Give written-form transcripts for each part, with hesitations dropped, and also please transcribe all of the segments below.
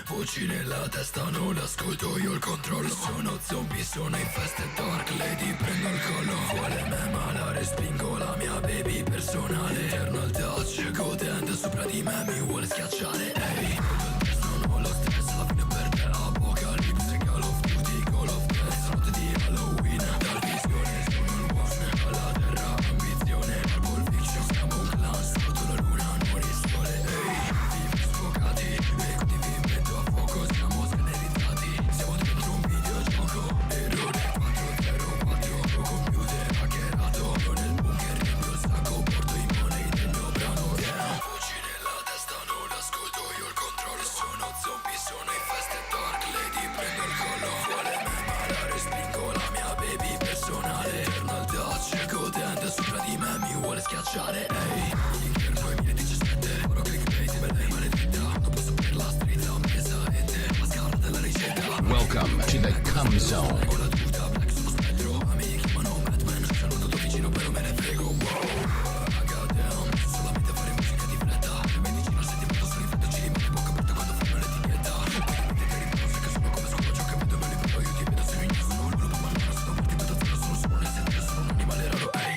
Voci nella testa, non ascolto io il controllo. Sono zombie, sono in festa e dark lady, prendo il collo. Vuole me ma la respingo, la mia baby personale. Eternal touch, godendo sopra di me mi vuole schiacciare. Ehi, non ho lo stress, la fine per te. Apocalypse, Call of Duty, Call of Death. Notte di Halloween, dal visione sono il one. Alla terra, ambizione, Pulp Fiction. Siamo un clan, sotto la luna, non il sole. Ehi, vivi sfocati, e condivimento a fuoco. Siamo scanerizzati, siamo dentro un videogioco. Errore 404, computer hackerato. Io nel bunker, riempio il sacco, porto i money del mio brano. Voci nella testa, non ascolto io il controllo. Sono zombie, sono in festa e dark lady, prendo il collo. Vuole me ma la respingo, la mia baby personale. Eternal touch, godendo sopra di me mi vuole schiacciare. Ehi, Inter 2017, oro clickbait, me lei maledetta. Non posso per la street, la mesa e te, la scala della ricetta. Welcome to the Come Zone. Con la tuta, black sono spettro. Amici chiamano Batman, sono tutto vicino però me ne frego. Goddamn, solamente fare musica di fretta. Le medicine al sentimento sono in fretta, ci rimane bocca aperta quando fanno l'etichetta. Ovviamente che riposo che sono come scopo ciò che vedo me li vedo. Io ti vedo, sono ignoso, sono il lupo, ma non sono morti da zero. Sono solo nel senso, sono un animale raro, ehi.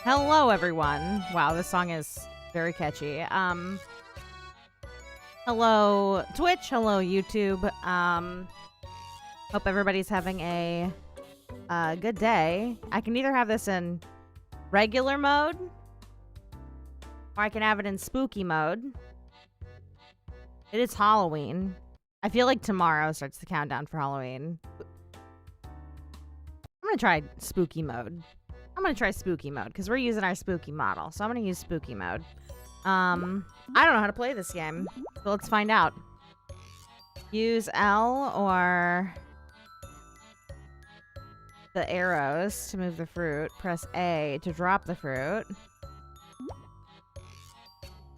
Hello, everyone. Wow, this song is very catchy. Hello, Twitch. Hello, YouTube. Hope everybody's having a good day. I can either have this in regular mode, or I can have it in spooky mode. It is Halloween. I feel like tomorrow starts the countdown for Halloween. I'm gonna try spooky mode. I'm gonna try spooky mode because we're using our spooky model. So I'm gonna use spooky mode. I don't know how to play this game, so let's find out. Use L or the arrows to move the fruit. Press A to drop the fruit.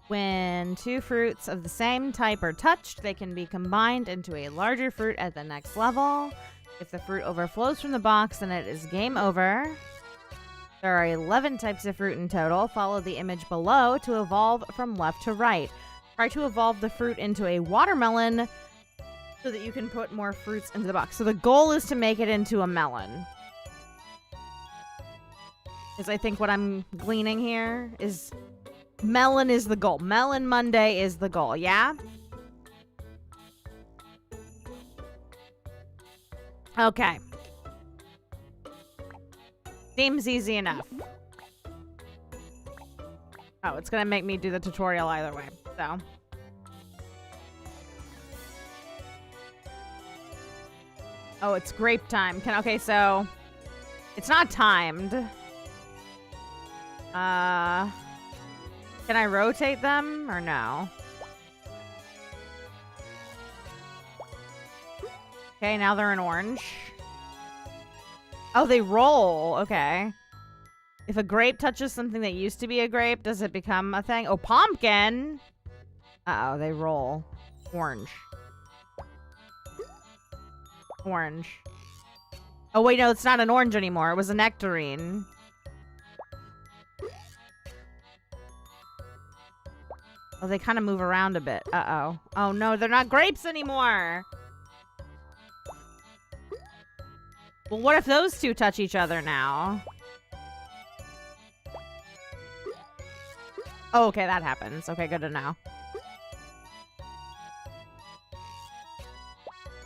When two fruits of the same type are touched, they can be combined into a larger fruit at the next level. If the fruit overflows from the box, then it is game over. There are 11 types of fruit in total. Follow the image below to evolve from left to right. Try to evolve the fruit into a watermelon so that you can put more fruits into the box. So the goal is to make it into a melon. Is I think what I'm gleaning here is melon is the goal. Melon Monday is the goal, yeah? Okay. Seems easy enough. Oh, it's gonna make me do the tutorial either way, so. Oh, it's grape time. Okay, so it's not timed. Can I rotate them or no? Okay, now they're in orange. Oh, they roll. Okay. If a grape touches something that used to be a grape, does it become a thing? Oh, pumpkin! Uh-oh, they roll. Orange. Orange. Oh, wait, no, it's not an orange anymore. It was a nectarine. Oh, they kind of move around a bit. Uh-oh. Oh, no, they're not grapes anymore! Well, what if those two touch each other now? Oh, okay, that happens. Okay, good to know.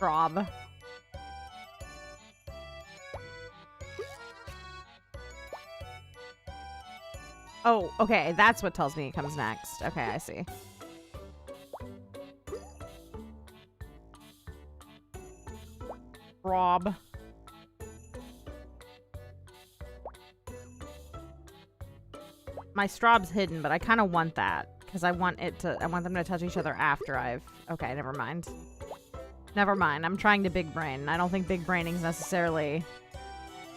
Rob. Oh, okay, that's what tells me it comes next. Okay, I see. Rob. My straw's hidden, but I kind of want that because I want them to touch each other after I've. Okay, never mind. Never mind. I'm trying to big brain. I don't think big braining is necessarily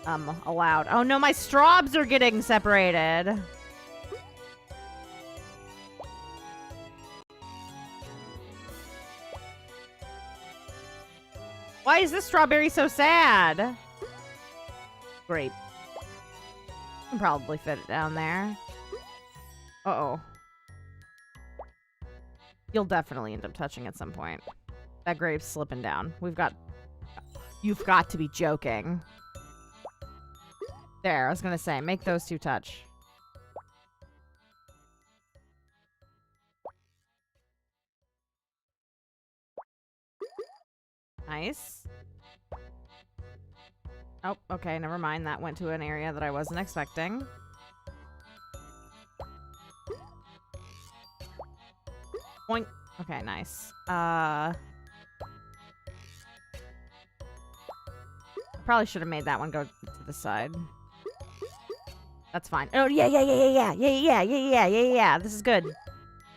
allowed. Oh no, my straws are getting separated. Why is this strawberry so sad? Grape. I can probably fit it down there. Uh-oh. You'll definitely end up touching at some point. That grape's slipping down. You've got to be joking. There, I was gonna say, make those two touch. Nice. Oh, okay, never mind. That went to an area that I wasn't expecting. Boink. Okay, nice. Probably should have made that one go to the side. That's fine. Oh, yeah. This is good.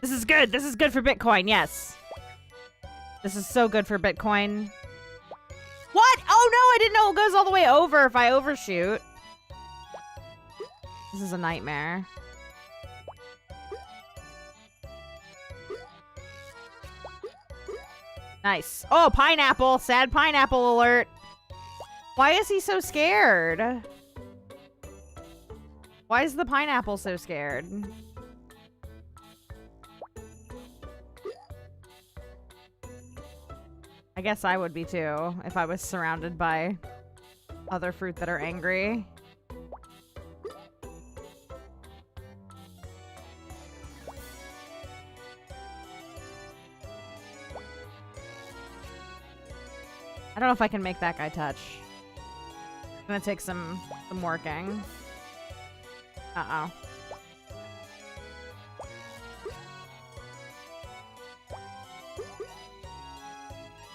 This is good. This is good for Bitcoin, yes. This is so good for Bitcoin. What? Oh, no, I didn't know it goes all the way over if I overshoot. This is a nightmare. Nice. Oh, pineapple. Sad pineapple alert. Why is he so scared? Why is the pineapple so scared? I guess I would be too if I was surrounded by other fruit that are angry. I don't know if I can make that guy touch. It's gonna take some working. Uh-oh.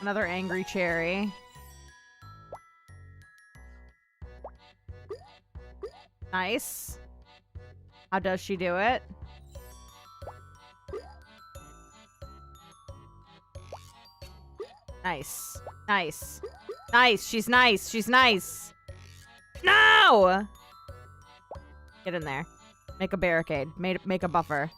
Another angry cherry. Nice. How does she do it? Nice. Nice. Nice. She's nice. She's nice. No! Get in there. Make a barricade. Make a buffer.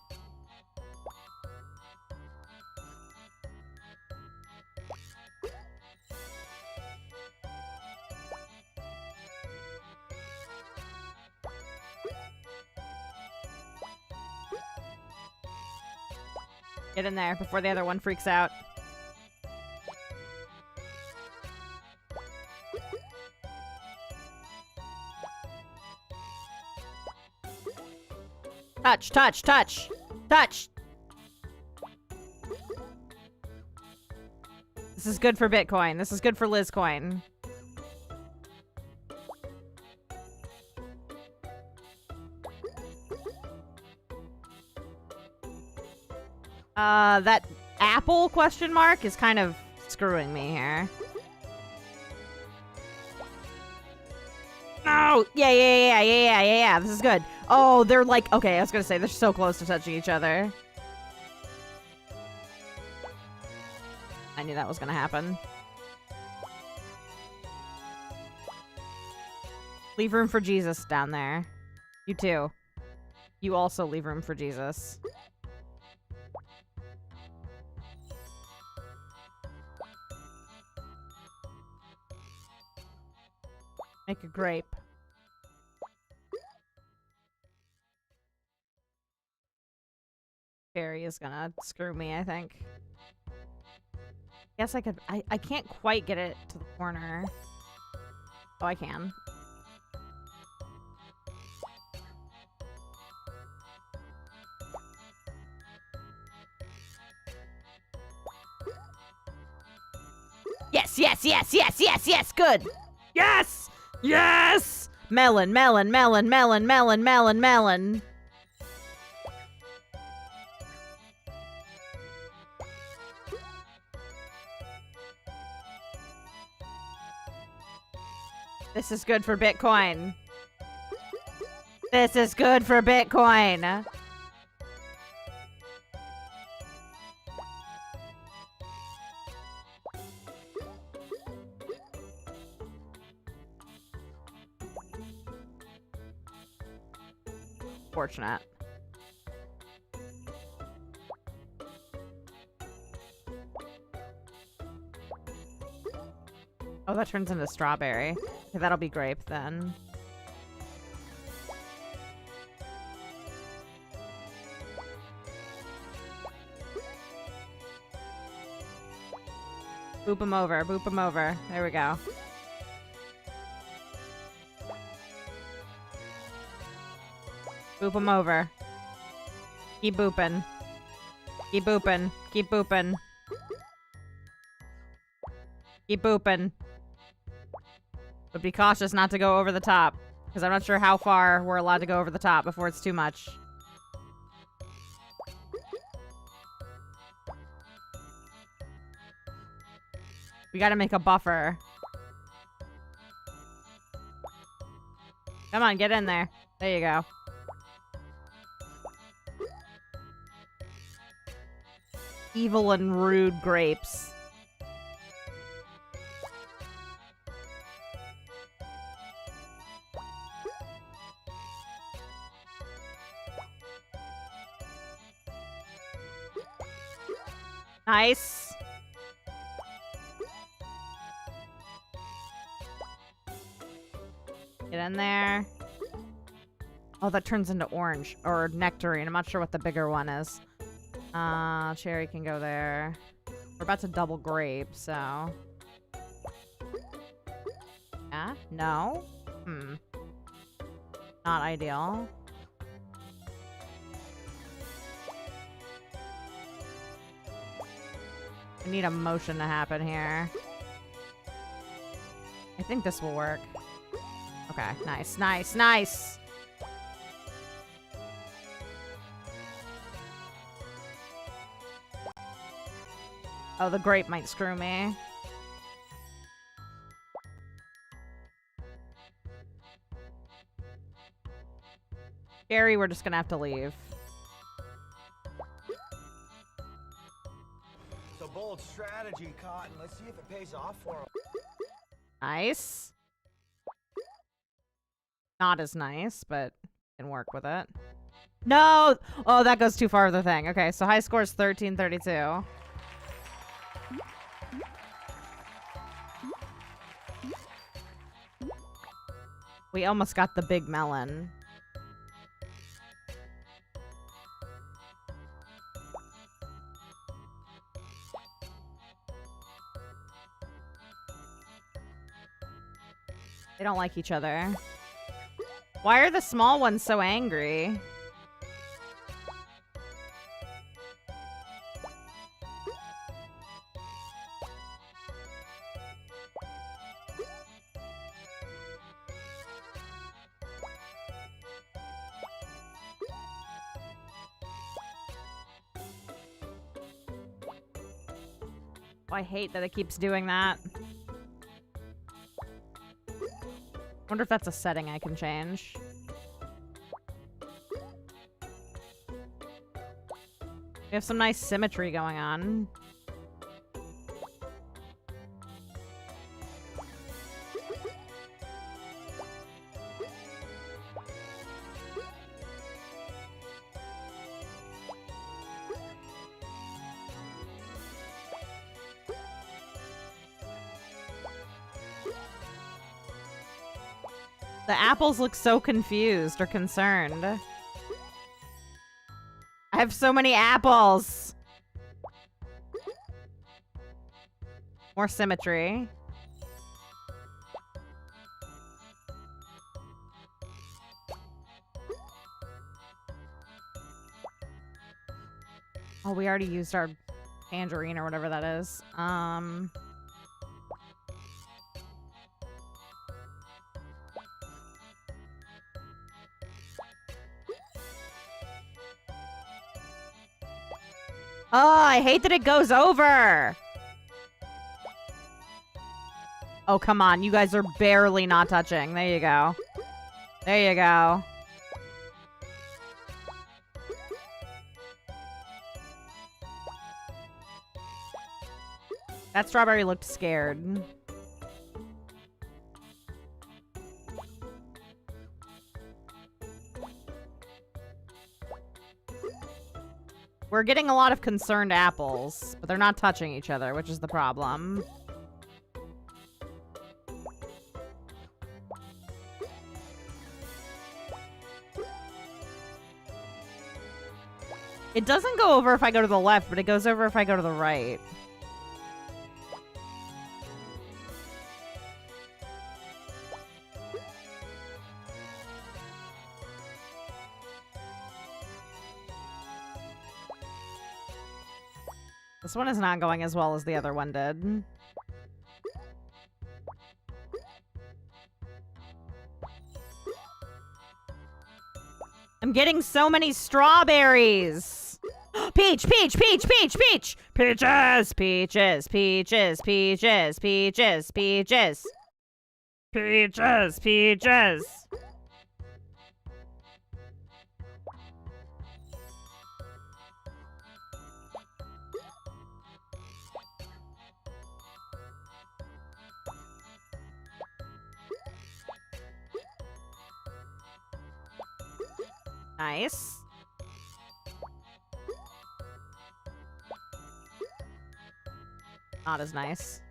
Get in there before the other one freaks out. Touch, touch, touch, touch. This is good for Bitcoin. This is good for Lizcoin. That apple question mark is kind of screwing me here. No! Yeah. This is good. Oh, they're like... Okay, I was gonna say, they're so close to touching each other. I knew that was gonna happen. Leave room for Jesus down there. You too. You also leave room for Jesus. Make a grape. Barry is gonna screw me, I think. Guess I could... I can't quite get it to the corner. Oh, I can. Yes, good. Yes! Yes! Melon. This is good for Bitcoin. This is good for Bitcoin. Fortunate. Oh, that turns into strawberry. Okay, that'll be grape then. Boop him over. There we go. Boop him over. Keep booping. Keep booping. But be cautious not to go over the top. Because I'm not sure how far we're allowed to go over the top before it's too much. We gotta make a buffer. Come on, get in there. There you go. Evil and rude grapes. Nice. Get in there. Oh, that turns into orange or nectarine. I'm not sure what the bigger one is. Cherry can go there. We're about to double grape, so. Yeah? No? Not ideal. I need a motion to happen here. think this will work. Okay, nice, nice, nice. Oh, the grape might screw me. Gary, we're just gonna have to leave. It's a bold strategy, Cotton. Let's see if it pays off for him. Nice. Not as nice, but can work with it. No! Oh, that goes too far of the thing. Okay, so high score is 1332. We almost got the big melon. They don't like each other. Why are the small ones so angry? Oh, I hate that it keeps doing that. Wonder if that's a setting I can change. We have some nice symmetry going on. The apples look so confused or concerned. I have so many apples. More symmetry. Oh, we already used our tangerine or whatever that is. Oh, I hate that it goes over. Oh, come on. You guys are barely not touching. There you go. There you go. That strawberry looked scared. We're getting a lot of concerned apples, but they're not touching each other, which is the problem. It doesn't go over if I go to the left, but it goes over if I go to the right. This one is not going as well as the other one did. I'm getting so many strawberries. Peach, peach, peach, peach, peach. Peaches, peaches, peaches, peaches, peaches, peaches. Peaches, peaches. Nice. Not as nice.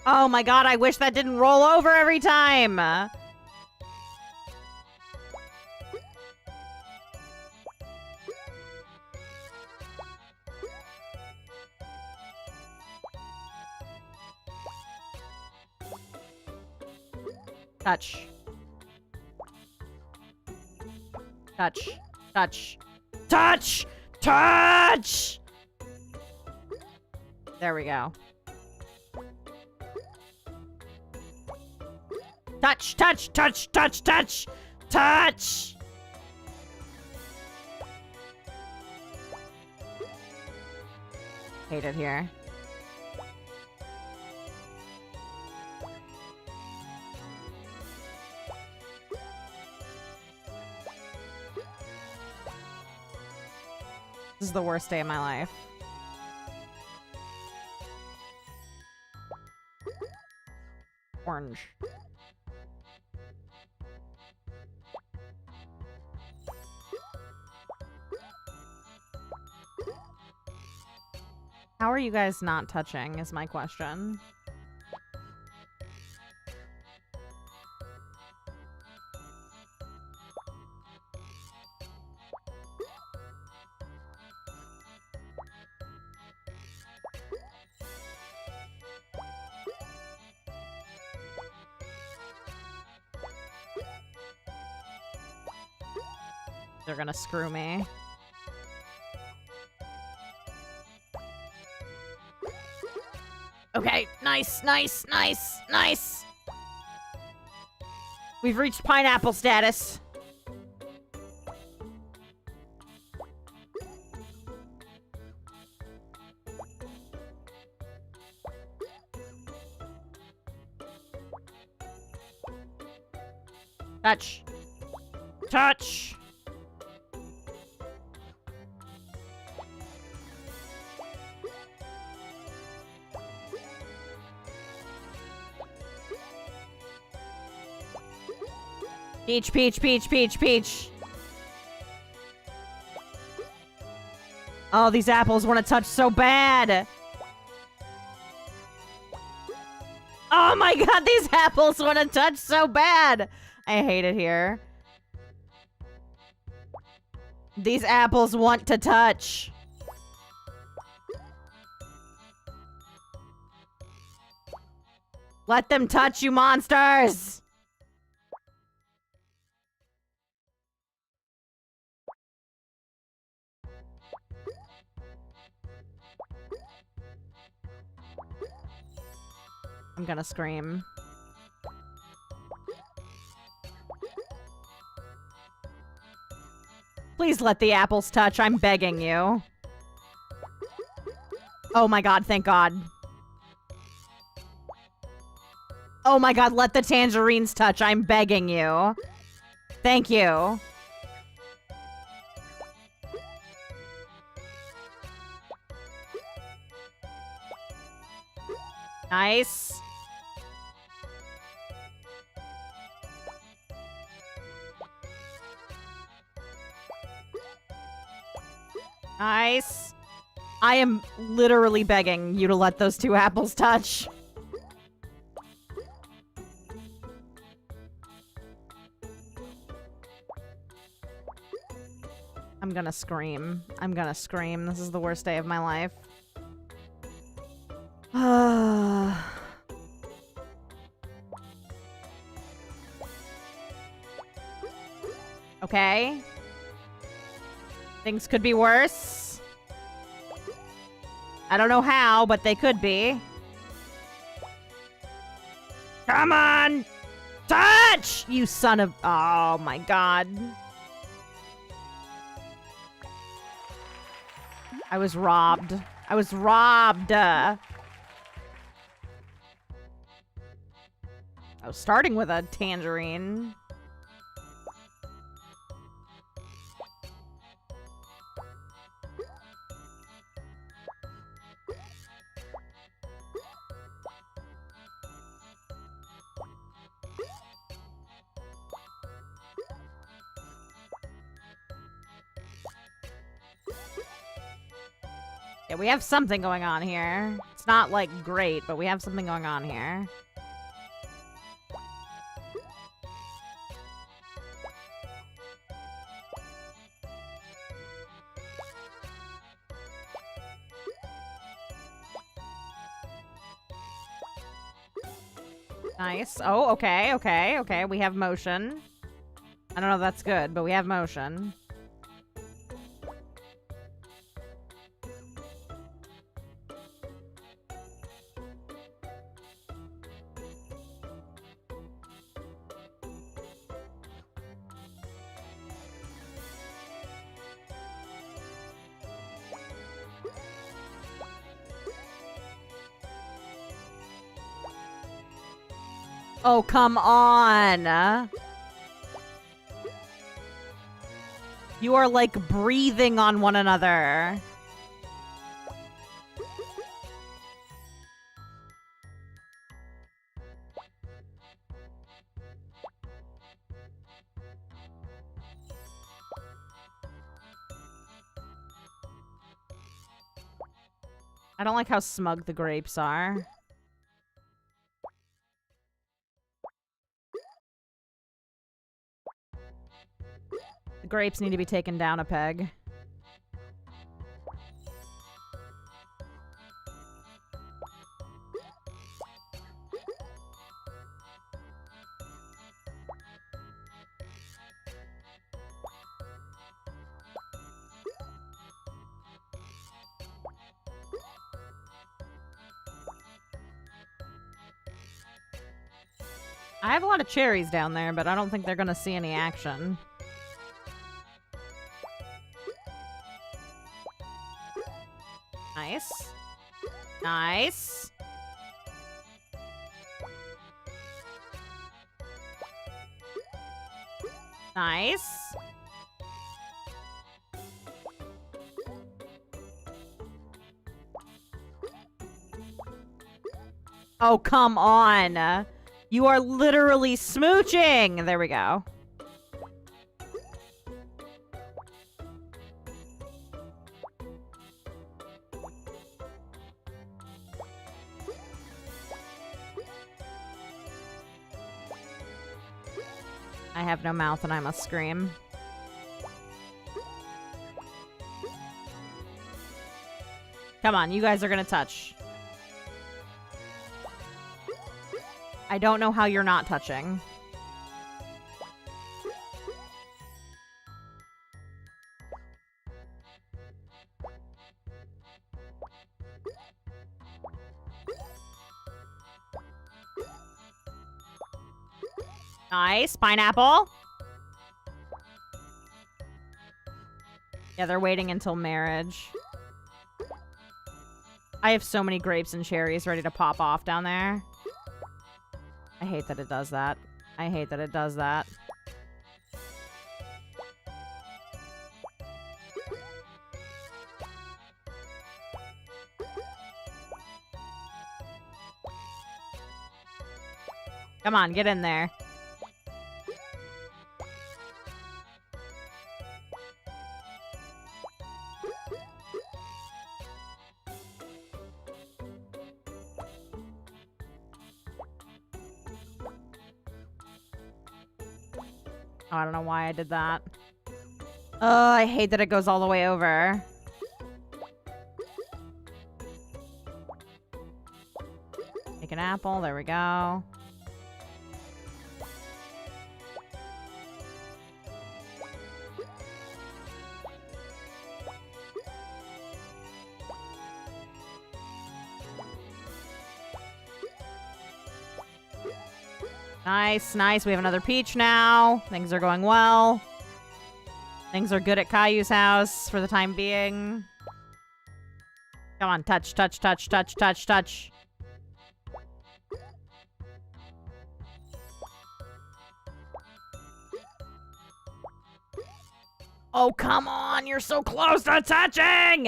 Oh my god, I wish that didn't roll over every time! Touch. Touch. Touch. Touch! Touch! There we go. Touch, touch, touch, touch, touch, touch! Hate it here. This is the worst day of my life. Orange. How are you guys not touching is my question. They're gonna screw me. Okay, nice, nice, nice, nice. We've reached pineapple status. Touch. Touch. Peach, peach, peach, peach, peach. Oh, these apples want to touch so bad. Oh my god, these apples want to touch so bad. I hate it here. These apples want to touch. Let them touch, you monsters. I'm gonna scream. Please let the apples touch. I'm begging you. Oh my god, thank god. Oh my god, let the tangerines touch. I'm begging you. Thank you. Nice. Nice. I am literally begging you to let those two apples touch. I'm gonna scream. I'm gonna scream. This is the worst day of my life. Okay. Things could be worse. I don't know how, but they could be. Come on! Touch! You son of... Oh my god. I was robbed. I was robbed. I was starting with a tangerine. Yeah, we have something going on here. It's not, like, great, but we have something going on here. Nice. Oh, okay, okay, okay. We have motion. I don't know if that's good, but we have motion. Oh, come on. You are like breathing on one another. I don't like how smug the grapes are. The grapes need to be taken down a peg. I have a lot of cherries down there, but I don't think they're gonna see any action. Nice. Nice. Nice. Oh, come on. You are literally smooching. There we go. I have no mouth and I must scream. Come on, you guys are gonna touch. I don't know how you're not touching. Nice. Pineapple. Yeah, they're waiting until marriage. I have so many grapes and cherries ready to pop off down there. I hate that it does that. I hate that it does that. Come on, get in there. I don't know why I did that. I hate that it goes all the way over. Make an apple. There we go. Nice, nice. We have another peach now. Things are going well. Things are good at Caillou's house for the time being. Come on, touch, touch, touch, touch, touch, touch. Oh, come on. You're so close to touching.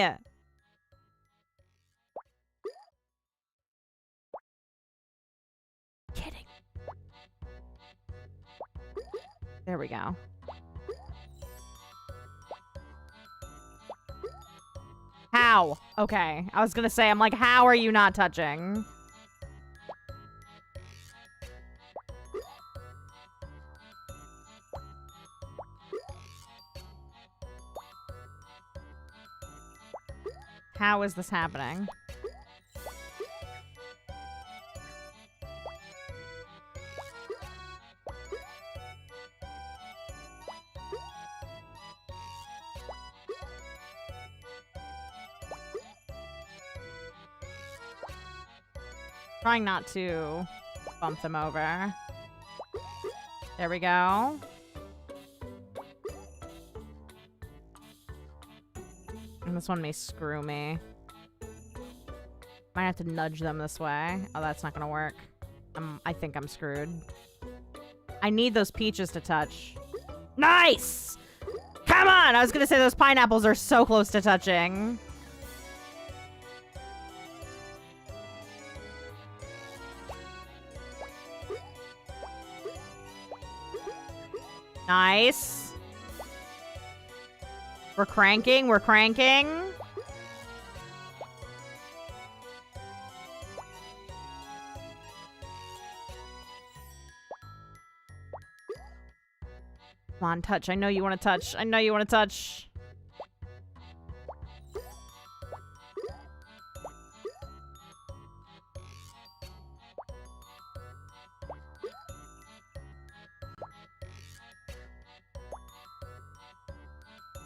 Kidding. There we go. How? Okay. I was gonna say, I'm like, how are you not touching? How is this happening? Trying not to bump them over. There we go. And this one may screw me. Might have to nudge them this way. Oh, that's not gonna work. I think I'm screwed. I need those peaches to touch. Nice! Come on! I was gonna say those pineapples are so close to touching. Nice. We're cranking, we're cranking. Come on, touch. I know you want to touch. I know you want to touch.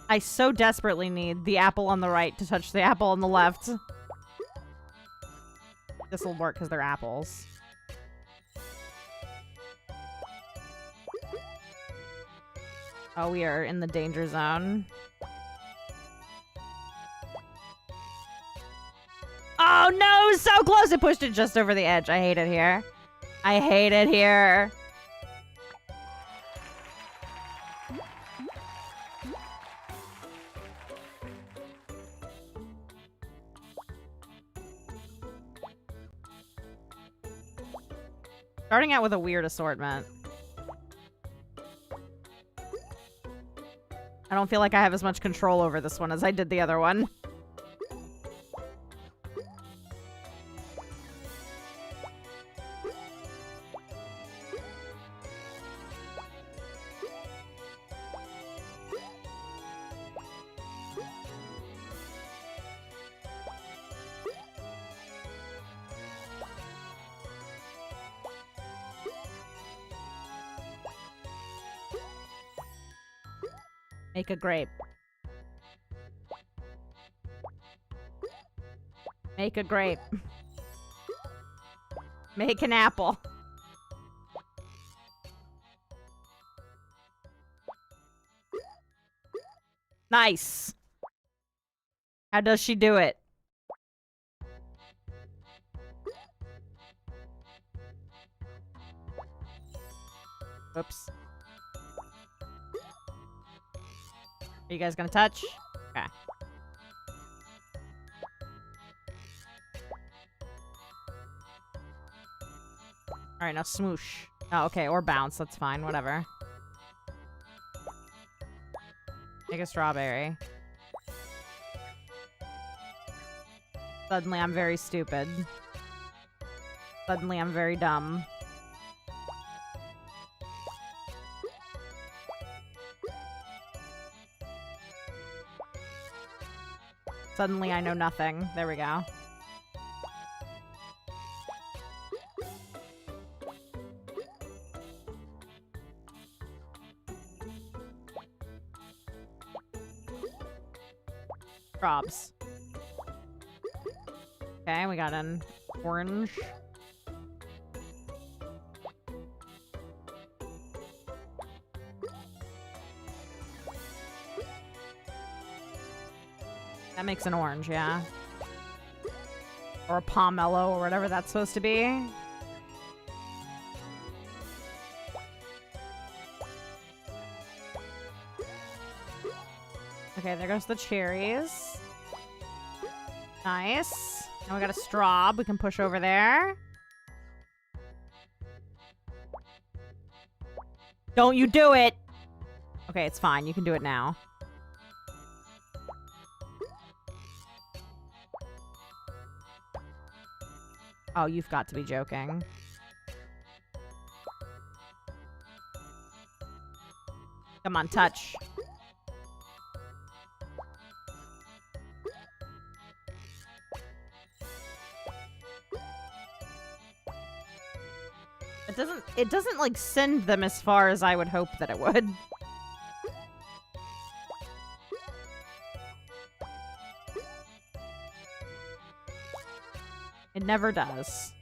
I so desperately need the apple on the right to touch the apple on the left. This will work because they're apples. Oh, we are in the danger zone. Oh no, so close! It pushed it just over the edge. I hate it here. I hate it here. Starting out with a weird assortment. I don't feel like I have as much control over this one as I did the other one. Make a grape. Make a grape. Make an apple. Nice. How does she do it? Oops. Are you guys gonna touch? Okay. Alright, now smoosh. Oh, okay, or bounce. That's fine. Whatever. Take a strawberry. Suddenly, I'm very stupid. Suddenly, I'm very dumb. Suddenly, I know nothing. There we go. Probs. Okay, we got an orange. That makes an orange, yeah. Or a pomelo, or whatever that's supposed to be. Okay, there goes the cherries. Nice. Now we got a straw we can push over there. Don't you do it! Okay, it's fine. You can do it now. Oh, you've got to be joking. Come on, touch. It doesn't like send them as far as I would hope that it would. It never does.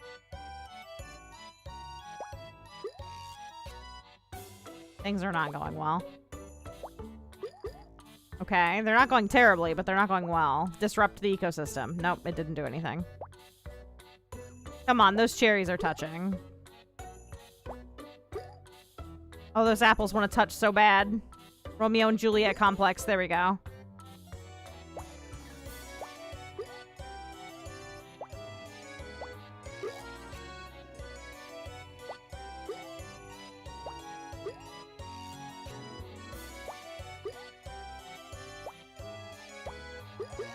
Things are not going well. Okay, they're not going terribly, but they're not going well. Disrupt the ecosystem. Nope, it didn't do anything. Come on, those cherries are touching. Oh, those apples want to touch so bad. Romeo and Juliet complex. There we go.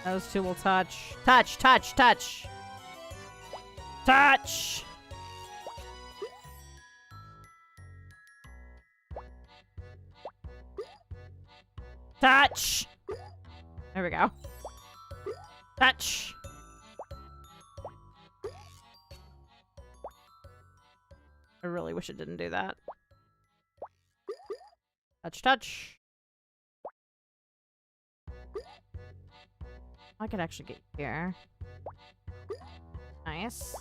Those two will touch. Touch, touch, touch. Touch! Touch! There we go. Touch! I really wish it didn't do that. Touch, touch. I could actually get here. Nice.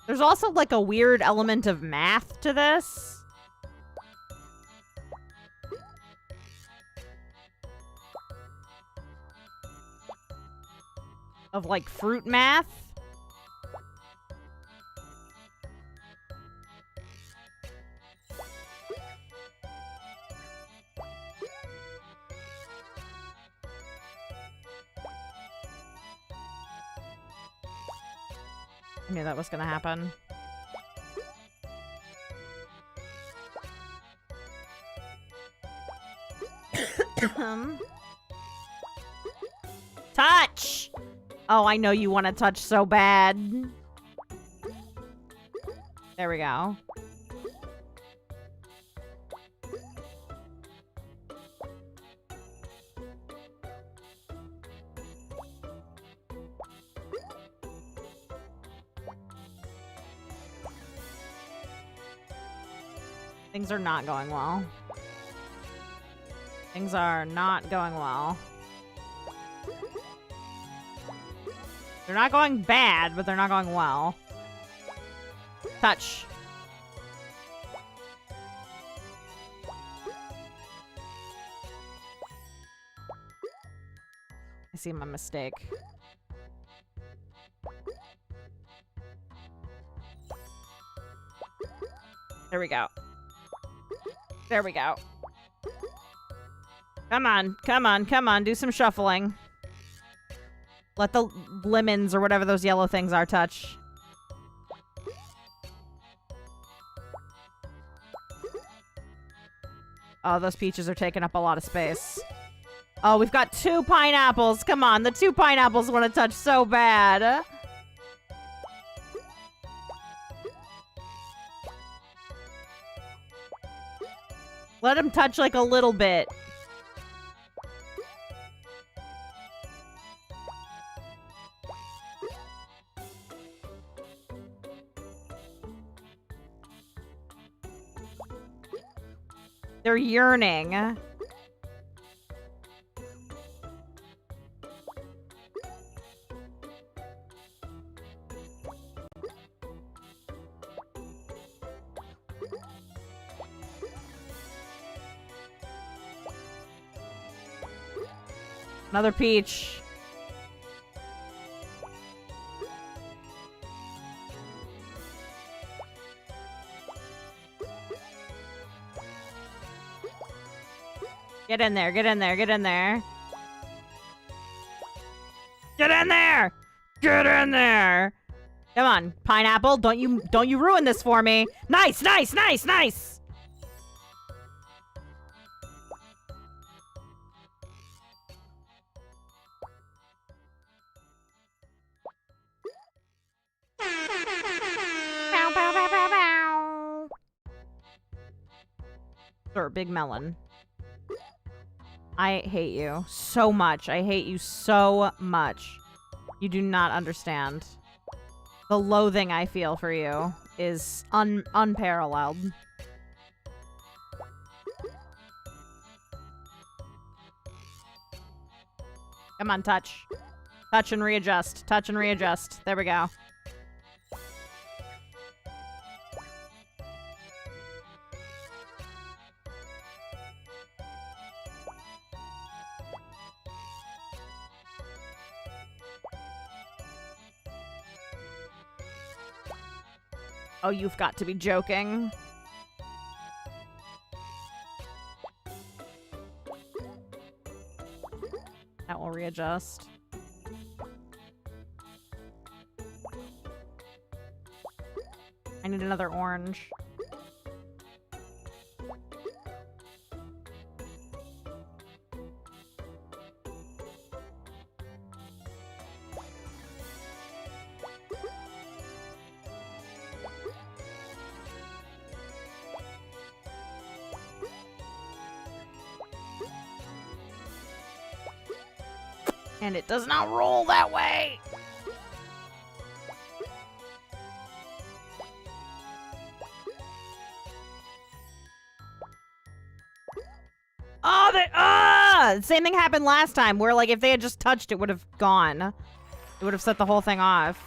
There's also like a weird element of math to this. Of like fruit math. I knew that was gonna happen. Touch! Oh, I know you want to touch so bad. There we go. Things are not going well. Things are not going well. They're not going bad, but they're not going well. Touch. I see my mistake. There we go. There we go. Come on, come on, come on. Do some shuffling. Let the lemons or whatever those yellow things are touch. Oh, those peaches are taking up a lot of space. Oh, we've got 2 pineapples. Come on, the 2 pineapples want to touch so bad. Let him touch like a little bit. They're yearning. Another peach. Get in there, get in there, get in there. Get in there! Get in there! Come on, pineapple, don't you ruin this for me. Nice, nice, nice, nice! Bow, bow, bow, bow, bow. Sure, big melon. I hate you so much. I hate you so much. You do not understand. The loathing I feel for you is unparalleled. Come on, touch. Touch and readjust. Touch and readjust. There we go. Oh, you've got to be joking. That will readjust. I need another orange. And it does not roll that way. Oh, same thing happened last time where, like, if they had just touched, it would have gone. It would have set the whole thing off.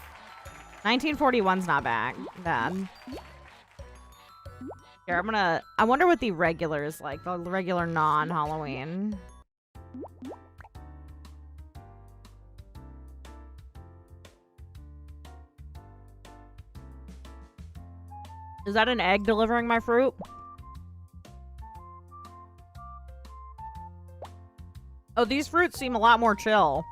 1941's not bad. Here, I wonder what the regular is like. The regular non-Halloween. Is that an egg delivering my fruit? Oh, these fruits seem a lot more chill.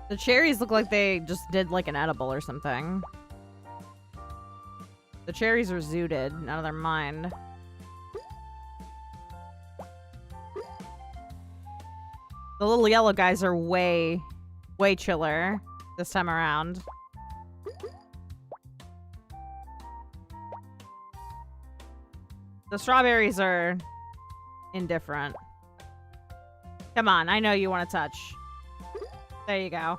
The cherries look like they just did like an edible or something. The cherries are zooted out of their mind. The little yellow guys are way chiller this time around. The strawberries are indifferent. Come on, I know you want to touch. There you go.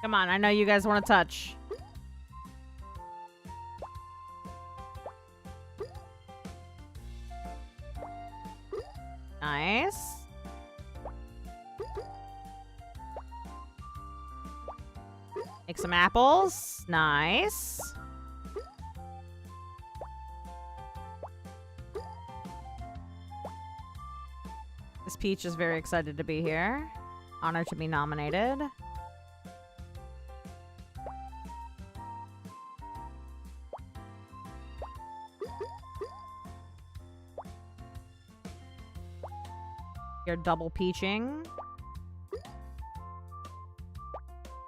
Come on, I know you guys want to touch. Nice. Make some apples. Nice. This peach is very excited to be here. Honored to be nominated. You're double peaching.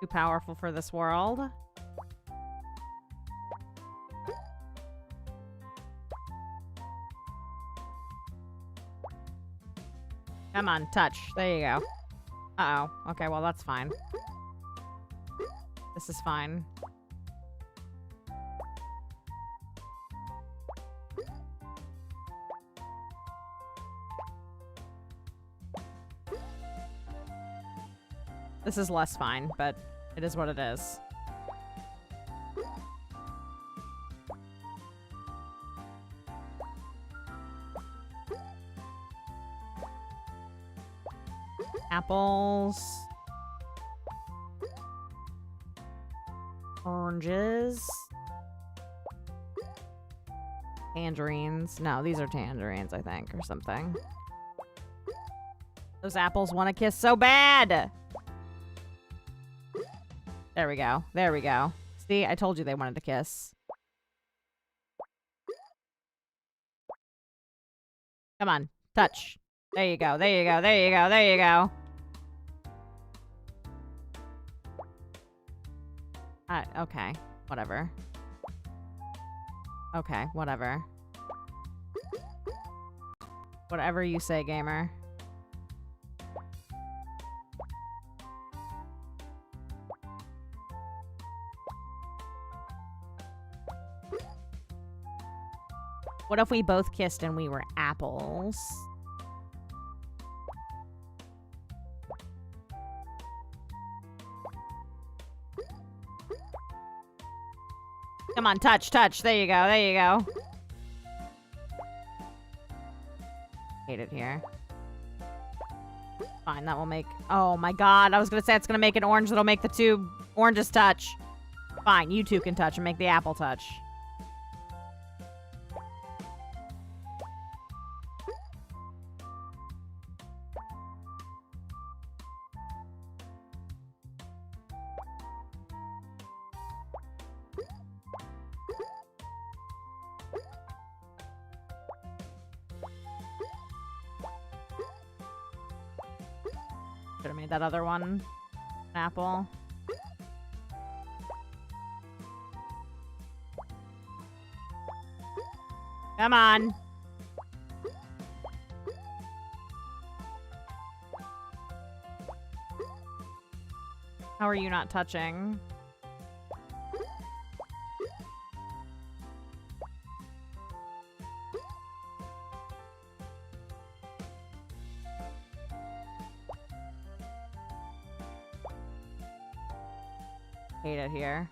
Too powerful for this world. Come on, touch. There you go. Uh-oh. Okay, well, that's fine. This is fine. This is less fine, but it is what it is. Apples. Oranges. Tangerines. No, these are tangerines, I think, or something. Those apples want to kiss so bad! There we go. There we go. See, I told you they wanted to kiss. Come on. Touch. There you go. There you go. There you go. There you go. Okay. Whatever. Okay. Whatever. Whatever you say, gamer. What if we both kissed and we were apples? Come on, touch, touch. There you go, there you go. Hate it here. Fine, that will make... Oh my god, I was gonna say it's gonna make an orange that'll make the two oranges touch. Fine, you two can touch and make the apple touch. Should have made that other one an apple. Come on. How are you not touching? Hate it here.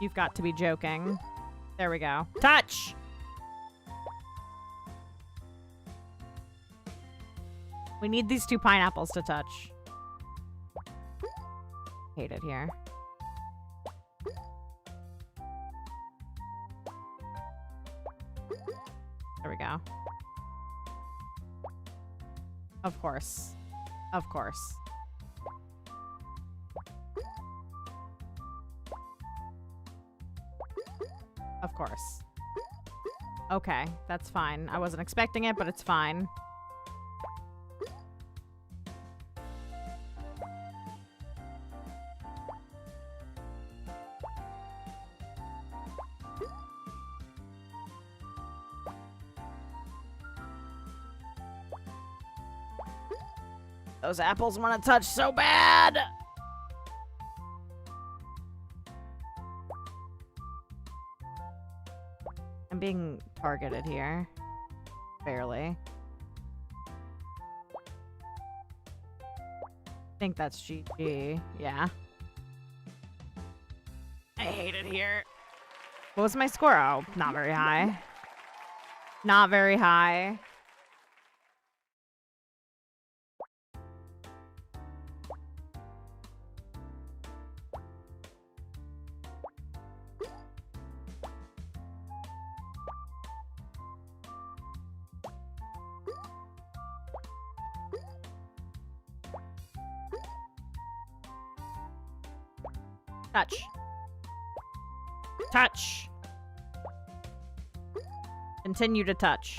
You've got to be joking. There we go. Touch! We need these two pineapples to touch. Hate it here. There we go. Of course. Of course. Of course. Okay, that's fine. I wasn't expecting it, but it's fine. Those apples want to touch so bad! I'm being targeted here. Barely. I think that's GG. Yeah. I hate it here. What was my score? Oh, not very high. Not very high. Touch. Touch. Continue to touch.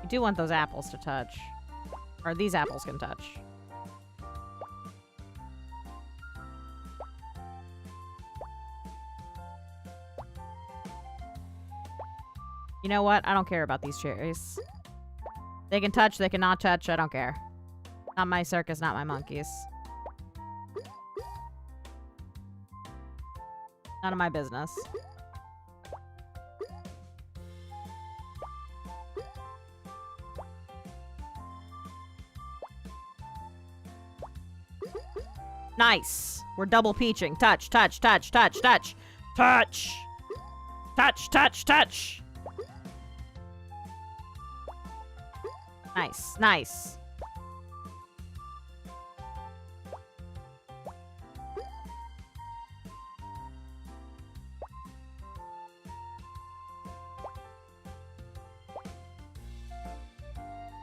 You do want those apples to touch. Or these apples can touch. You know what? I don't care about these cherries. They can touch, they cannot touch, I don't care. Not my circus, not my monkeys. None of my business. Nice. We're double peaching. Touch, touch, touch, touch, touch. Touch. Touch, touch, touch. Nice, nice.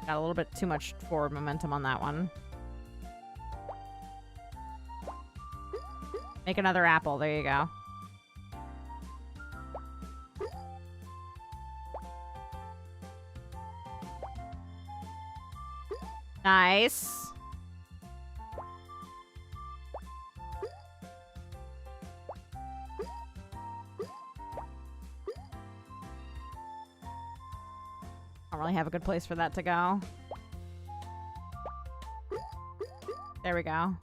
Got a little bit too much forward momentum on that one. Make another apple. There you go. Nice. really have a good place for that to go. There we go.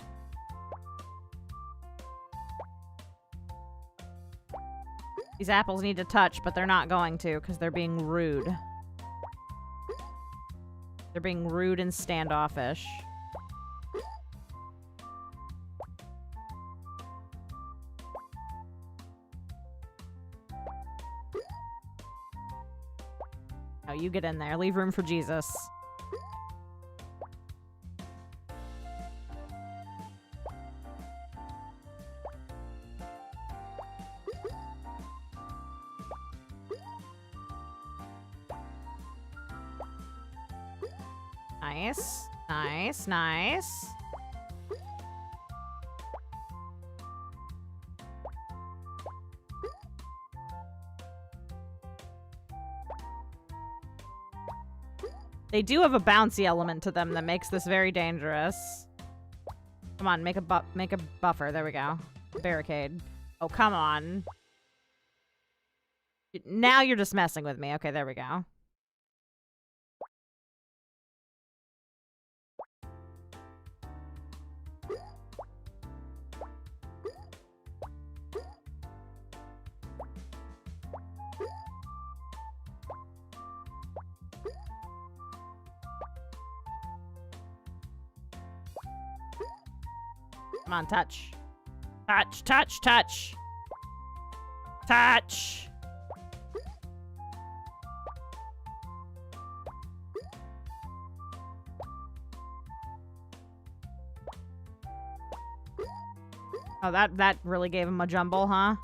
These apples need to touch, but they're not going to because they're being rude. They're being rude and standoffish. Oh, you get in there. Leave room for Jesus. Nice. Nice, nice. They do have a bouncy element to them that makes this very dangerous. Come on, make a buffer. There we go. Barricade. Oh, come on. Now you're just messing with me. Okay, there we go. Come on, touch. Touch, touch, touch. Touch. Oh, that really gave him a jumble, huh?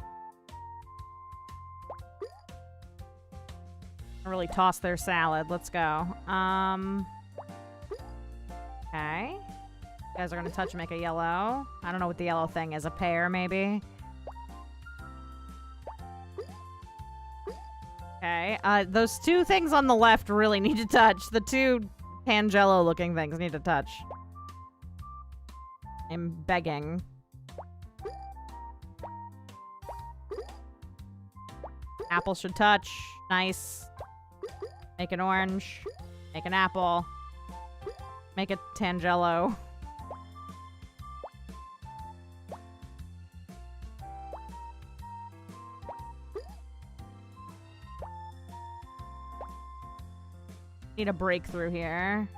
Really toss their salad. Let's go. Okay. You guys are gonna touch and make a yellow. I don't know what the yellow thing is. A pear, maybe? Okay. Those two things on the left really need to touch. The two Tangelo-looking things need to touch. I'm begging. Apple should touch. Nice. Make an orange. Make an apple. Make a Tangelo. Need a breakthrough here.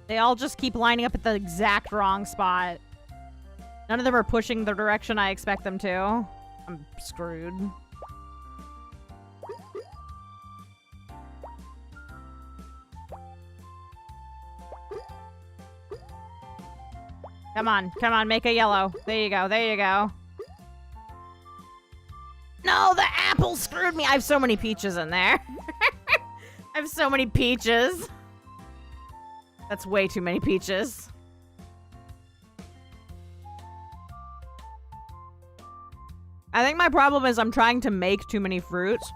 They all just keep lining up at the exact wrong spot. None of them are pushing the direction I expect them to. I'm screwed. Come on, make a yellow. There you go, there you go. No, the apple screwed me. I have so many peaches in there. I have so many peaches. That's way too many peaches. I think my problem is I'm trying to make too many fruits.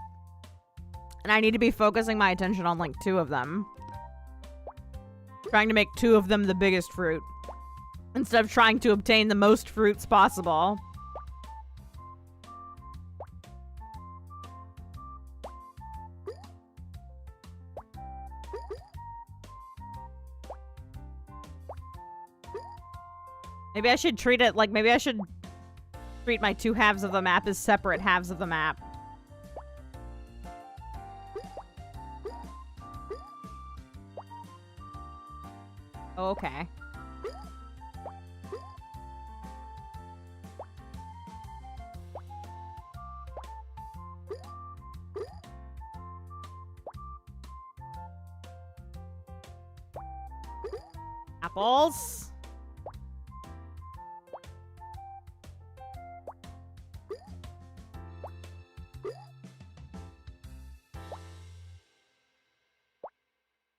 And I need to be focusing my attention on like 2 of them. Trying to make 2 of them the biggest fruit. Instead of trying to obtain the most fruits possible. Maybe I should treat it like, maybe I should treat my 2 halves of the map as separate halves of the map. Okay. Apples.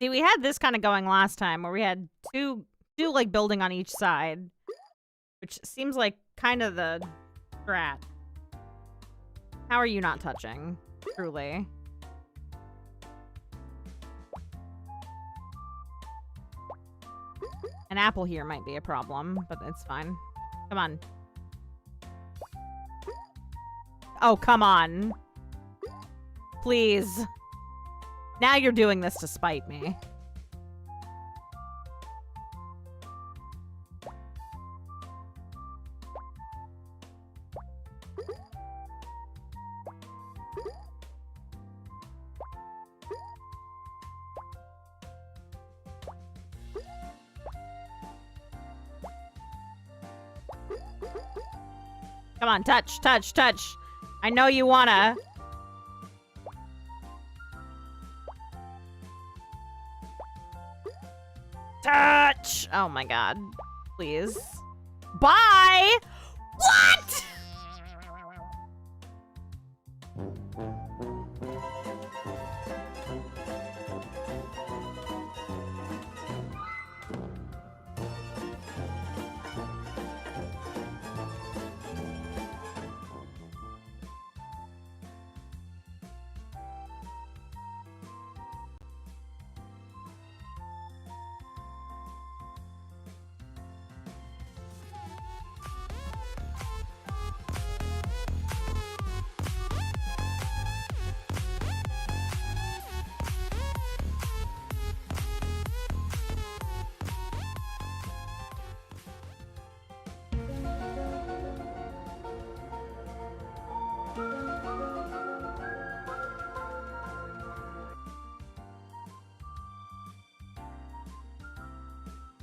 See, we had this kind of going last time where we had two like building on each side, which seems like kind of the strat. How are you not touching? Truly. An apple here might be a problem, but it's fine. Come on. Oh, come on. Please. Now you're doing this to spite me. Come on, touch, touch, touch. I know you wanna. Touch! Oh my god. Please. Bye! What?!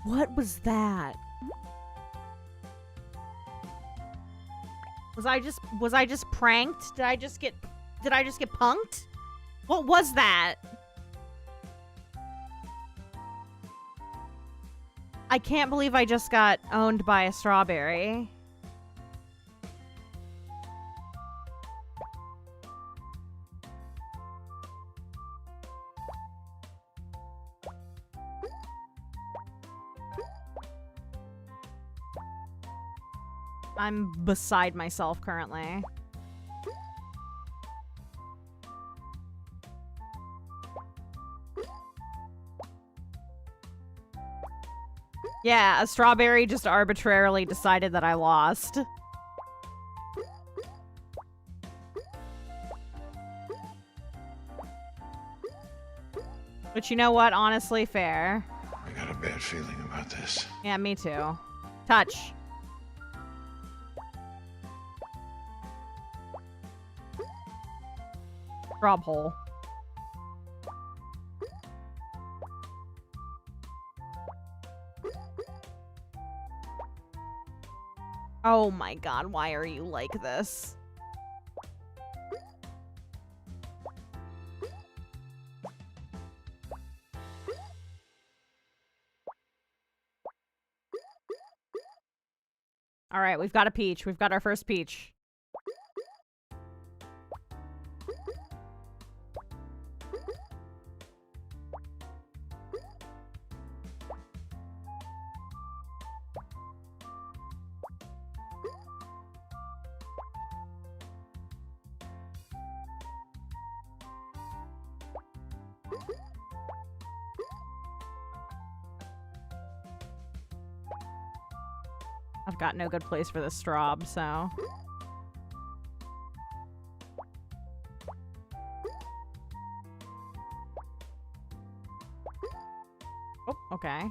What was that? Was I just pranked? Did I just get punked? What was that? I can't believe I just got owned by a strawberry. I'm beside myself currently. Yeah, a strawberry just arbitrarily decided that I lost. But you know what? Honestly, fair. I got a bad feeling about this. Yeah, me too. Touch. Rob hole. Oh my god, why are you like this? Alright, we've got a peach. We've got our first peach. I've got no good place for this straw, so... Oh, okay.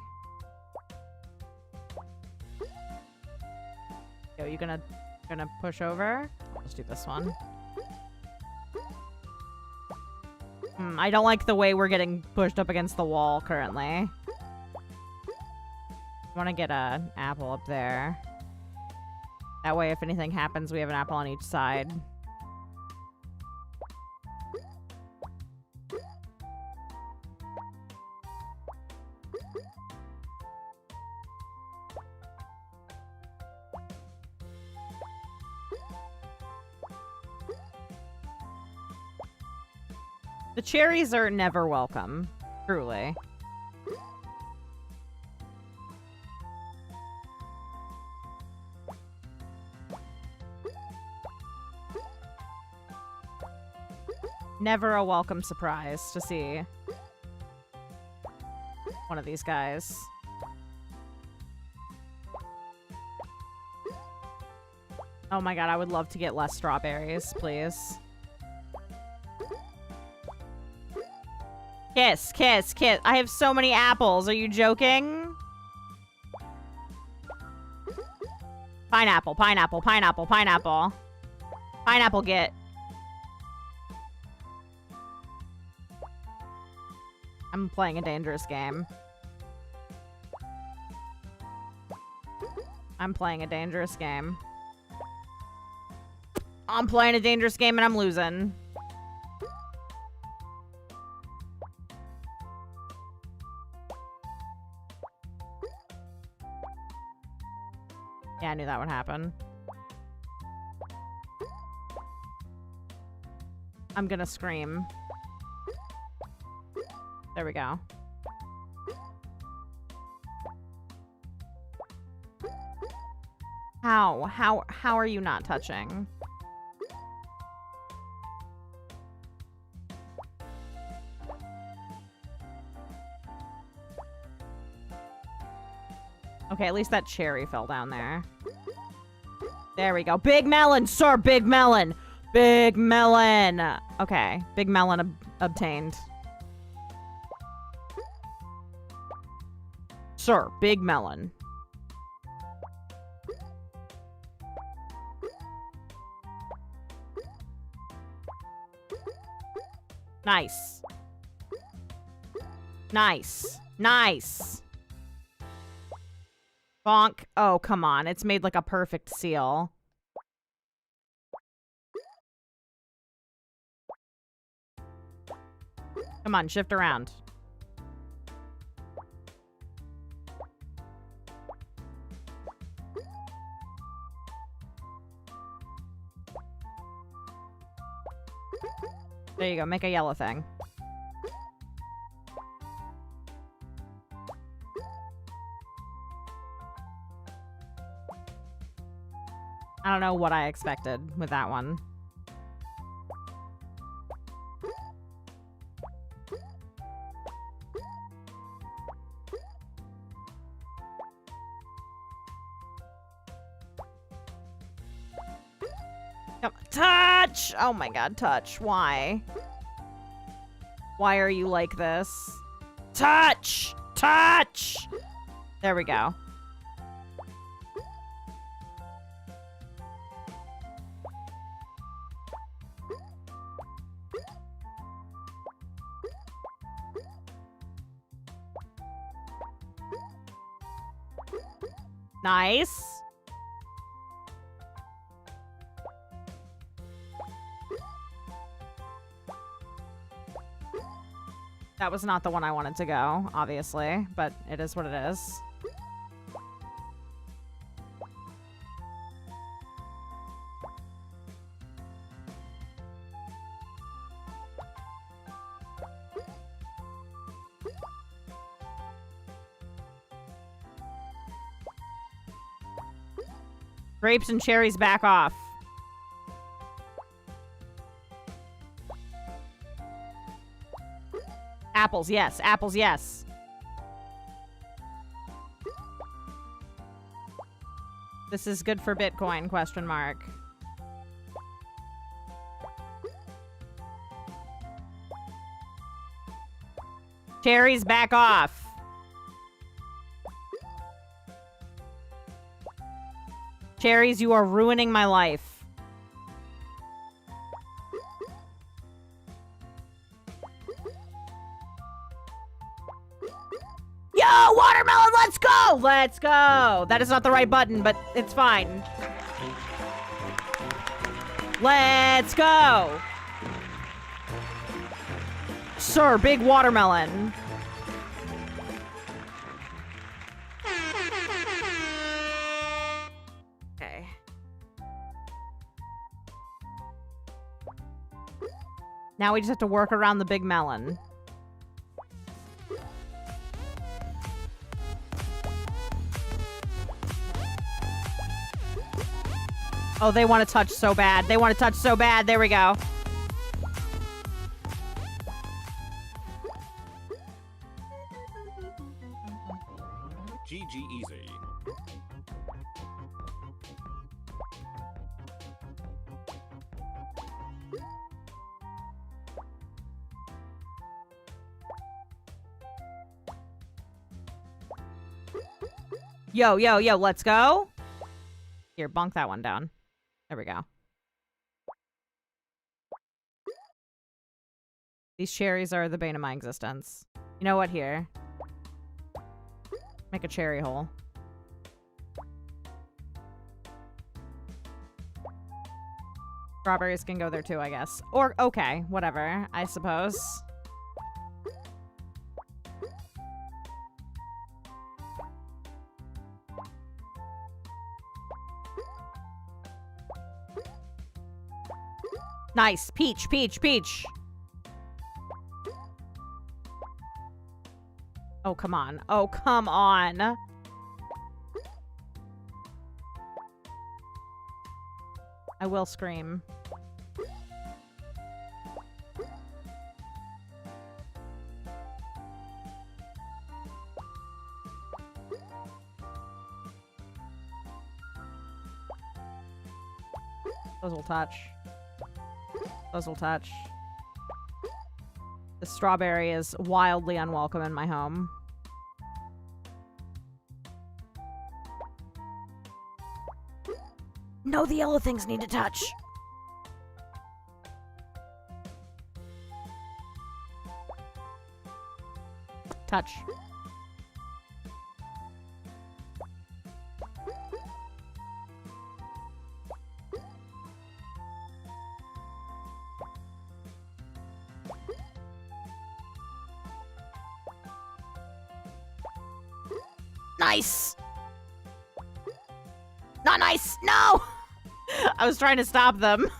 Yo, you gonna push over? Let's do this one. I don't like the way we're getting pushed up against the wall currently. I want to get an apple up there. That way, if anything happens, we have an apple on each side. The cherries are never welcome, truly. Never a welcome surprise to see one of these guys. Oh my god, I would love to get less strawberries, please. Kiss, kiss, kiss. I have so many apples. Are you joking? Pineapple, pineapple, pineapple, pineapple. Pineapple get. I'm playing a dangerous game. I'm playing a dangerous game. I'm playing a dangerous game and I'm losing. Yeah, I knew that would happen. I'm gonna scream. There we go. How are you not touching? Okay, at least that cherry fell down there. There we go. Big melon, sir. Big melon. Big melon. Okay, big melon obtained. Sir, big melon. Nice. Nice. Nice. Bonk. Oh, come on. It's made like a perfect seal. Come on, shift around. There you go. Make a yellow thing. I don't know what I expected with that one. Come on. Touch! Oh my god, touch. Why? Why are you like this? Touch! Touch! There we go. Nice. That was not the one I wanted to go, obviously, but it is what it is. Grapes and cherries, back off. Apples, yes. Apples, yes. This is good for Bitcoin, question mark. Cherries, back off. Cherries, you are ruining my life. Yo, watermelon, let's go! Let's go! That is not the right button, but it's fine. Let's go! Sir, big watermelon. Okay. Now we just have to work around the big melon. Oh, they want to touch so bad. They want to touch so bad. There we go. GG easy. Yo, yo, yo, let's go. Here, bonk that one down. There we go. These cherries are the bane of my existence. You know what? Here. Make a cherry hole. Strawberries can go there too, I guess. Or, okay, whatever, I suppose. Nice. Peach, peach, peach. Oh, come on. Oh, come on. I will scream. Those will touch. Those will touch. The strawberry is wildly unwelcome in my home. No, the yellow things need to touch. Touch. Nice. Not nice. No. I was trying to stop them.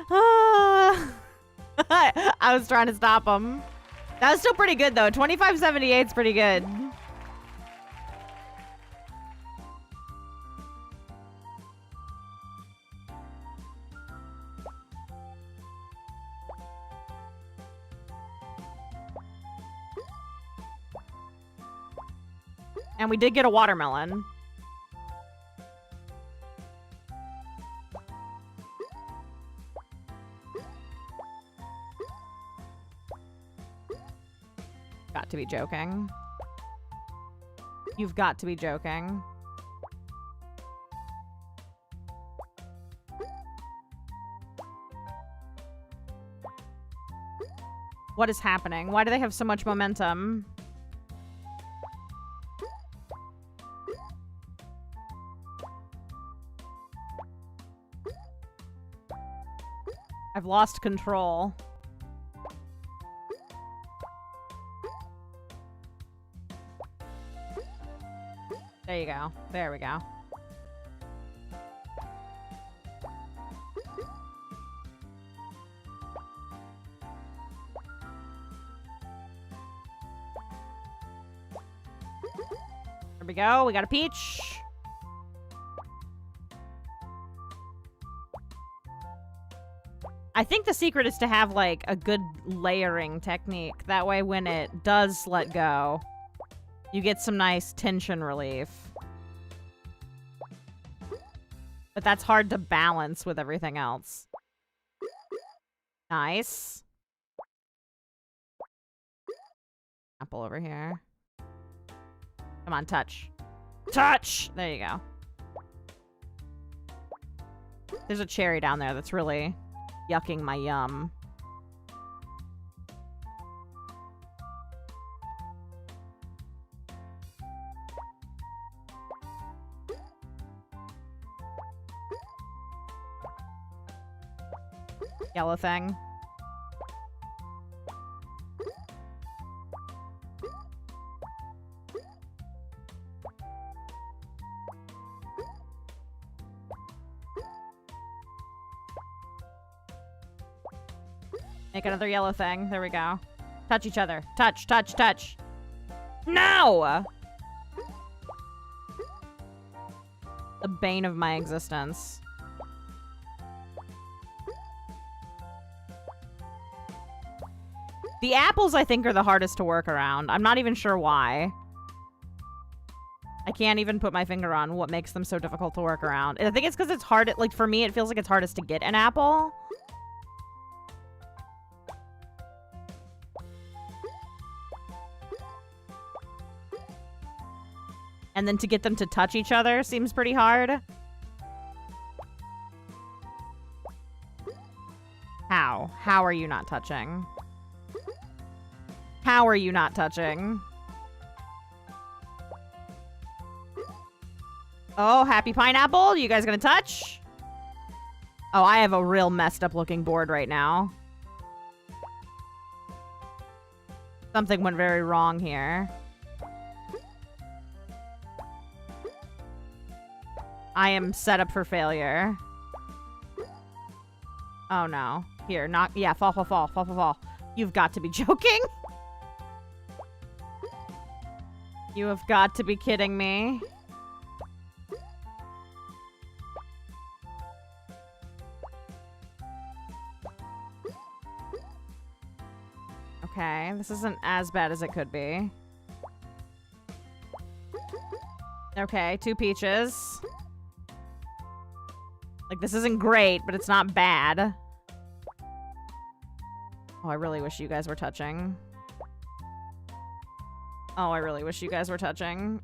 I was trying to stop them. That was still pretty good, though. 2578 is pretty good. And we did get a watermelon. Got to be joking. You've got to be joking. What is happening? Why do they have so much momentum? I've lost control. There you go. There we go. There we go. We got a peach. I think the secret is to have, like, a good layering technique. That way, when it does let go, you get some nice tension relief. But that's hard to balance with everything else. Nice. Apple over here. Come on, touch. Touch! There you go. There's a cherry down there that's really yucking my yum. Yellow thing. Make another yellow thing. There we go. Touch each other. Touch, touch, touch. No! The bane of my existence. The apples, I think, are the hardest to work around. I'm not even sure why. I can't even put my finger on what makes them so difficult to work around. I think it's because it's hard. Like, for me, it feels like it's hardest to get an apple. And then to get them to touch each other seems pretty hard. How? How are you not touching? How are you not touching? Oh, happy pineapple. You guys gonna touch? Oh, I have a real messed up looking board right now. Something went very wrong here. I am set up for failure. Oh no. Here, not— yeah, fall, fall, fall, fall, fall, fall. You've got to be joking. You have got to be kidding me. Okay, this isn't as bad as it could be. Okay, 2 peaches. Like, this isn't great, but it's not bad. Oh, I really wish you guys were touching. Oh, I really wish you guys were touching.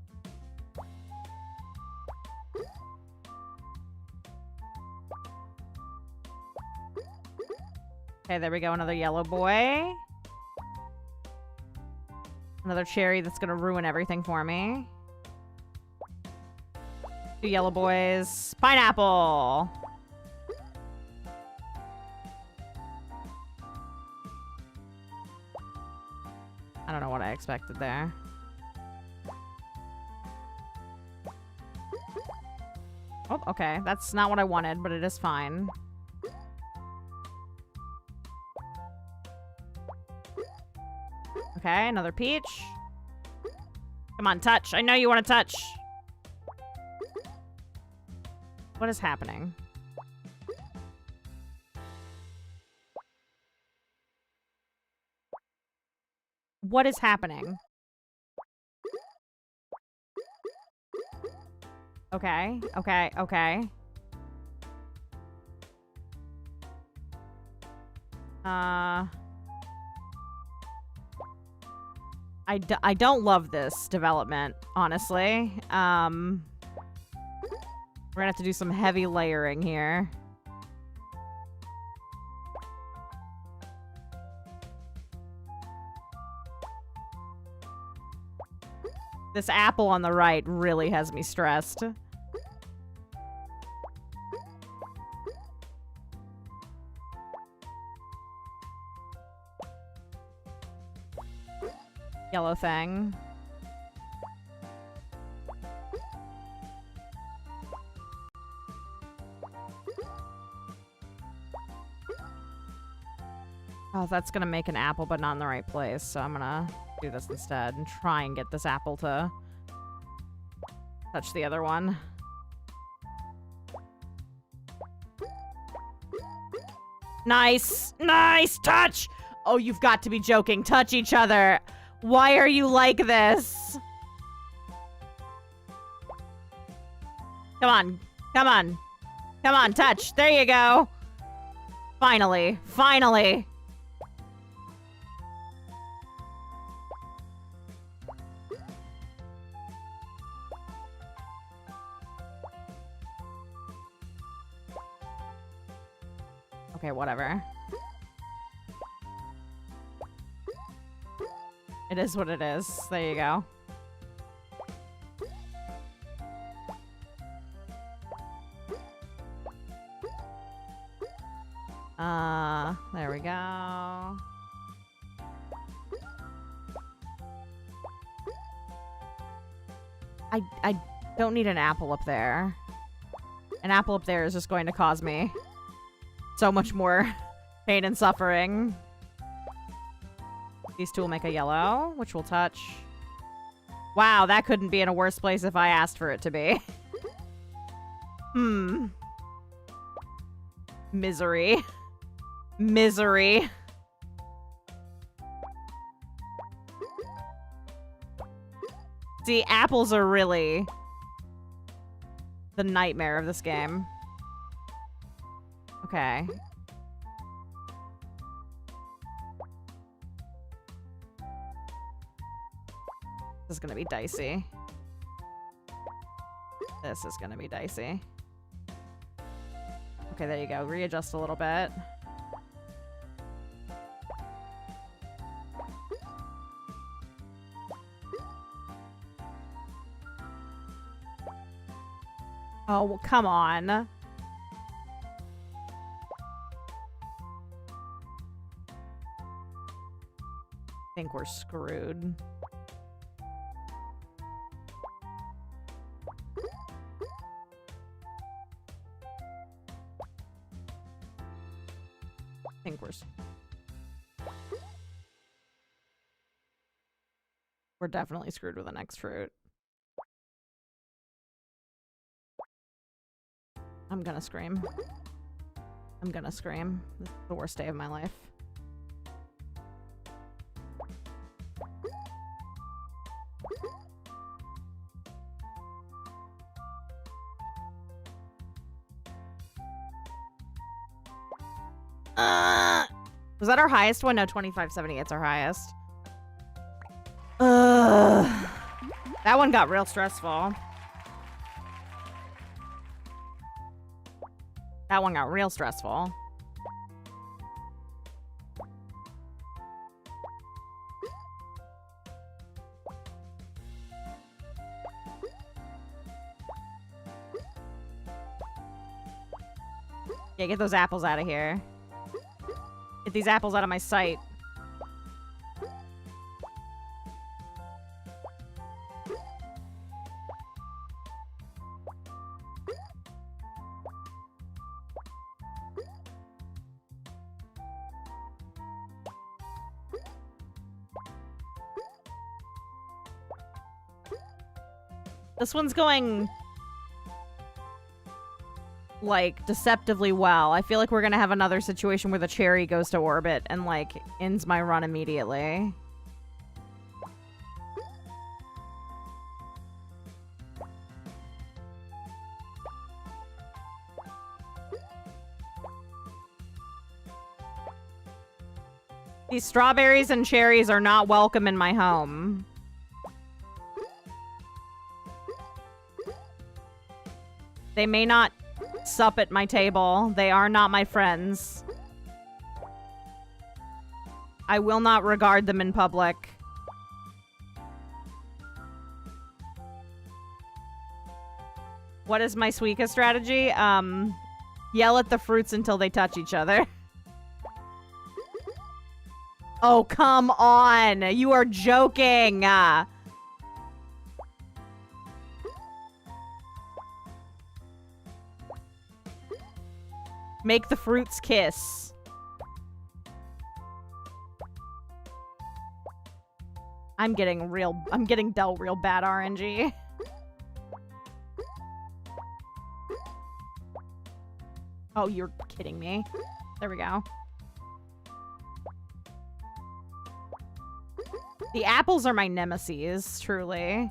Okay, there we go. Another yellow boy. Another cherry that's gonna ruin everything for me. 2 yellow boys. Pineapple! I don't know what I expected there. Oh, okay. That's not what I wanted, but it is fine. Okay, another peach. Come on, touch. I know you want to touch. What is happening? What is happening? Okay, okay, okay. I don't love this development, honestly. We're gonna have to do some heavy layering here. This apple on the right really has me stressed. Yellow thing. Oh, that's gonna make an apple, but not in the right place. So I'm gonna do this instead and try and get this apple to touch the other one. Nice! Nice! Touch! Oh, you've got to be joking. Touch each other. Why are you like this? Come on. Come on. Come on, touch. There you go. Finally. Finally. Okay, whatever. It is what it is. There you go. There we go. I don't need an apple up there. An apple up there is just going to cause me so much more pain and suffering. These two will make a yellow, which will touch. Wow, that couldn't be in a worse place if I asked for it to be. Misery. Misery. See, apples are really the nightmare of this game. Okay. This is gonna be dicey. This is gonna be dicey. Okay, there you go. Readjust a little bit. Oh, well, come on. I think we're screwed. I think we're definitely screwed with the next fruit. I'm gonna scream. I'm gonna scream. This is the worst day of my life. Was that our highest one? No, 2578's our highest. That one got real stressful. That one got real stressful. Yeah, get those apples out of here. Get these apples out of my sight. This one's going, like, deceptively well. I feel like we're gonna have another situation where the cherry goes to orbit and, like, ends my run immediately. These strawberries and cherries are not welcome in my home. They may not sup at my table. They are not my friends. I will not regard them in public. What is my Suika strategy? Yell at the fruits until they touch each other. Oh, come on. You are joking. Make the fruits kiss. I'm getting dealt real bad RNG. Oh, you're kidding me. There we go. The apples are my nemesis, truly.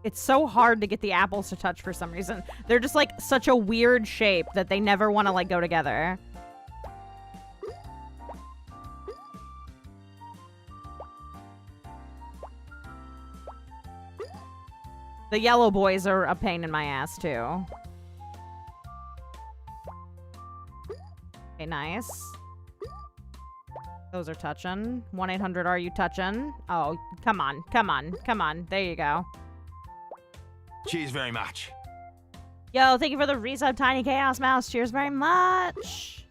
It's so hard to get the apples to touch for some reason. They're just like such a weird shape that they never want to like go together. The yellow boys are a pain in my ass too. Okay, nice. Those are touching. 1-800, are you touching? Oh, come on, come on, come on. There you go. Cheers very much. Yo, thank you for the resub, Tiny Chaos Mouse. Cheers very much.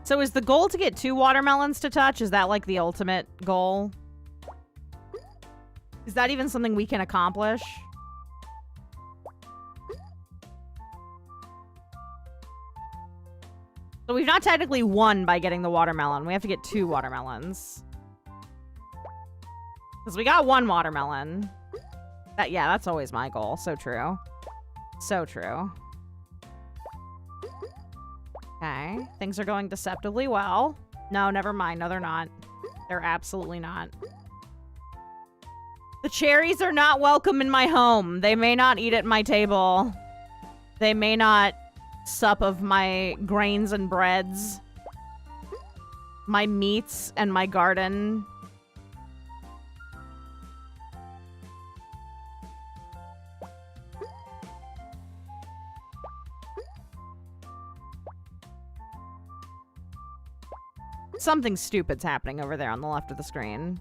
So is the goal to get 2 watermelons to touch? Is that like the ultimate goal? Is that even something we can accomplish? So we've not technically won by getting the watermelon. We have to get 2 watermelons. Because we got 1 watermelon. Yeah, that's always my goal. So true. So true. Okay. Things are going deceptively well. No, never mind. No, they're not. They're absolutely not. The cherries are not welcome in my home. They may not eat at my table. They may not sup of my grains and breads. My meats and my garden. Something stupid's happening over there on the left of the screen.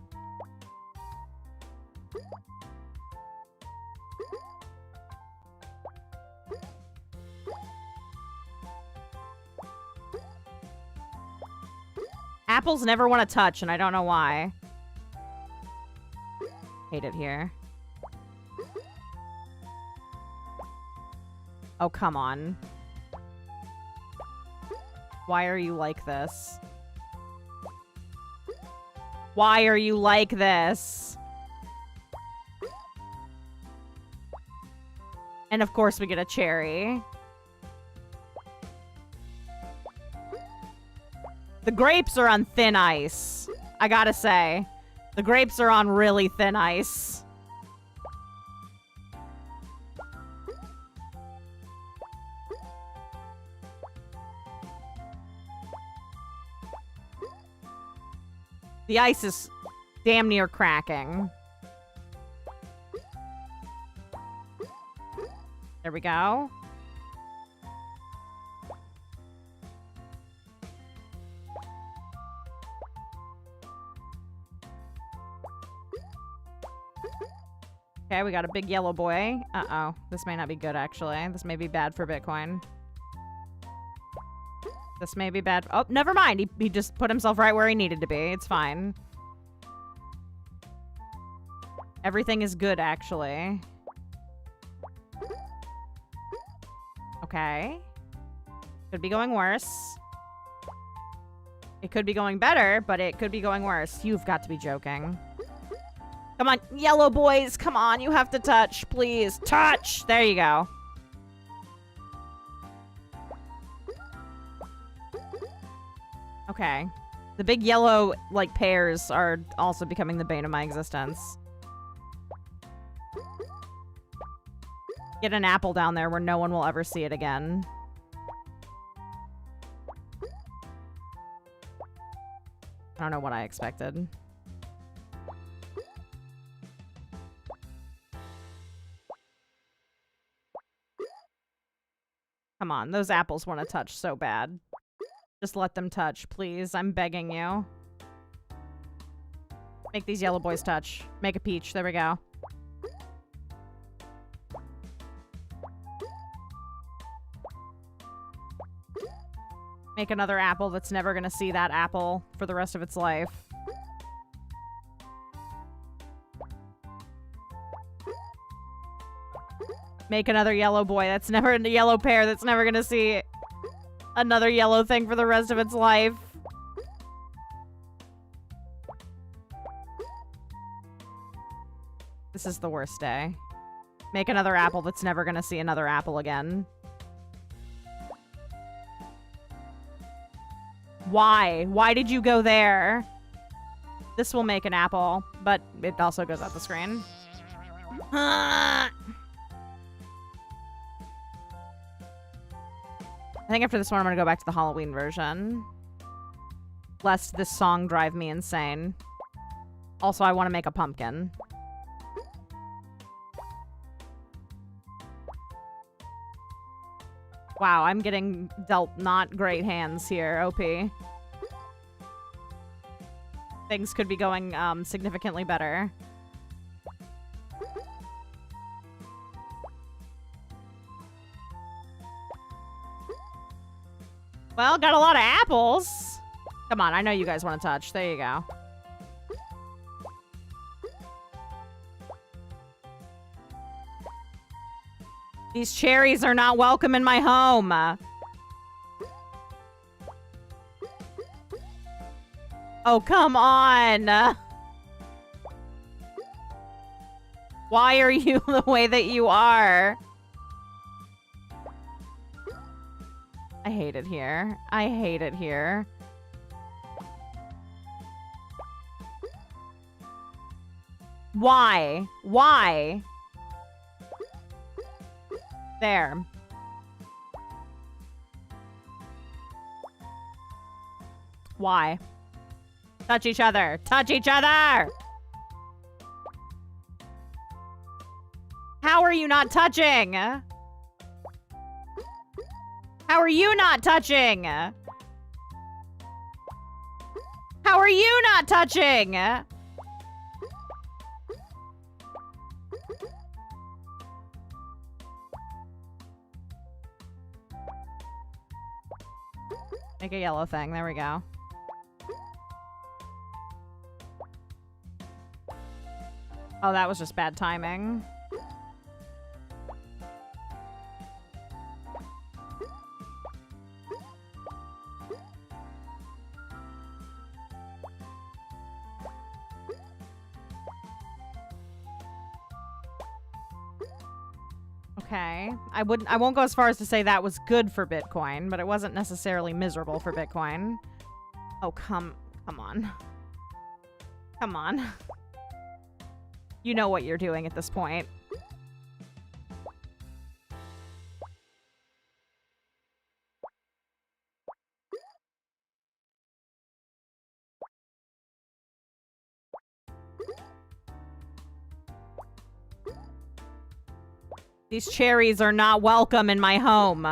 Apples never want to touch, and I don't know why. Hate it here. Oh, come on. Why are you like this? Why are you like this? And of course we get a cherry. The grapes are on thin ice. I gotta say. The grapes are on really thin ice. The ice is damn near cracking. There we go. Okay, we got a big yellow boy. Uh-oh. This may not be good, actually. This may be bad for Bitcoin. This may be bad. Oh, never mind. He just put himself right where he needed to be. It's fine. Everything is good, actually. Okay. Could be going worse. It could be going better, but it could be going worse. You've got to be joking. Come on, yellow boys. Come on, you have to touch. Please, touch. There you go. Okay. The big yellow, like, pears are also becoming the bane of my existence. Get an apple down there where no one will ever see it again. I don't know what I expected. Come on, those apples want to touch so bad. Just let them touch, please. I'm begging you. Make these yellow boys touch. Make a peach. There we go. Make another apple that's never gonna see that apple for the rest of its life. Make another yellow boy that's never a yellow pear that's never gonna see another yellow thing for the rest of its life. This is the worst day. Make another apple that's never gonna see another apple again. Why? Why did you go there? This will make an apple, but it also goes out the screen. I think after this one, I'm gonna go back to the Halloween version. Lest this song drive me insane. Also, I want to make a pumpkin. Wow, I'm getting dealt not great hands here, OP. Things could be going significantly better. Well, got a lot of apples. Come on, I know you guys want to touch. There you go. These cherries are not welcome in my home. Oh, come on. Why are you the way that you are? I hate it here. I hate it here. Why? Why? There. Why? Touch each other. Touch each other! How are you not touching? How are you not touching? How are you not touching? Make a yellow thing. There we go. Oh, that was just bad timing. Okay. I won't go as far as to say that was good for Bitcoin, but it wasn't necessarily miserable for Bitcoin. Oh, come on. Come on. You know what you're doing at this point. These cherries are not welcome in my home.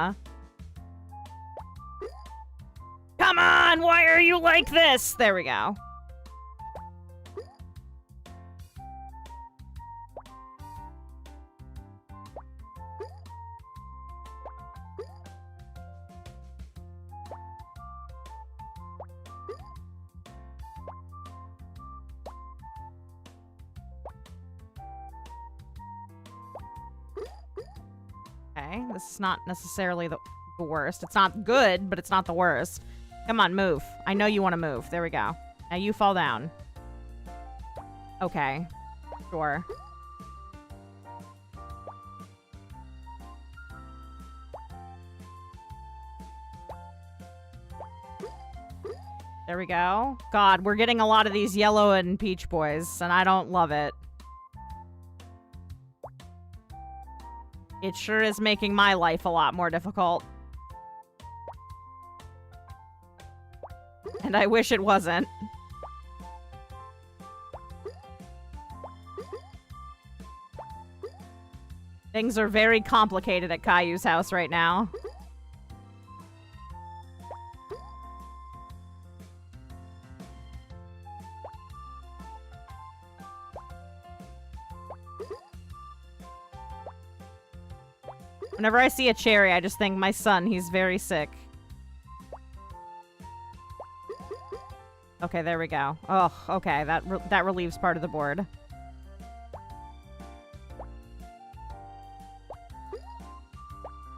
Come on, why are you like this? There we go. Okay, this is not necessarily the worst. It's not good, but it's not the worst. Come on, move. I know you want to move. There we go. Now you fall down. Okay. Sure. There we go. God, we're getting a lot of these yellow and peach boys, and I don't love it. It sure is making my life a lot more difficult. And I wish it wasn't. Things are very complicated at Caillou's house right now. Whenever I see a cherry, I just think, my son, he's very sick. Okay, there we go. Oh, okay, that relieves part of the board.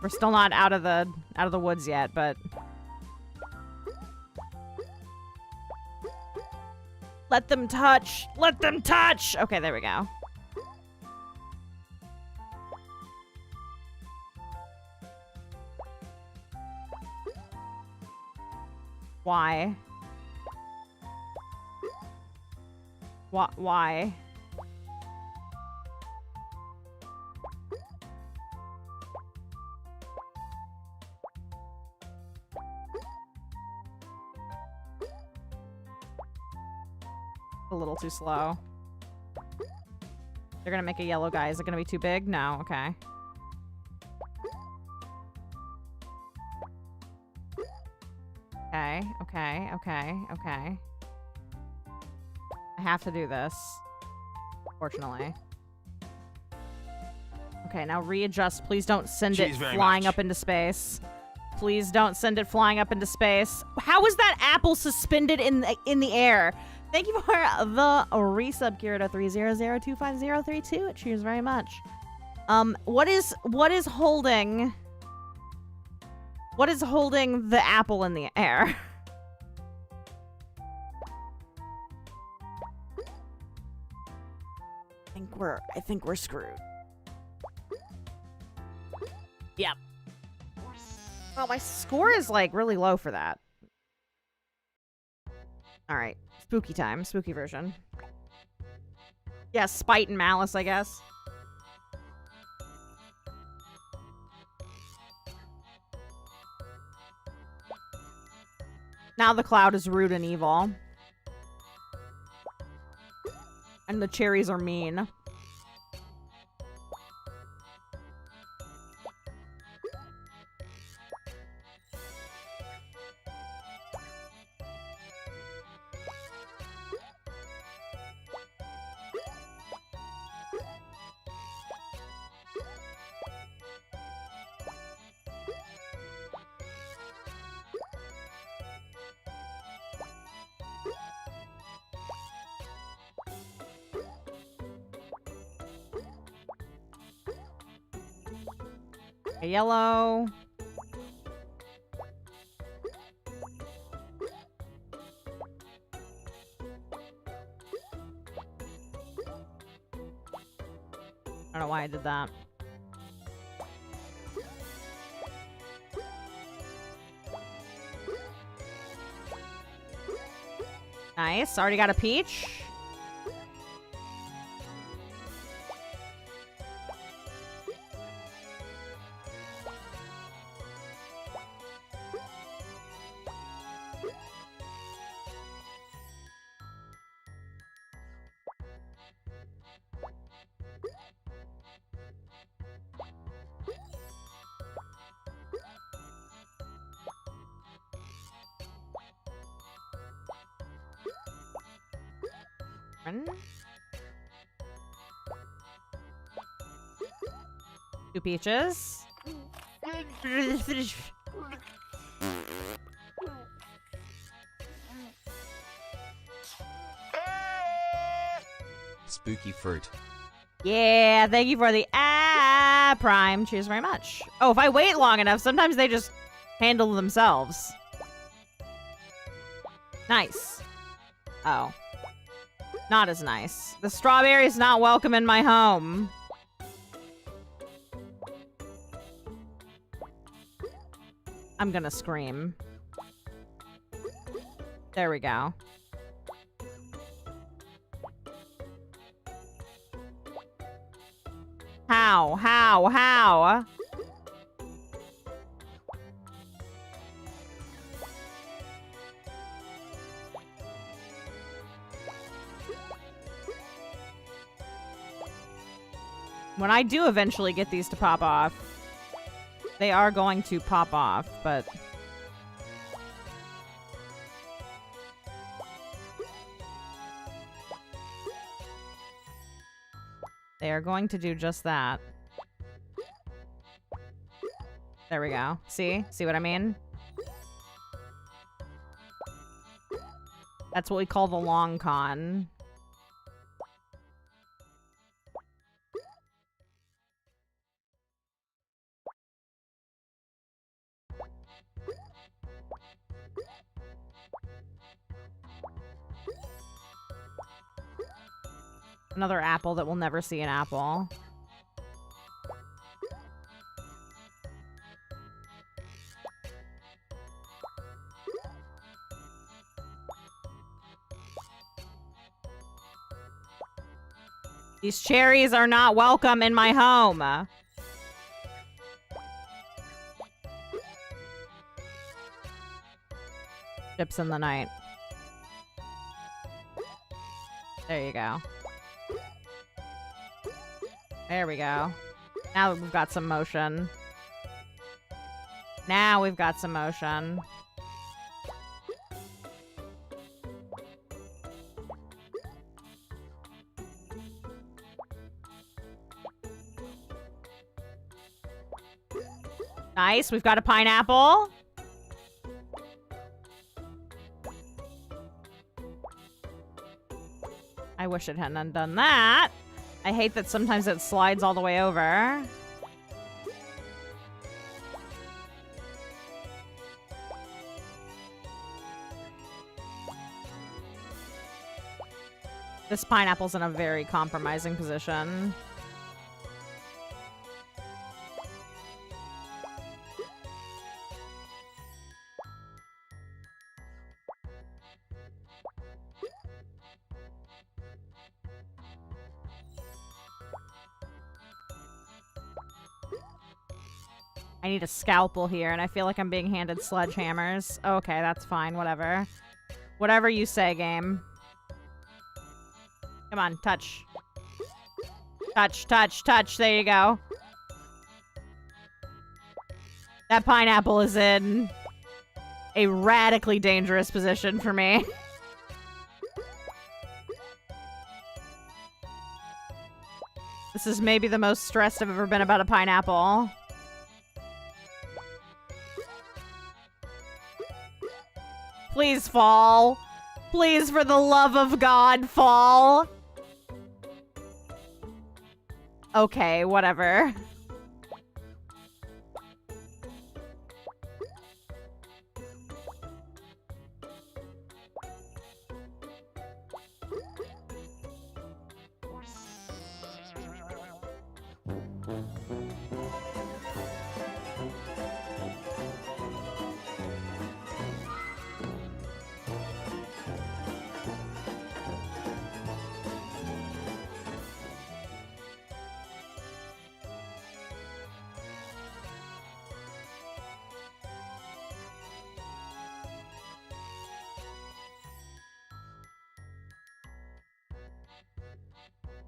We're still not out of the woods yet, but let them touch. Let them touch. Okay, there we go. Why? Why? A little too slow. They're gonna make a yellow guy. Is it gonna be too big? No, okay. Okay. I have to do this. Fortunately. Okay, now readjust. Please don't send it flying up into space. Please don't send it flying up into space. How is that apple suspended in the air? Thank you for the resub, Kirito300250032. Cheers very much. What is holding the apple in the air? I think we're screwed. Yep. Oh, my score is like really low for that. All right, spooky time, spooky version. Yeah, spite and malice, I guess. Now the cloud is rude and evil. And the cherries are mean. A yellow. I don't know why I did that. Nice. Already got a peach. Two peaches. Spooky fruit. Yeah, thank you for the prime. Cheers very much. Oh, if I wait long enough, sometimes they just handle themselves. Nice. Oh. Not as nice. The strawberry is not welcome in my home. I'm gonna scream. There we go. How? How? How? When I do eventually get these to pop off, they are going to pop off, but... they are going to do just that. There we go. See? See what I mean? That's what we call the long con. Another apple that will never see an apple. These cherries are not welcome in my home. Chips in the night. There you go. There we go. Now we've got some motion. Now we've got some motion. Nice. We've got a pineapple. I wish it hadn't done that. I hate that sometimes it slides all the way over. This pineapple's in a very compromising position. I need a scalpel here, and I feel like I'm being handed sledgehammers. Okay, that's fine. Whatever. Whatever you say, game. Come on, touch. Touch, touch, touch. There you go. That pineapple is in a radically dangerous position for me. This is maybe the most stressed I've ever been about a pineapple. Please fall. Please, for the love of God, fall. Okay, whatever.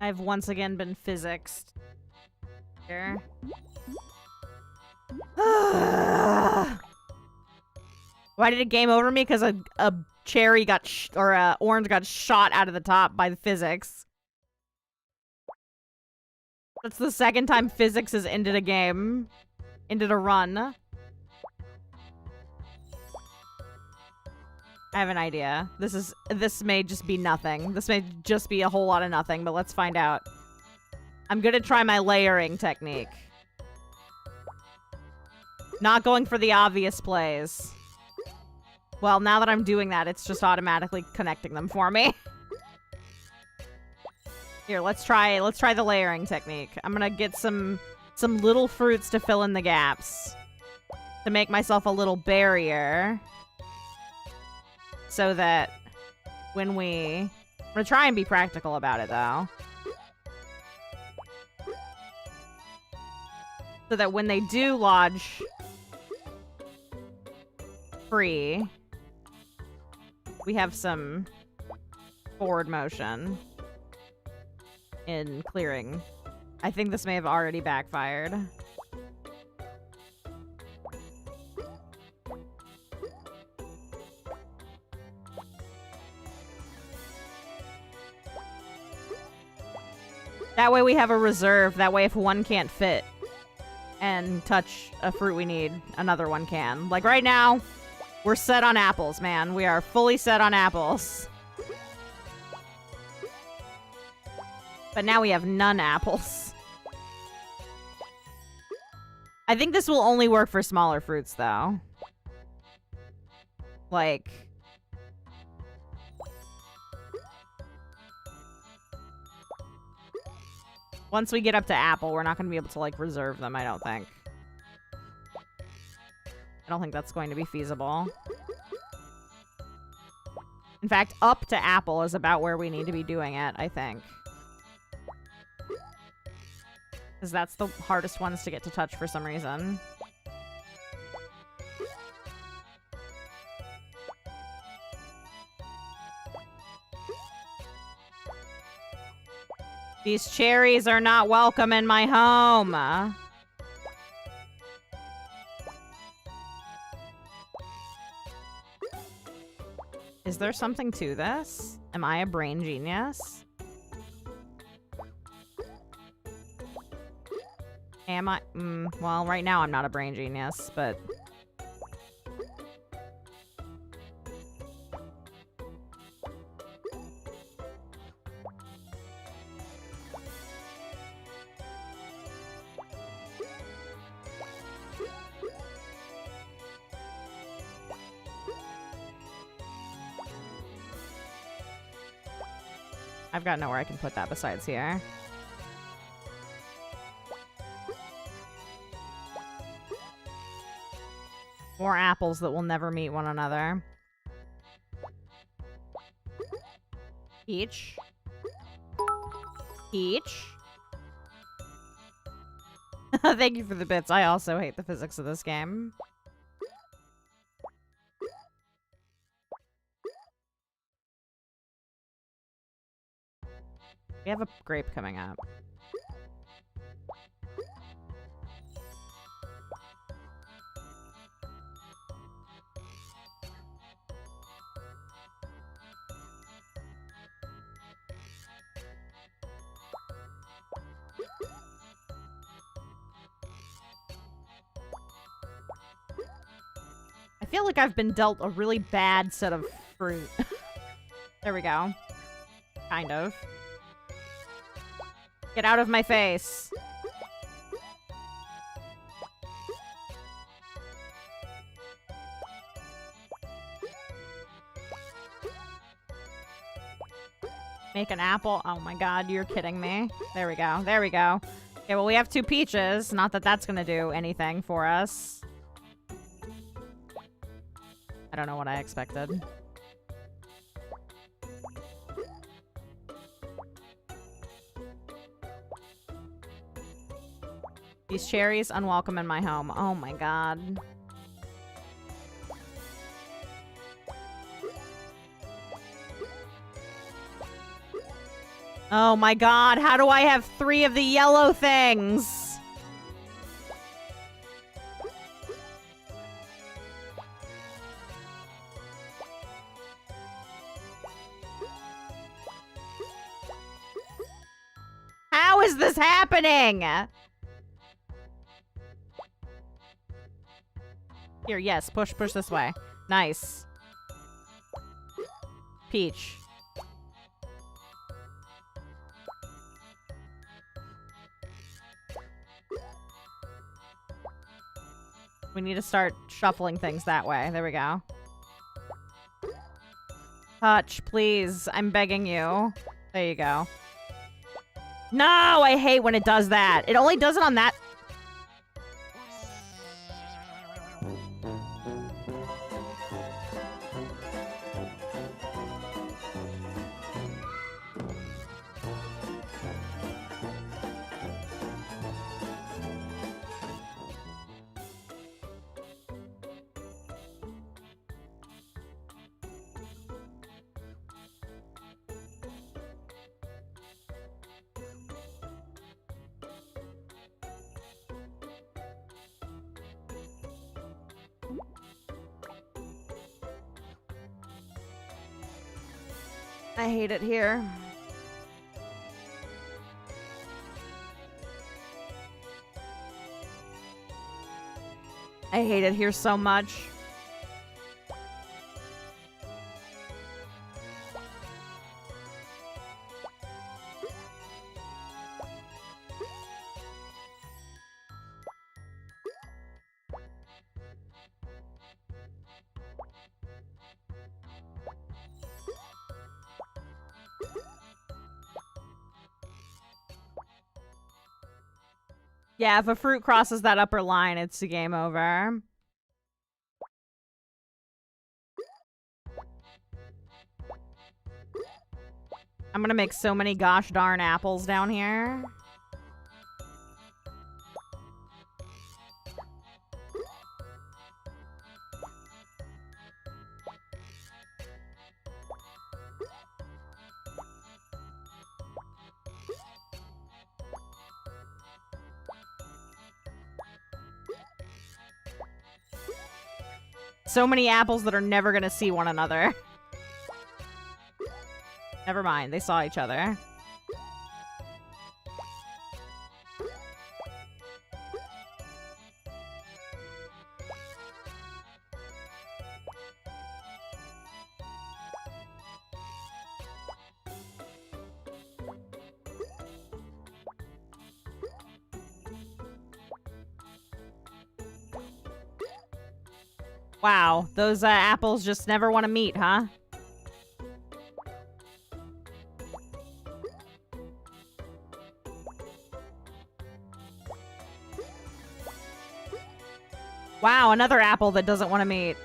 I've once again been physicsed. Here. Why did it game over me? Because a cherry got or a orange got shot out of the top by the physics. That's the second time physics has ended a game. Ended a run. I have an idea. This may just be nothing. This may just be a whole lot of nothing, but let's find out. I'm gonna try my layering technique. Not going for the obvious plays. Well, now that I'm doing that, it's just automatically connecting them for me. Here, let's try the layering technique. I'm gonna get some little fruits to fill in the gaps. To make myself a little barrier. So that when I'm gonna try and be practical about it, though. So that when they do lodge free, we have some forward motion in clearing. I think this may have already backfired. That way we have a reserve. That way if one can't fit and touch a fruit we need, another one can. Like right now, we're set on apples, man. We are fully set on apples. But now we have none apples. I think this will only work for smaller fruits, though. Like... once we get up to apple, we're not going to be able to, like, reserve them, I don't think. I don't think that's going to be feasible. In fact, up to apple is about where we need to be doing it, I think. Because that's the hardest ones to get to touch for some reason. These cherries are not welcome in my home. Is there something to this? Am I a brain genius? Am I? Well, right now I'm not a brain genius, but... I've got nowhere I can put that besides here. More apples that will never meet one another. Peach. Peach. Thank you for the bits. I also hate the physics of this game. We have a grape coming up. I feel like I've been dealt a really bad set of fruit. There we go. Kind of. Get out of my face. Make an apple. Oh my god, you're kidding me. There we go. There we go. Okay, well, we have 2 peaches. Not that that's gonna do anything for us. I don't know what I expected. These cherries, unwelcome in my home. Oh my god. Oh my god, how do I have 3 of the yellow things? How is this happening? Here, yes, push this way. Nice. Peach. We need to start shuffling things that way. There we go. Touch, please. I'm begging you. There you go. No, I hate when it does that. It only does it on that. I hate it here. I hate it here so much. Yeah, if a fruit crosses that upper line, it's a game over. I'm gonna make so many gosh darn apples down here. So many apples that are never gonna see one another. Never mind, they saw each other. Wow, those apples just never want to meet, huh? Wow, another apple that doesn't want to meet.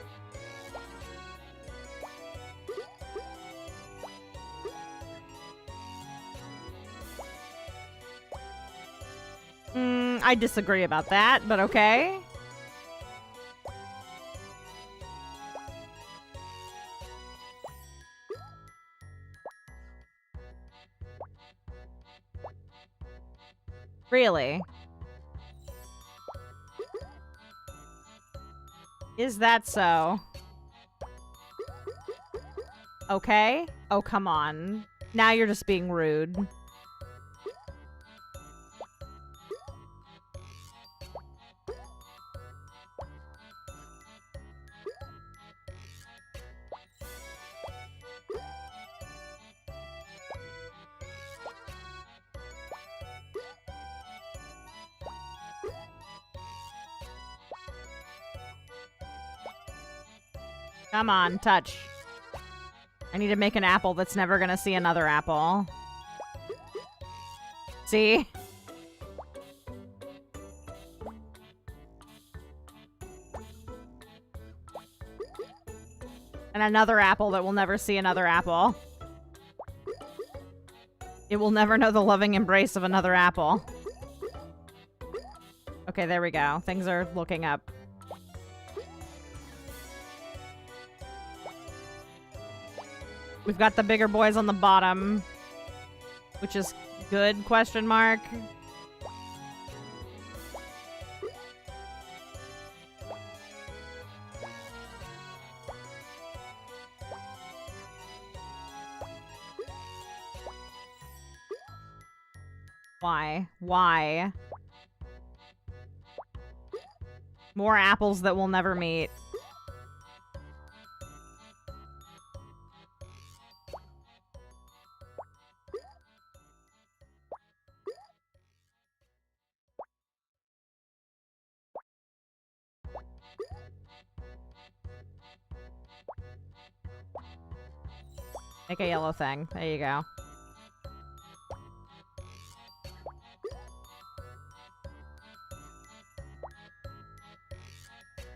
I disagree about that, but okay. Really? Is that so? Okay. Oh, come on. Now you're just being rude. Come on, touch. I need to make an apple that's never gonna see another apple. See? And another apple that will never see another apple. It will never know the loving embrace of another apple. Okay, there we go. Things are looking up. We've got the bigger boys on the bottom, which is good, question mark. Why? Why? More apples that we'll never meet. Make a yellow thing. There you go.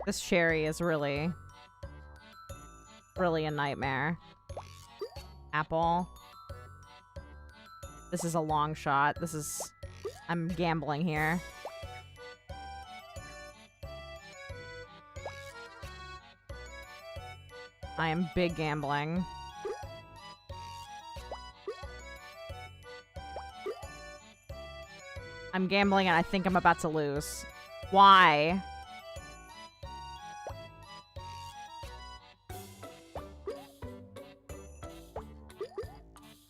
This cherry is really a nightmare. Apple. This is a long shot. This is... I'm gambling here. I am big gambling. I'm gambling and I think I'm about to lose. Why?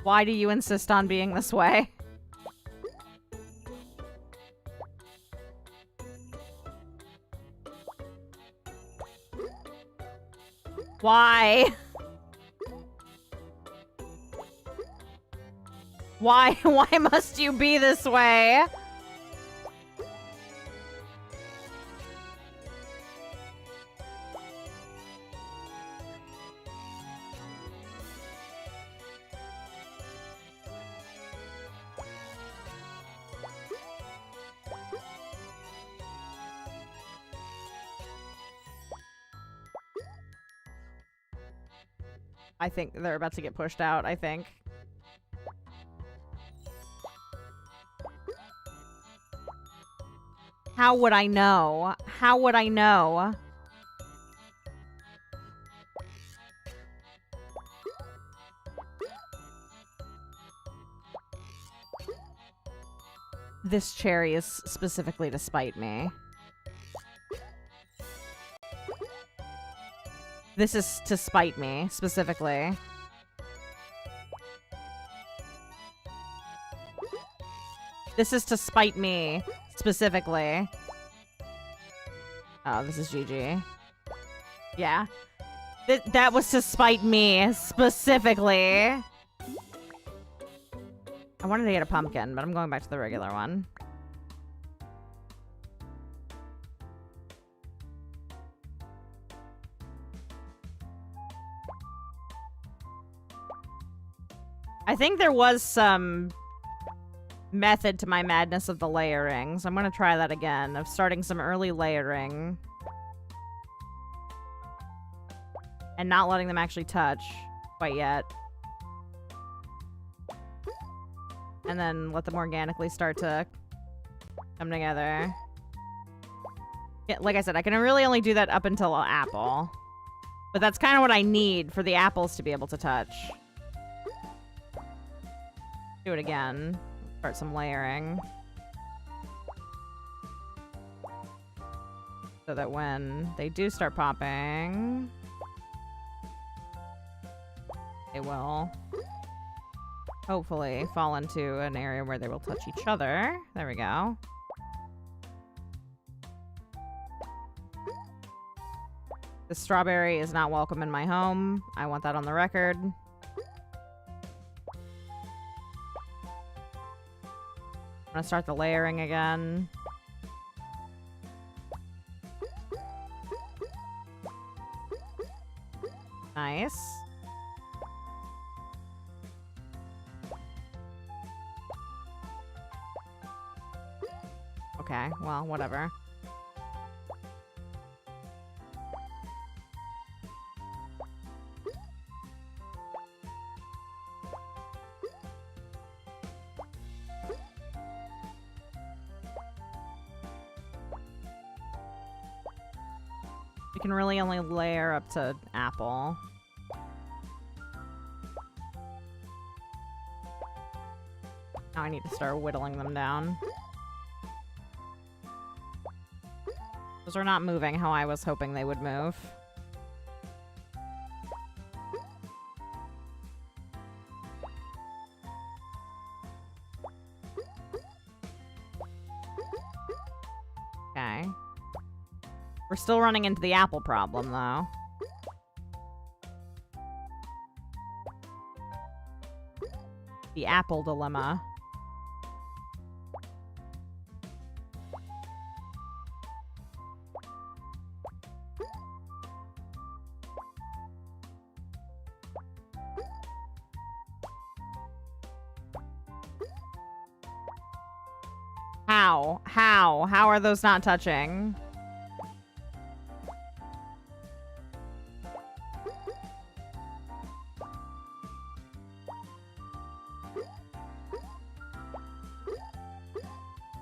Why do you insist on being this way? Why? Why must you be this way? I think they're about to get pushed out, I think. How would I know? How would I know? This cherry is specifically to spite me. This is to spite me, specifically. This is to spite me, specifically. Oh, this is GG. Yeah. That was to spite me, specifically. I wanted to get a pumpkin, but I'm going back to the regular one. I think there was some method to my madness of the layering, so I'm gonna try that again, of starting some early layering. And not letting them actually touch quite yet. And then let them organically start to come together. Yeah, like I said, I can really only do that up until an apple. But that's kind of what I need for the apples to be able to touch. Do it again. Start some layering. So that when they do start popping, they will hopefully fall into an area where they will touch each other. There we go. The strawberry is not welcome in my home. I want that on the record. I'm gonna start the layering again. Nice. Okay, well, whatever. You can really only layer up to apple. Now I need to start whittling them down. Those are not moving how I was hoping they would move. Okay. We're still running into the apple problem, though. The apple dilemma. How? How? How are those not touching?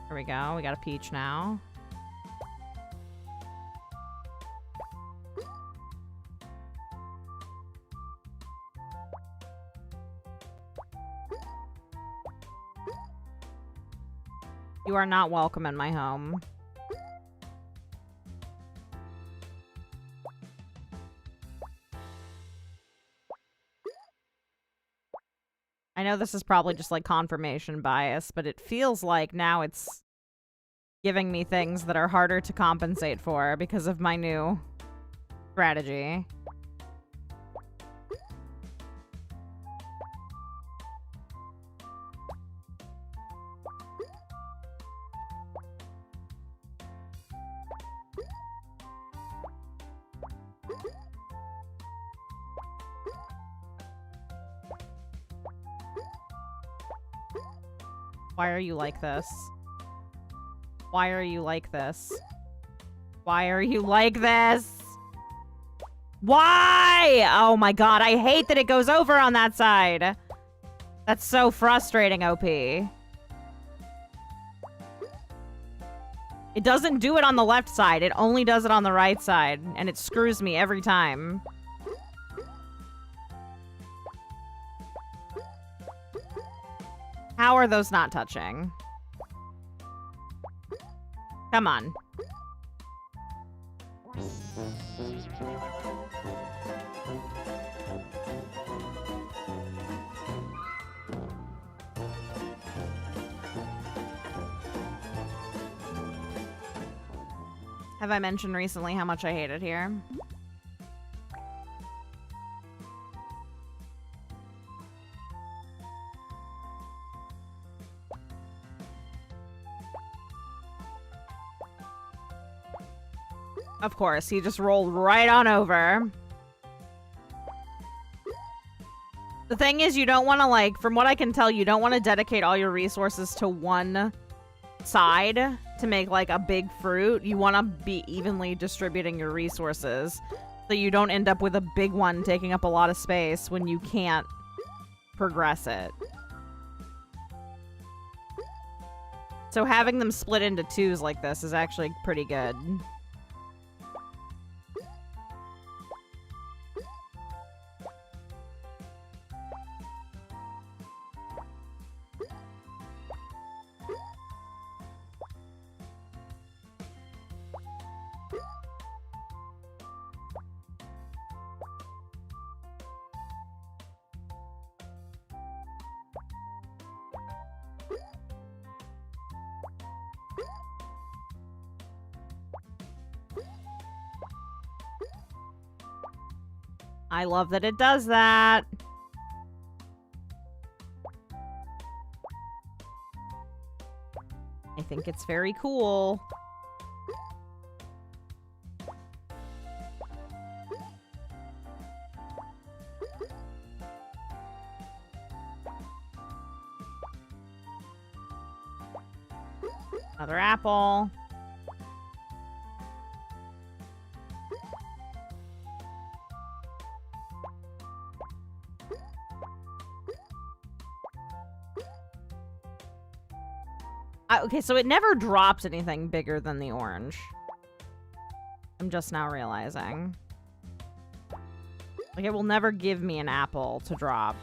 There we go. We got a peach now. You are not welcome in my home. I know this is probably just like confirmation bias, but it feels like now it's giving me things that are harder to compensate for because of my new strategy. Why are you like this? Why are you like this? Why are you like this? Why? Oh my god, I hate that it goes over on that side. That's so frustrating, OP. It doesn't do it on the left side. It only does it on the right side. And it screws me every time. How are those not touching? Come on. Have I mentioned recently how much I hate it here? Of course, he just rolled right on over. The thing is, you don't want to, like, from what I can tell, you don't want to dedicate all your resources to one side to make, like, a big fruit. You want to be evenly distributing your resources so you don't end up with a big one taking up a lot of space when you can't progress it. So having them split into twos like this is actually pretty good. I love that it does that. I think it's very cool. Another apple. Okay, so it never drops anything bigger than the orange. I'm just now realizing. Like, it will never give me an apple to drop.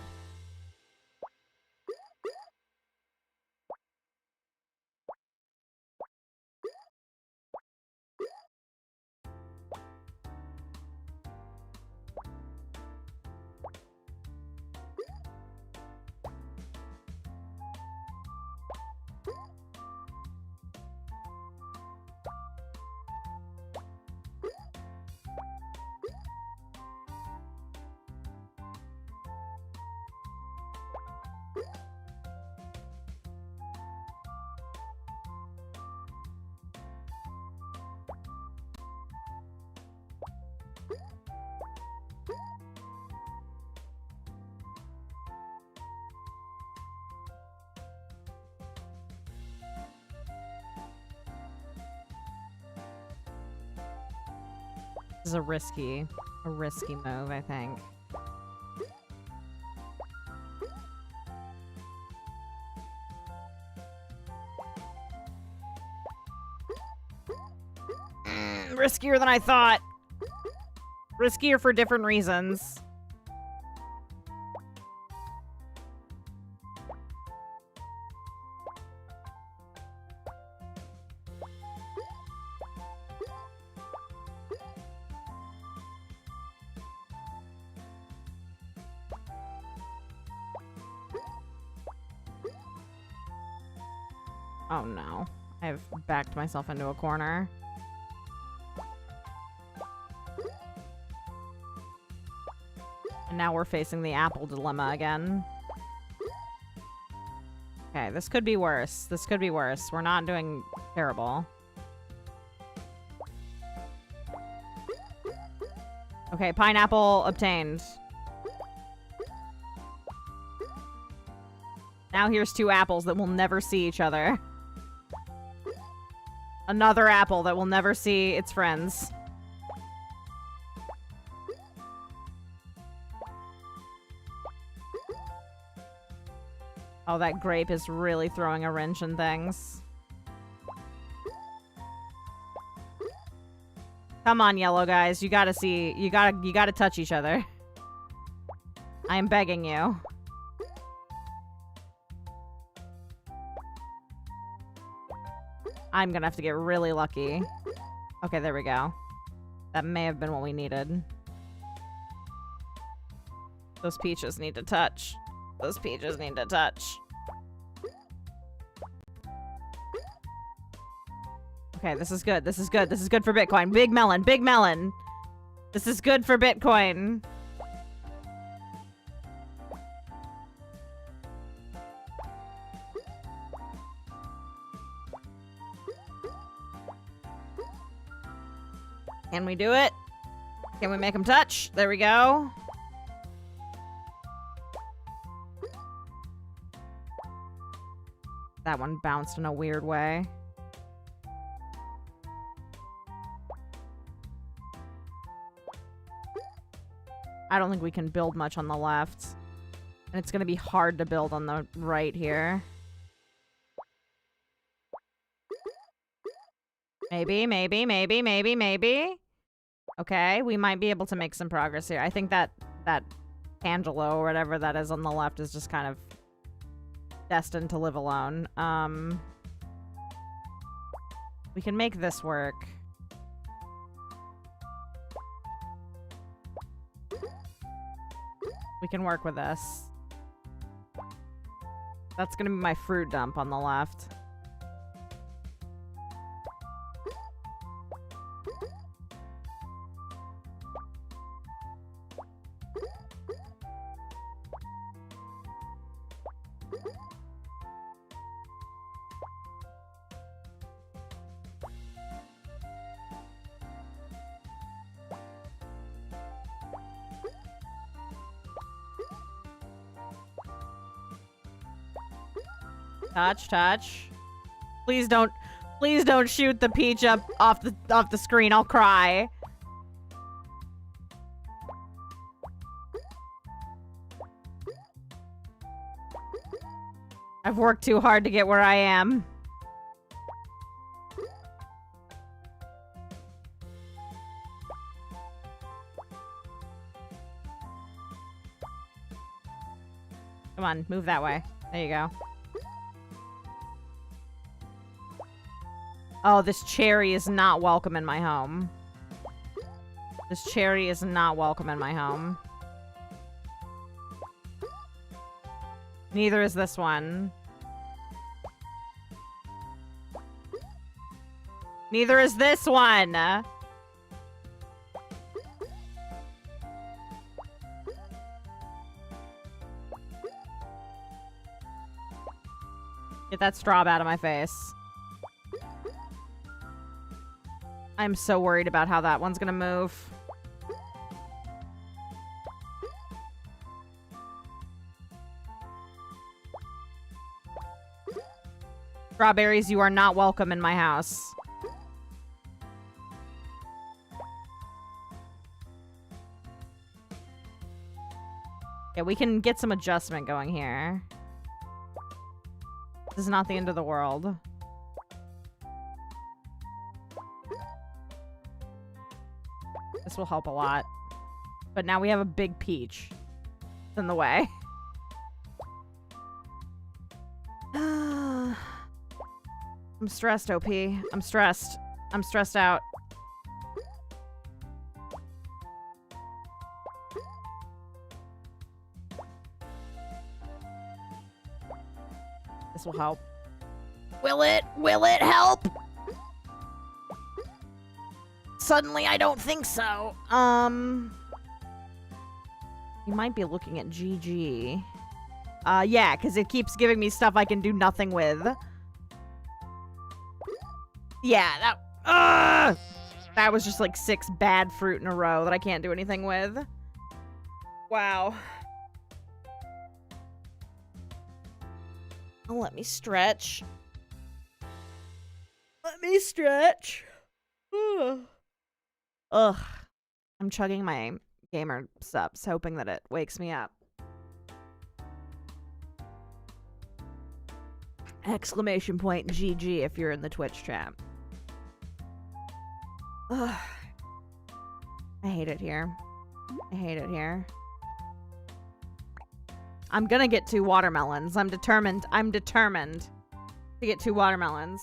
This is a risky move, I think. Riskier than I thought. Riskier for different reasons. Oh no. I've backed myself into a corner. And now we're facing the apple dilemma again. Okay, this could be worse. This could be worse. We're not doing terrible. Okay, pineapple obtained. Now here's two apples that will never see each other. Another apple that will never see its friends. Oh, that grape is really throwing a wrench in things. Come on, yellow guys. You gotta see. You gotta touch each other. I am begging you. I'm gonna have to get really lucky. Okay, there we go. That may have been what we needed. Those peaches need to touch. Those peaches need to touch. Okay, this is good. This is good. This is good for Bitcoin. Big melon. Big melon. This is good for Bitcoin. Can we do it? Can we make them touch? There we go. That one bounced in a weird way. I don't think we can build much on the left. And it's going to be hard to build on the right here. Maybe, maybe, maybe, maybe, maybe. Okay, we might be able to make some progress here. I think that Angelo or whatever that is on the left is just kind of destined to live alone. We can make this work. We can work with this. That's gonna be my fruit dump on the left. Touch, touch. Please don't shoot the peach up off the screen. I'll cry. I've worked too hard to get where I am. Come on, move that way. There you go. Oh, this cherry is not welcome in my home. This cherry is not welcome in my home. Neither is this one. Neither is this one. Get that straw out of my face. I'm so worried about how that one's gonna move. Strawberries, you are not welcome in my house. Yeah, we can get some adjustment going here. This is not the end of the world. This will help a lot. But now we have a big peach. It's in the way. I'm stressed, OP. I'm stressed. I'm stressed out. This will help. Will it? Will it help? Suddenly, I don't think so. You might be looking at GG. Yeah, because it keeps giving me stuff I can do nothing with. Yeah, that was just like 6 bad fruit in a row that I can't do anything with. Wow. Oh, let me stretch. Let me stretch. Ugh. I'm chugging my gamer subs, hoping that it wakes me up. Exclamation point GG if you're in the Twitch chat. Ugh. I hate it here. I hate it here. I'm gonna get 2 watermelons. I'm determined. I'm determined to get 2 watermelons.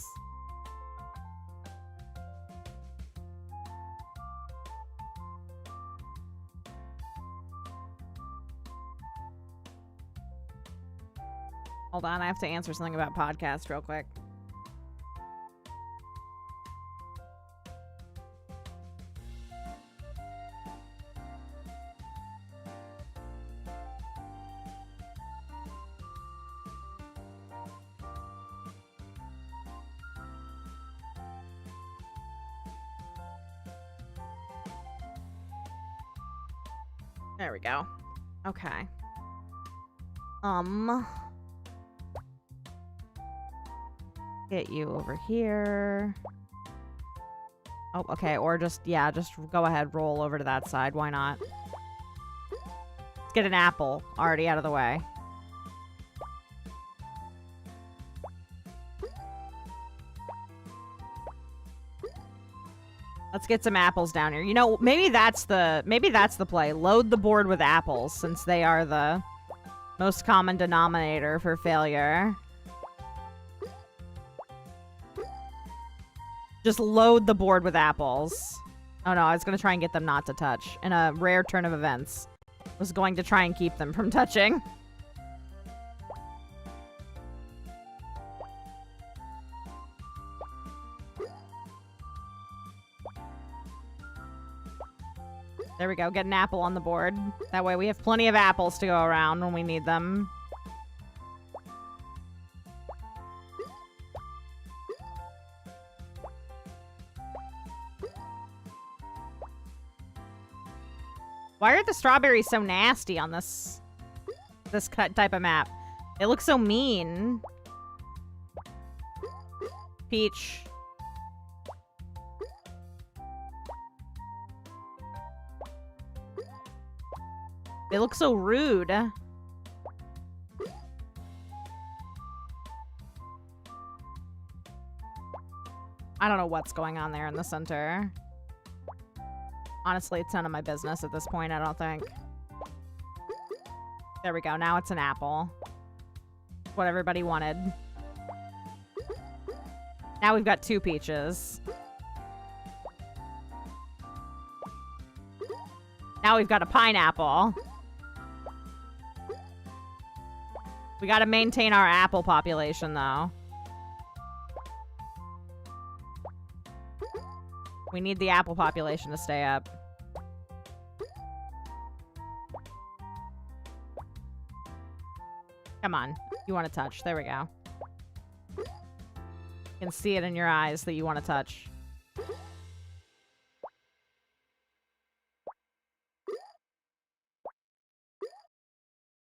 Hold on, I have to answer something about podcast real quick. There we go. Okay. Get you over here. Oh, okay. Or just, yeah, just go ahead, roll over to that side. Why not? Let's get an apple already out of the way. Let's get some apples down here. You know, maybe that's the play. Load the board with apples, since they are the most common denominator for failure. Just load the board with apples. Oh no, I was gonna try and get them not to touch. In a rare turn of events. I was going to try and keep them from touching. There we go. Get an apple on the board. That way we have plenty of apples to go around when we need them. Why are the strawberries so nasty on this type of map? They look so mean. Peach. They look so rude. I don't know what's going on there in the center. Honestly, it's none of my business at this point, I don't think. There we go. Now it's an apple. What everybody wanted. Now we've got 2 peaches. Now we've got a pineapple. We gotta maintain our apple population, though. We need the apple population to stay up. Come on. You want to touch. There we go. You can see it in your eyes that you want to touch.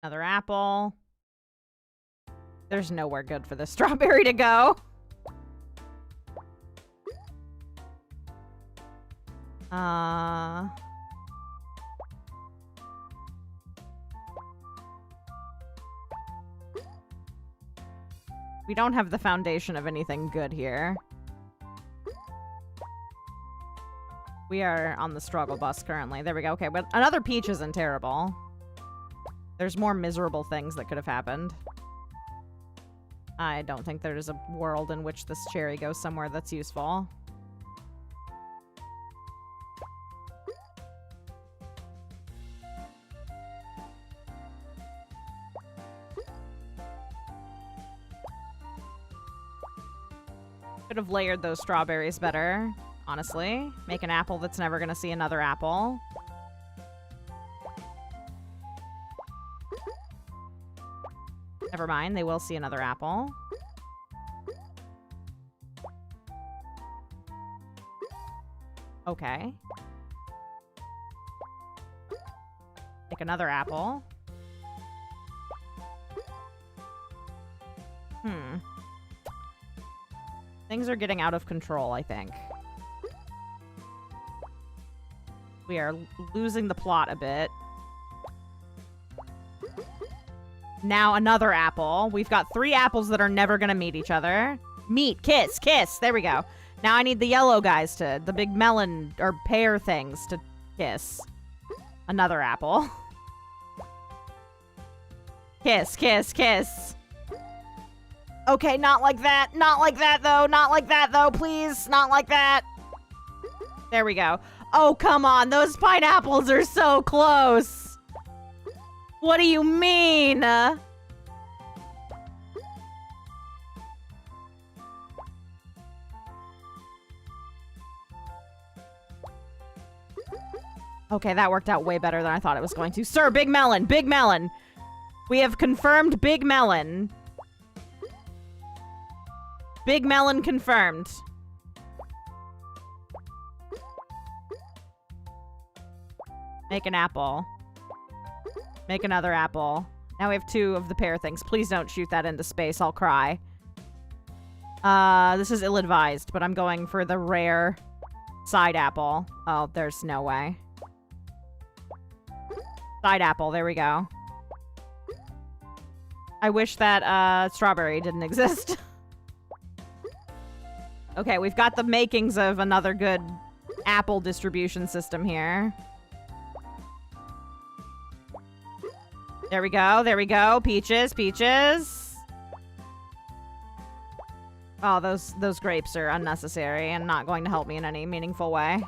Another apple. There's nowhere good for this strawberry to go. We don't have the foundation of anything good here. We are on the struggle bus currently. There we go. Okay, but another peach isn't terrible. There's more miserable things that could have happened. I don't think there's a world in which this cherry goes somewhere that's useful. Could have layered those strawberries better, honestly. Make an apple that's never gonna see another apple. Never mind, they will see another apple. Okay. Make another apple. Things are getting out of control, I think. We are losing the plot a bit. Now another apple. We've got 3 apples that are never gonna meet each other. Meet, kiss, kiss. There we go. Now I need the yellow guys to, the big melon or pear things to kiss. Another apple. Kiss, kiss, kiss. Okay, not like that. Not like that, though. Not like that, though. Please, not like that. There we go. Oh, come on. Those pineapples are so close. What do you mean? Okay, that worked out way better than I thought it was going to. Sir, big melon. Big melon. We have confirmed big melon. Big melon confirmed. Make an apple. Make another apple. Now we have 2 of the pear things. Please don't shoot that into space. I'll cry. This is ill-advised, but I'm going for the rare side apple. Oh, there's no way. Side apple. There we go. I wish that strawberry didn't exist. Okay, we've got the makings of another good apple distribution system here. There we go. There we go. Peaches. Peaches. Oh, those grapes are unnecessary and not going to help me in any meaningful way.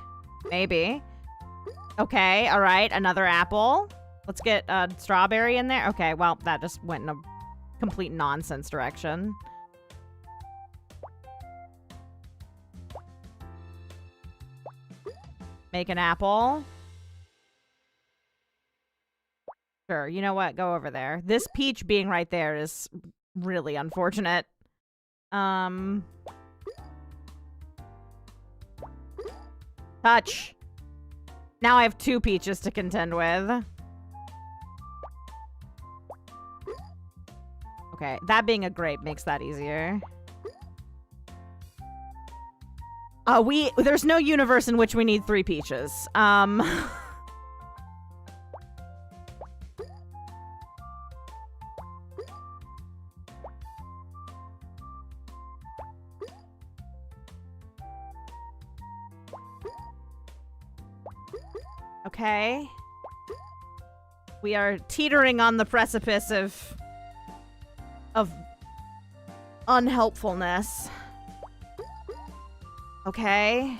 Maybe. Okay. All right. Another apple. Let's get a strawberry in there. Okay. Well, that just went in a complete nonsense direction. Make an apple. Sure, you know what? Go over there. This peach being right there is really unfortunate. Touch. Now I have 2 peaches to contend with. Okay, that being a grape makes that easier. There's no universe in which we need 3 peaches. Okay. We are teetering on the precipice of unhelpfulness. Okay.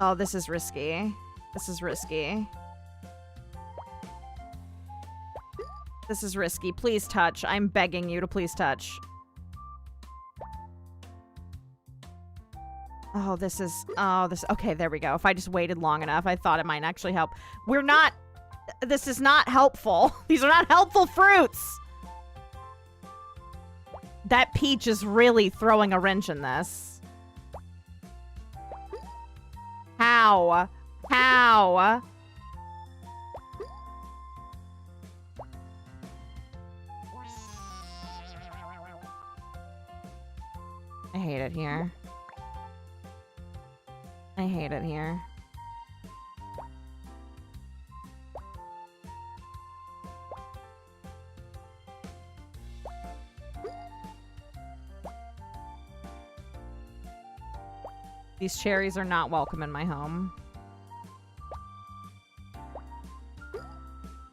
Oh, this is risky. This is risky. This is risky. Please touch. I'm begging you to please touch. Oh, this is... Oh, this... Okay, there we go. If I just waited long enough, I thought it might actually help. We're not... This is not helpful. These are not helpful fruits! That peach is really throwing a wrench in this. How? How? I hate it here. I hate it here. These cherries are not welcome in my home.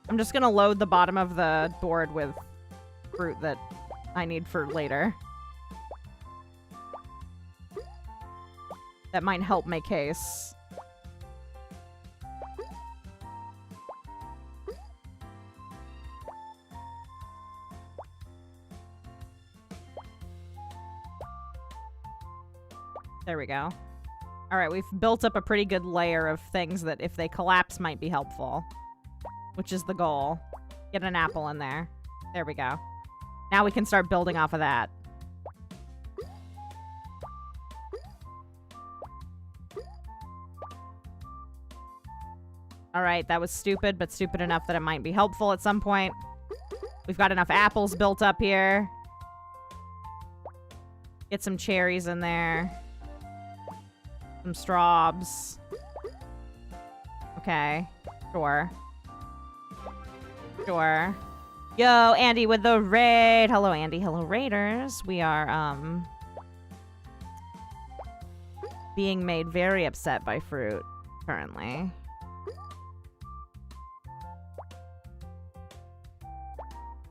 I'm just gonna load the bottom of the board with fruit that I need for later. That might help my case. There we go. Alright, we've built up a pretty good layer of things that if they collapse might be helpful. Which is the goal. Get an apple in there. There we go. Now we can start building off of that. Alright, that was stupid, but stupid enough that it might be helpful at some point. We've got enough apples built up here. Get some cherries in there. Some straws. Okay. Sure. Sure. Yo, Andy with the raid. Hello, Andy. Hello, raiders. We are, being made very upset by fruit currently.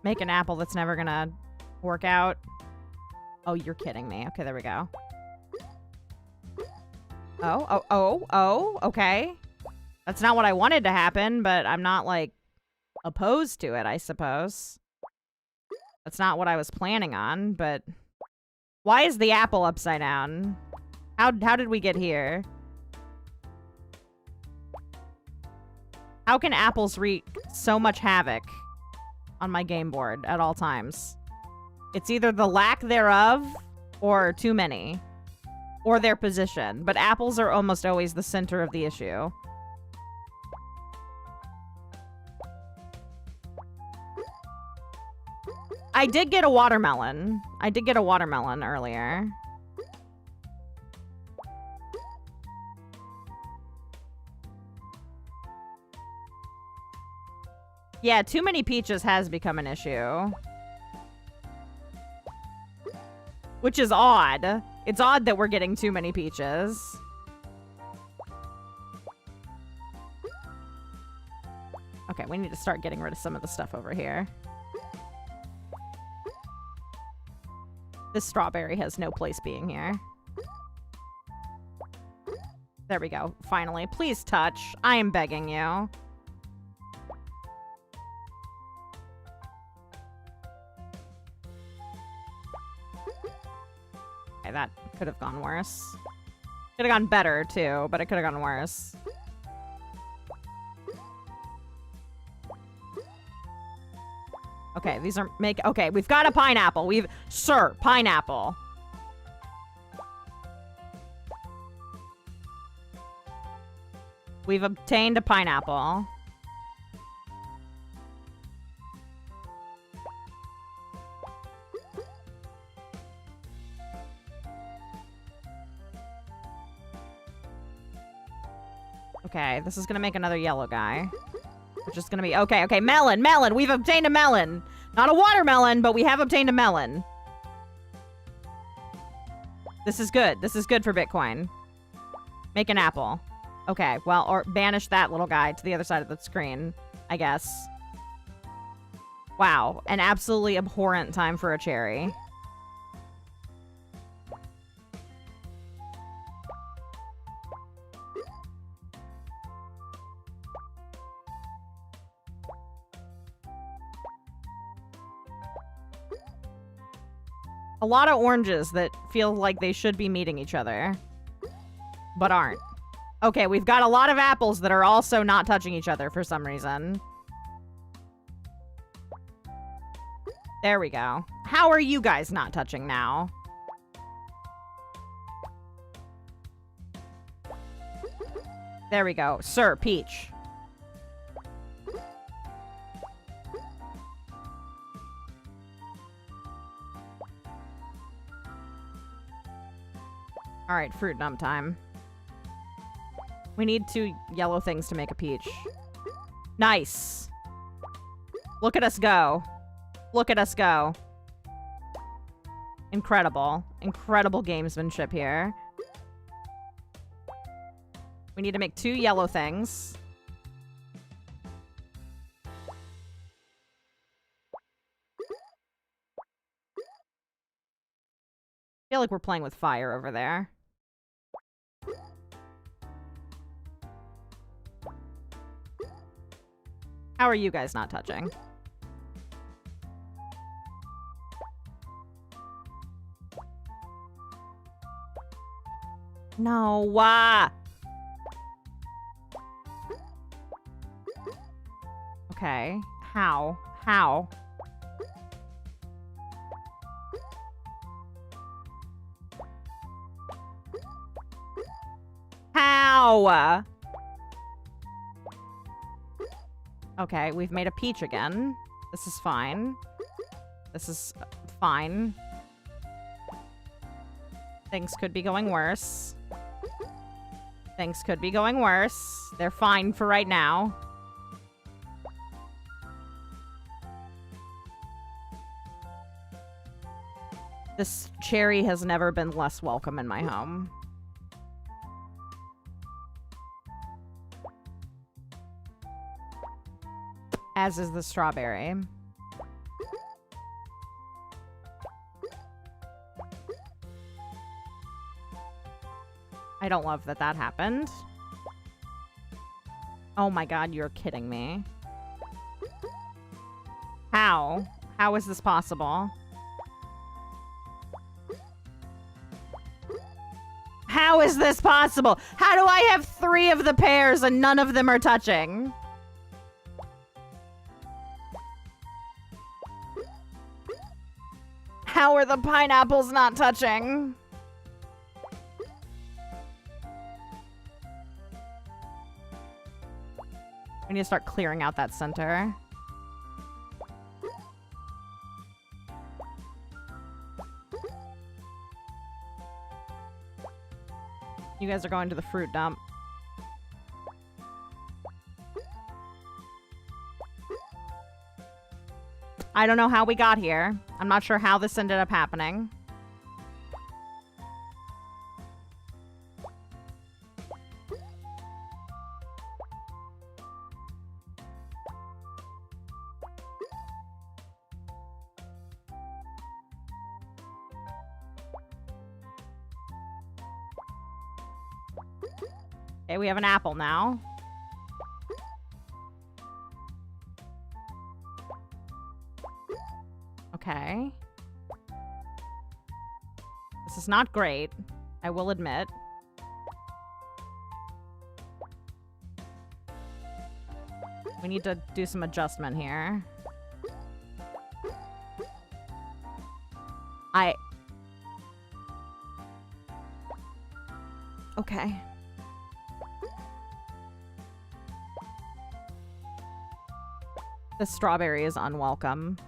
Make an apple that's never gonna work out. Oh, you're kidding me. Okay, there we go. Oh, okay. That's not what I wanted to happen, but I'm not, like, opposed to it, I suppose. That's not what I was planning on, but... Why is the apple upside down? How did we get here? How can apples wreak so much havoc on my game board at all times? It's either the lack thereof or too many. Or their position. But apples are almost always the center of the issue. I did get a watermelon. I did get a watermelon earlier. Yeah, too many peaches has become an issue. Which is odd. It's odd that we're getting too many peaches. Okay, we need to start getting rid of some of the stuff over here. This strawberry has no place being here. There we go. Finally. Please touch. I am begging you. Okay, that could have gone worse. Could have gone better, too, but it could have gone worse. Okay, these are okay, we've got a pineapple. Sir, pineapple. We've obtained a pineapple. Okay, this is gonna make another yellow guy. Which is gonna be, okay, melon, we've obtained a melon. Not a watermelon, but we have obtained a melon. This is good for Bitcoin. Make an apple. Okay, well, or banish that little guy to the other side of the screen, I guess. Wow, an absolutely abhorrent time for a cherry. A lot of oranges that feel like they should be meeting each other, but aren't. Okay, we've got a lot of apples that are also not touching each other for some reason. There we go. How are you guys not touching now? There we go. Sir, peach. All right, fruit dump time. We need 2 yellow things to make a peach. Nice. Look at us go. Look at us go. Incredible. Incredible gamesmanship here. We need to make 2 yellow things. I feel like we're playing with fire over there. How are you guys not touching? No, okay. How? How? How? Okay, we've made a peach again. This is fine. This is fine. Things could be going worse. Things could be going worse. They're fine for right now. This cherry has never been less welcome in my home. As is the strawberry. I don't love that that happened. Oh my god, you're kidding me. How? How is this possible? How is this possible? How do I have 3 of the pears and none of them are touching? How are the pineapples not touching? We need to start clearing out that center. You guys are going to the fruit dump. I don't know how we got here. I'm not sure how this ended up happening. Okay, we have an apple now. Okay. This is not great, I will admit. We need to do some adjustment here. Okay. The strawberry is unwelcome.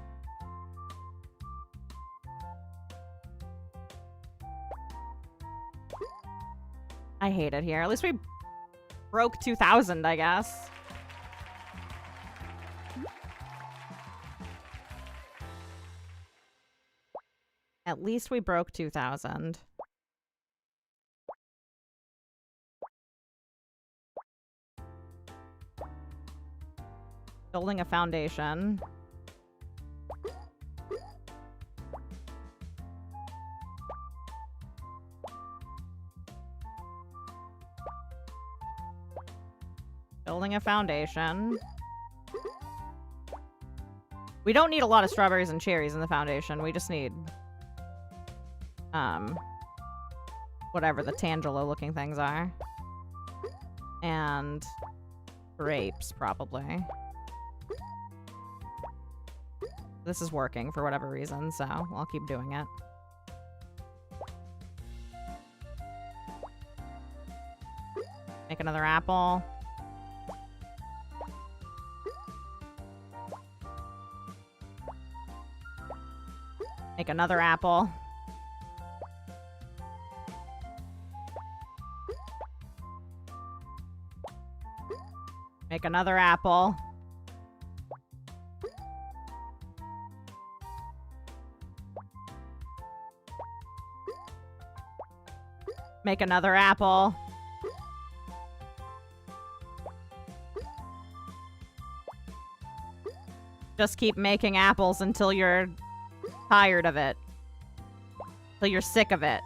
I hate it here. At least we broke 2,000, I guess. At least we broke 2,000. Building a foundation. Building a foundation. We don't need a lot of strawberries and cherries in the foundation. We just need whatever the Tangelo looking things are. And grapes, probably. This is working for whatever reason, so I'll keep doing it. Make another apple. Make another apple. Make another apple. Make another apple. Just keep making apples until you're tired of it. Until you're sick of it.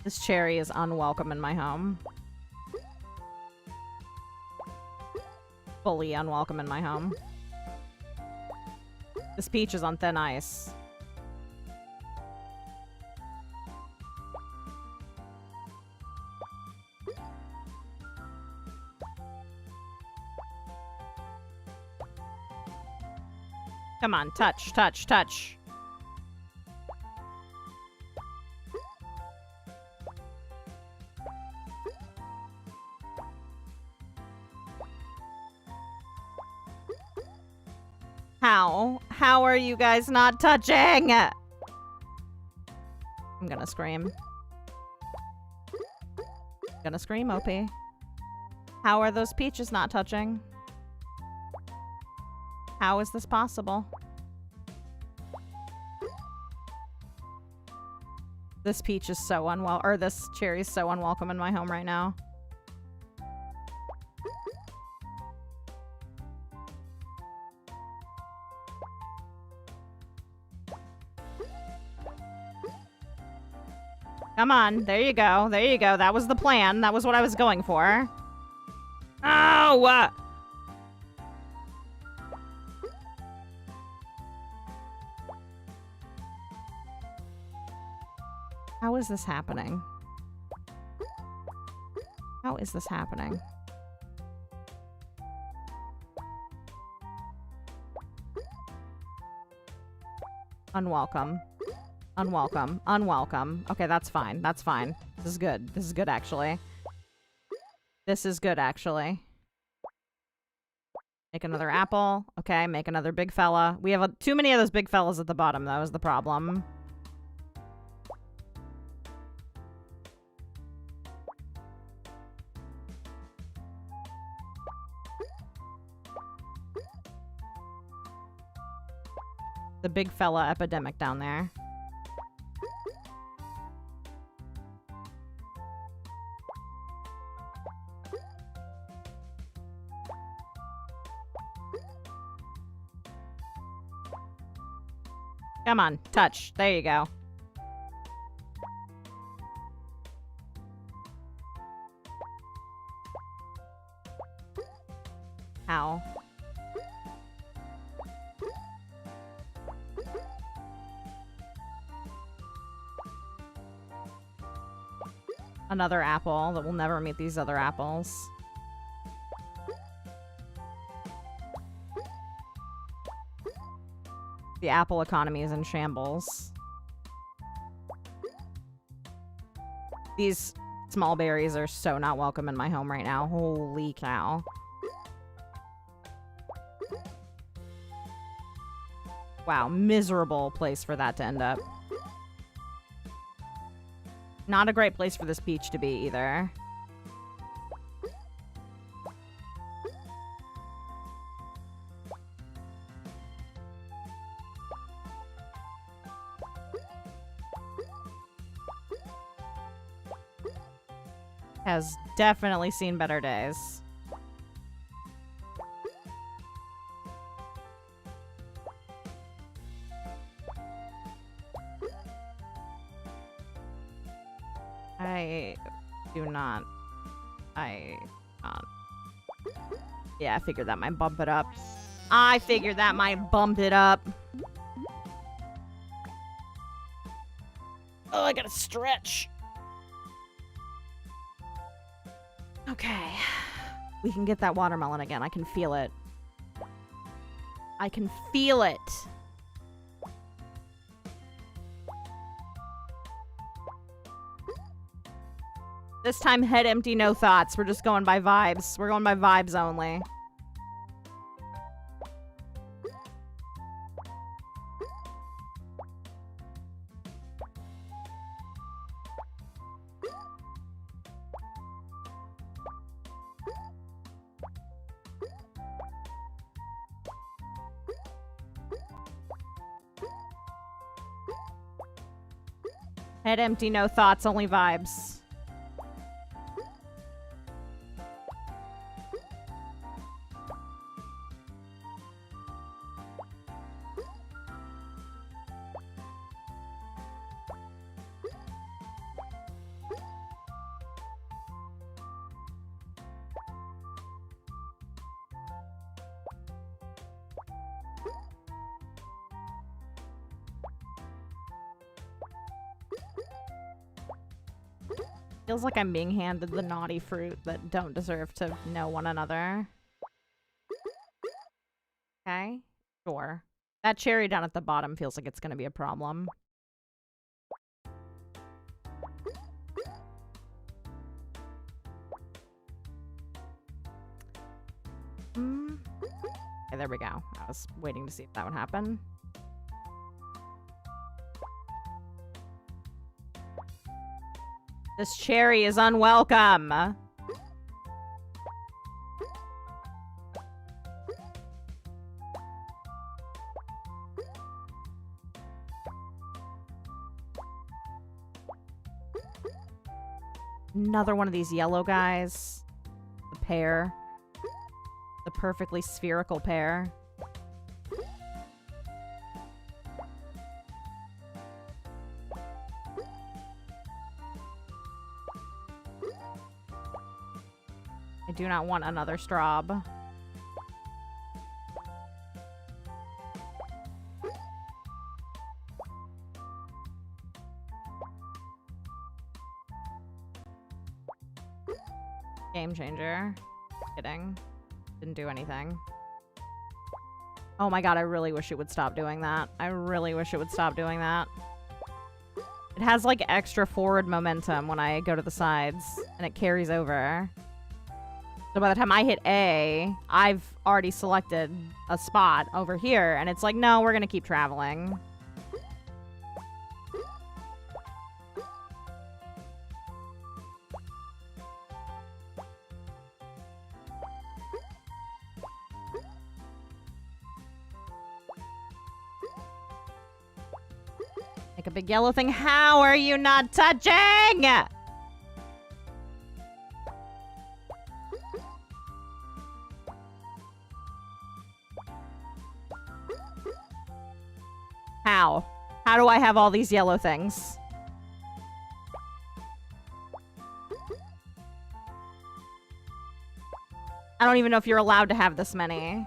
This cherry is unwelcome in my home. Fully unwelcome in my home. This peach is on thin ice. Come on, touch, touch, touch. How? How are you guys not touching? I'm gonna scream. Gonna scream, OP. How are those peaches not touching? How is this possible? This peach is so or this cherry is so unwelcome in my home right now. Come on, there you go, there you go. That was the plan. That was what I was going for. Oh! How is this happening? How is this happening? Unwelcome. Unwelcome. Unwelcome. Okay, that's fine. That's fine. This is good. This is good, actually. This is good, actually. Make another apple. Okay, make another big fella. We have too many of those big fellas at the bottom, though, is the problem. The big fella epidemic down there. Come on, touch. There you go. Ow. Another apple that will never meet these other apples. The apple economy is in shambles. These small berries are so not welcome in my home right now. Holy cow. Wow, miserable place for that to end up. Not a great place for this peach to be either. Has definitely seen better days. Yeah, I figured that might bump it up. I figured that might bump it up. Oh, I gotta stretch. Okay. We can get that watermelon again. I can feel it. I can feel it. This time, head empty, no thoughts. We're just going by vibes. We're going by vibes only. Head empty, no thoughts, only vibes. Feels like I'm being handed the naughty fruit that don't deserve to know one another. Okay, sure. That cherry down at the bottom feels like it's gonna be a problem. Okay, there we go. I was waiting to see if that would happen. This cherry is unwelcome. Another one of these yellow guys. The pear. The perfectly spherical pear. I do not want another straw. Game changer. Kidding. Didn't do anything. Oh my god, I really wish it would stop doing that. I really wish it would stop doing that. It has like extra forward momentum when I go to the sides, and it carries over. So by the time I hit A, I've already selected a spot over here, and it's like, no, we're gonna keep traveling. Like a big yellow thing. How are you not touching? How? How do I have all these yellow things? I don't even know if you're allowed to have this many.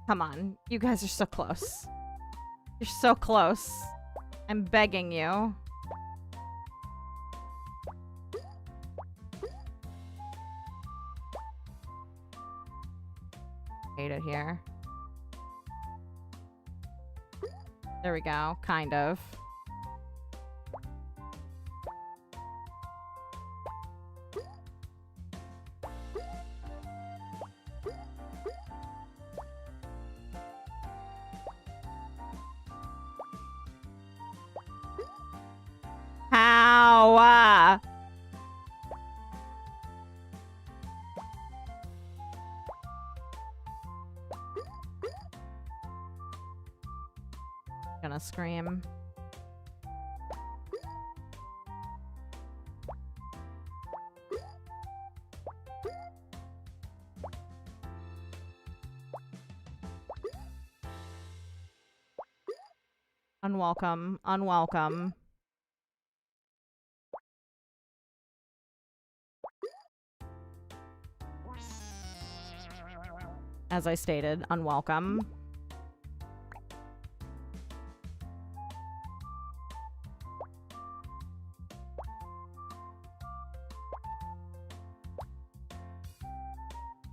Come on. You guys are so close. You're so close. I'm begging you. Hate it here. There we go. Kind of. How? Gonna scream. Unwelcome. Unwelcome. As I stated, unwelcome.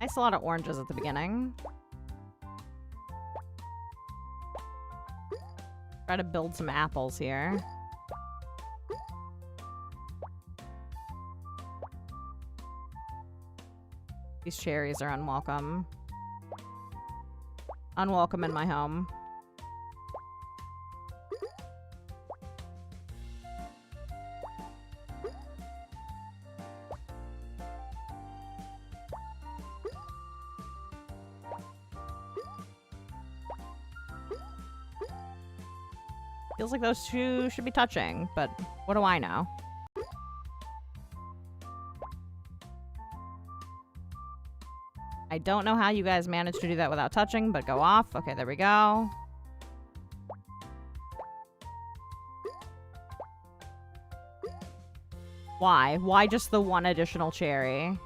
Nice, a lot of oranges at the beginning. Try to build some apples here. These cherries are unwelcome. Unwelcome in my home. Feels like those two should be touching, but what do I know? I don't know how you guys managed to do that without touching, but go off. Okay, there we go. Why? Why just the one additional cherry?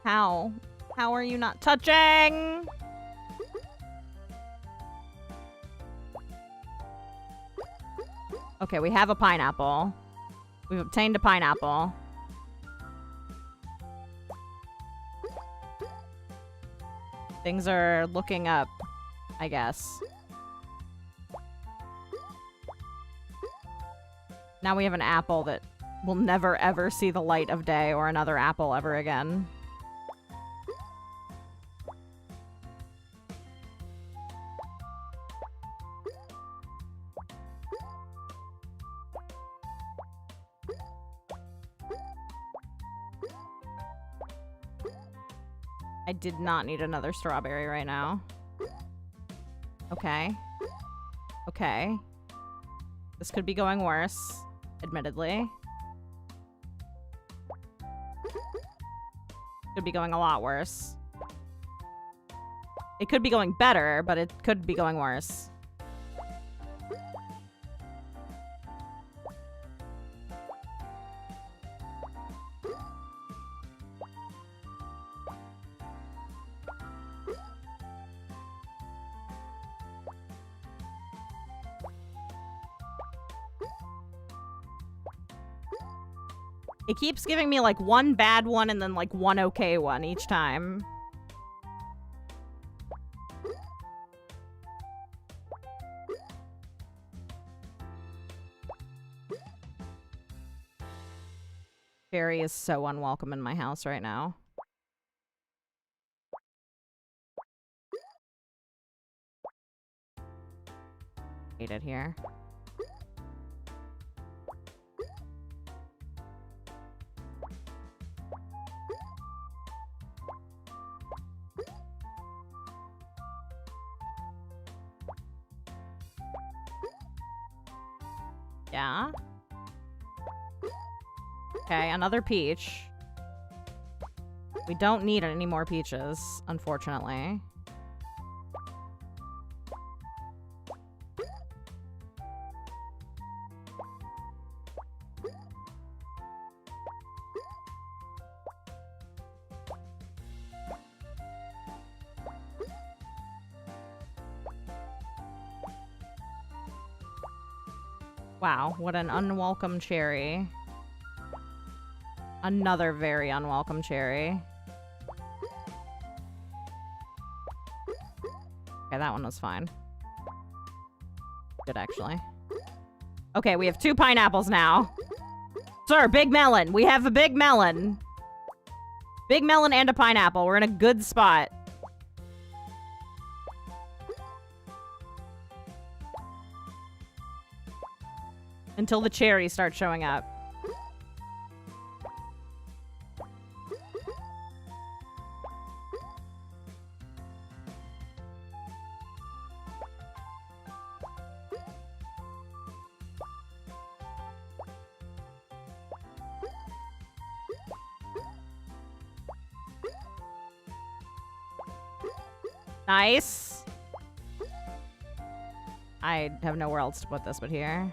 How? How are you not touching? Okay, we have a pineapple. We've obtained a pineapple. Things are looking up, I guess. Now we have an apple that will never ever see the light of day, or another apple ever again. I did not need another strawberry right now. Okay. Okay. This could be going worse, admittedly. Could be going a lot worse. It could be going better, but it could be going worse. It keeps giving me, like, one bad one and then, like, one okay one each time. Cherry is so unwelcome in my house right now. Hate it here. Yeah. Okay, another peach. We don't need any more peaches, unfortunately. Wow, what an unwelcome cherry. Another very unwelcome cherry. Okay, that one was fine. Good, actually. Okay, we have 2 pineapples now. Sir, big melon. We have a big melon. Big melon and a pineapple. We're in a good spot. Until the cherries start showing up. Nice. I have nowhere else to put this but here.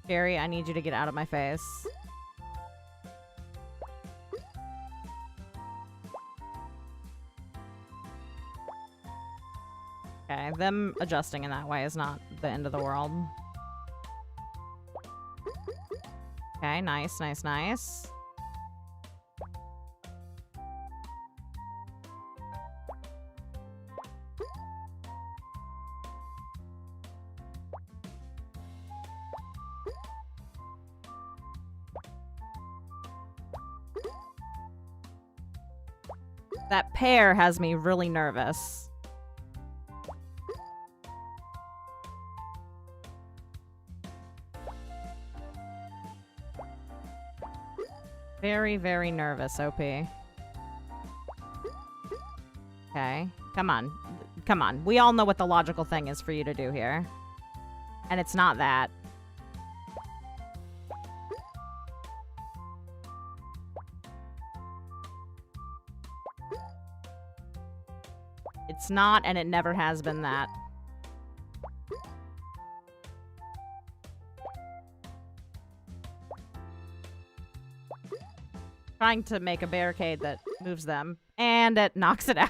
Jerry, I need you to get out of my face. Okay, them adjusting in that way is not the end of the world. Okay, nice, nice, nice. That pear has me really nervous. Very, very nervous, OP. Okay. Come on. Come on. We all know what the logical thing is for you to do here. And it's not that. It's not, and it never has been that. Trying to make a barricade that moves them, and it knocks it out.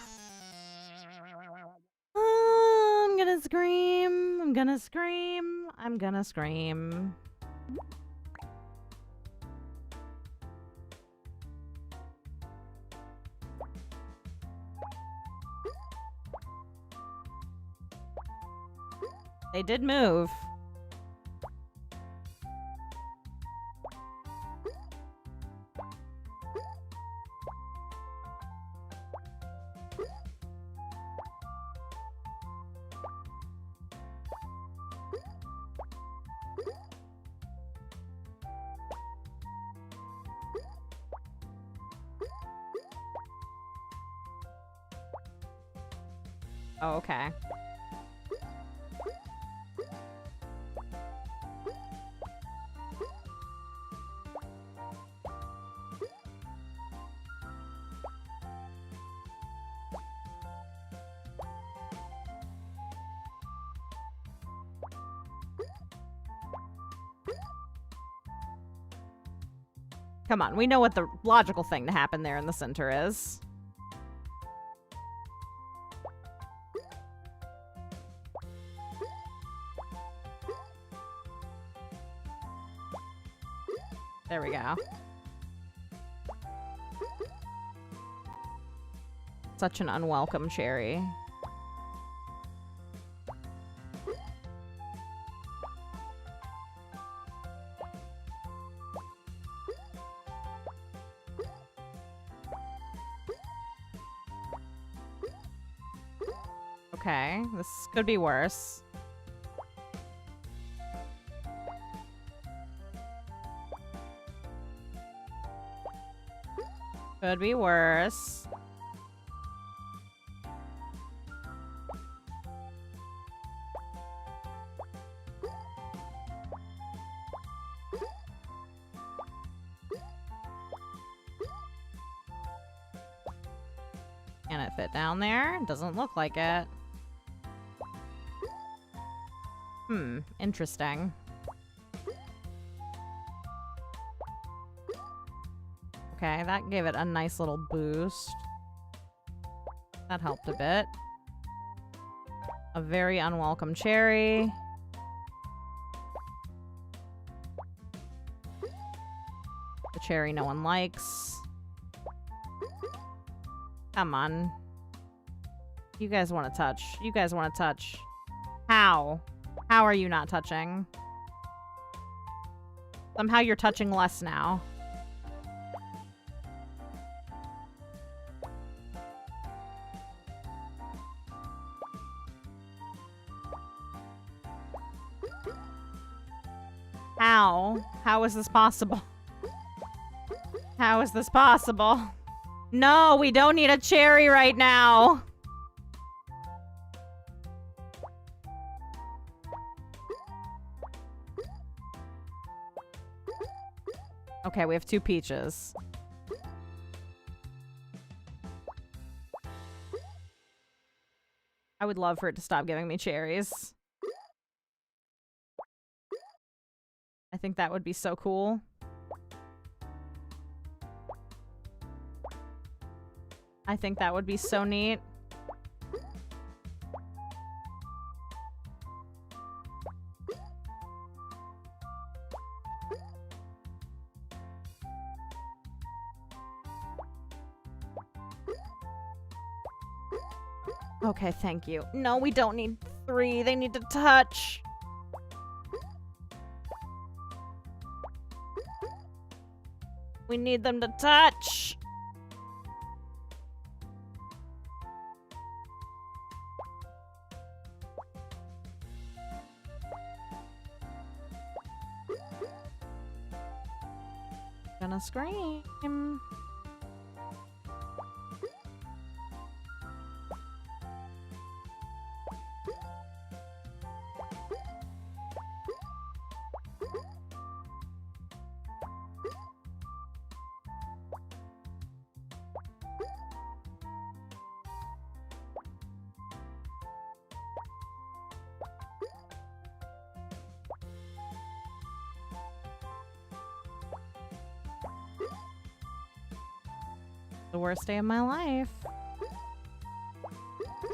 I'm gonna scream. I'm gonna scream. I'm gonna scream. They did move. Oh, okay. Come on, we know what the logical thing to happen there in the center is. There we go. Such an unwelcome cherry. Okay, this could be worse. Could be worse. Can it fit down there? Doesn't look like it. Interesting. Okay, that gave it a nice little boost. That helped a bit. A very unwelcome cherry. The cherry no one likes. Come on. You guys want to touch. You guys want to touch. How? How are you not touching? Somehow you're touching less now. How? How is this possible? How is this possible? No, we don't need a cherry right now. Okay, we have 2 peaches. I would love for it to stop giving me cherries. I think that would be so cool. I think that would be so neat. Okay, thank you. No, we don't need 3. They need to touch. We need them to touch. Gonna scream. The worst day of my life.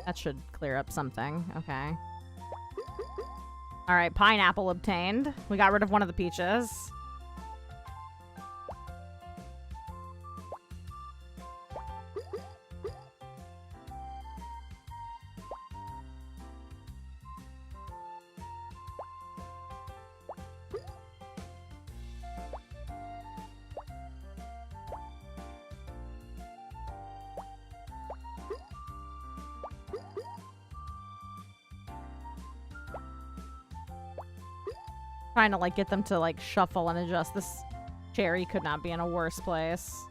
That should clear up something. Okay. Alright, pineapple obtained. We got rid of one of the peaches. Trying to like get them to like shuffle and adjust. This cherry could not be in a worse place.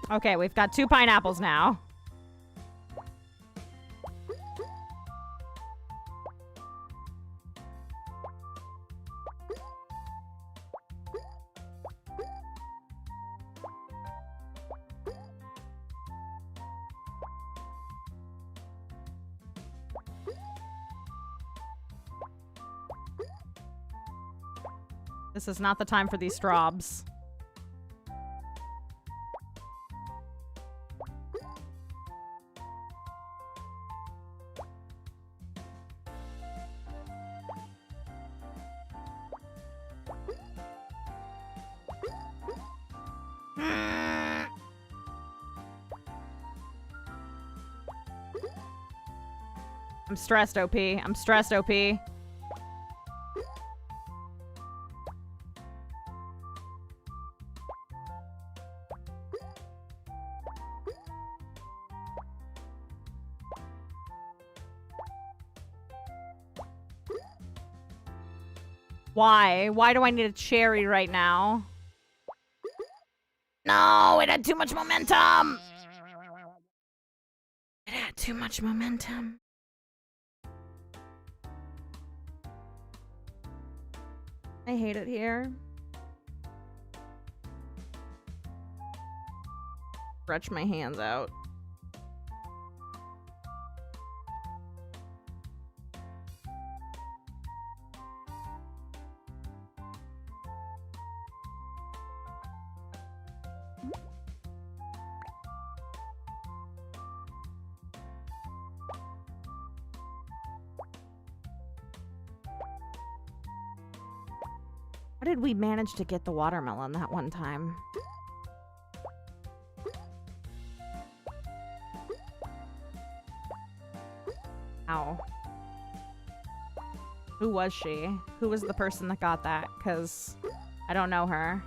Okay, we've got 2 pineapples now. This is not the time for these straws. I'm stressed, OP. I'm stressed, OP. Why? Why do I need a cherry right now? No, it had too much momentum. It had too much momentum. I hate it here. Stretch my hands out. How did we manage to get the watermelon that one time? Ow. Who was she? Who was the person that got that? Because I don't know her.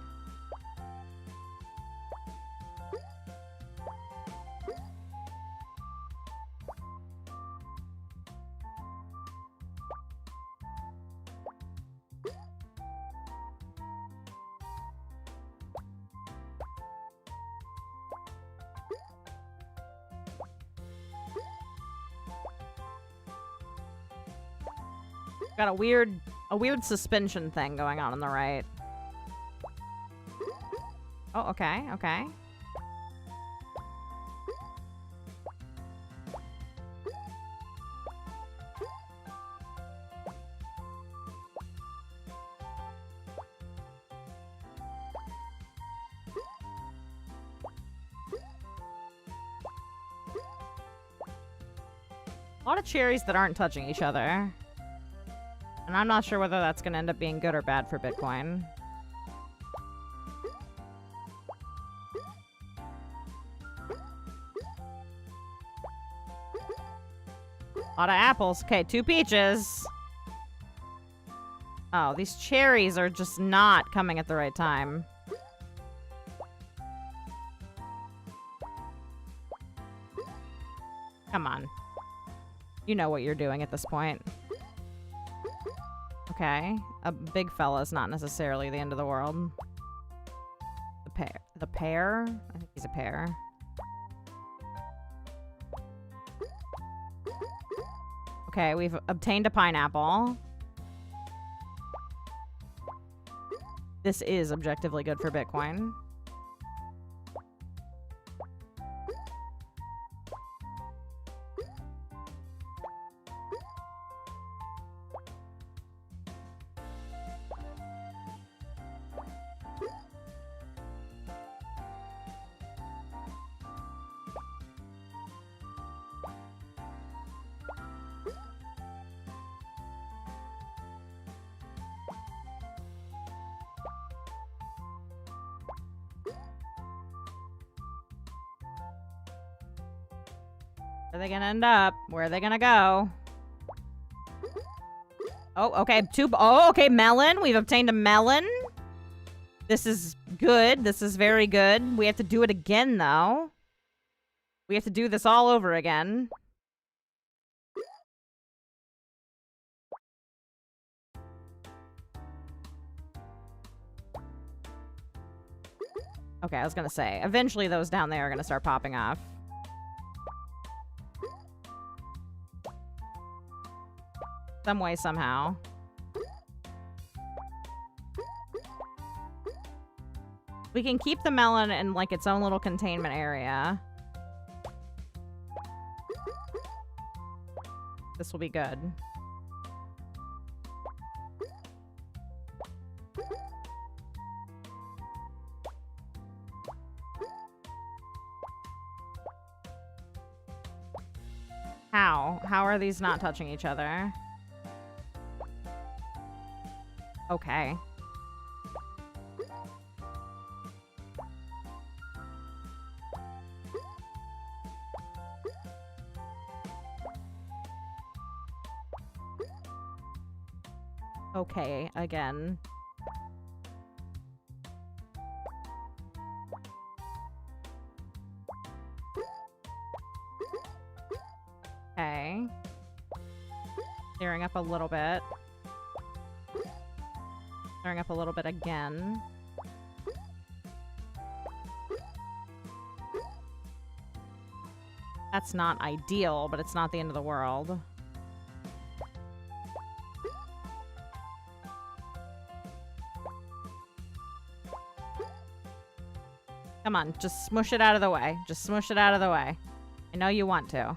Got a weird suspension thing going on the right. Oh, okay, okay. A lot of cherries that aren't touching each other. And I'm not sure whether that's going to end up being good or bad for Bitcoin. A lot of apples. Okay, 2 peaches. Oh, these cherries are just not coming at the right time. Come on. You know what you're doing at this point. Okay. A big fella's not necessarily the end of the world. The pear? I think he's a pear. Okay, we've obtained a pineapple. This is objectively good for Bitcoin. Where are they gonna end up? Where are they gonna go? Oh, okay. Oh, okay. Melon. We've obtained a melon. This is good. This is very good. We have to do it again, though. We have to do this all over again. Okay, I was gonna say, eventually those down there are gonna start popping off. Some way, somehow. We can keep the melon in, like, its own little containment area. This will be good. How? How are these not touching each other? Okay. okay again. Okay. Clearing up a little bit. Clearing up a little bit again. That's not ideal, but it's not the end of the world. Come on, just smush it out of the way. Just smush it out of the way. I know you want to.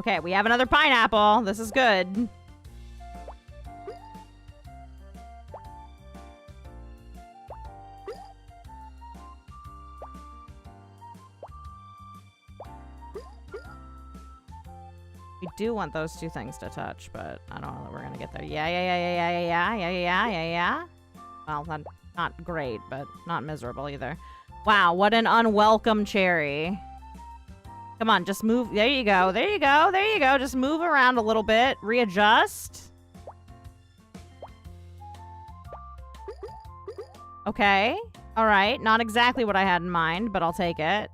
Okay, we have another pineapple. This is good. We do want those two things to touch, but I don't know that we're gonna get there. Yeah. Well, not great, but not miserable either. Wow, what an unwelcome cherry. Come on, just move. There you go. There you go. There you go. Just move around a little bit. Readjust. Okay. All right. Not exactly what I had in mind, but I'll take it.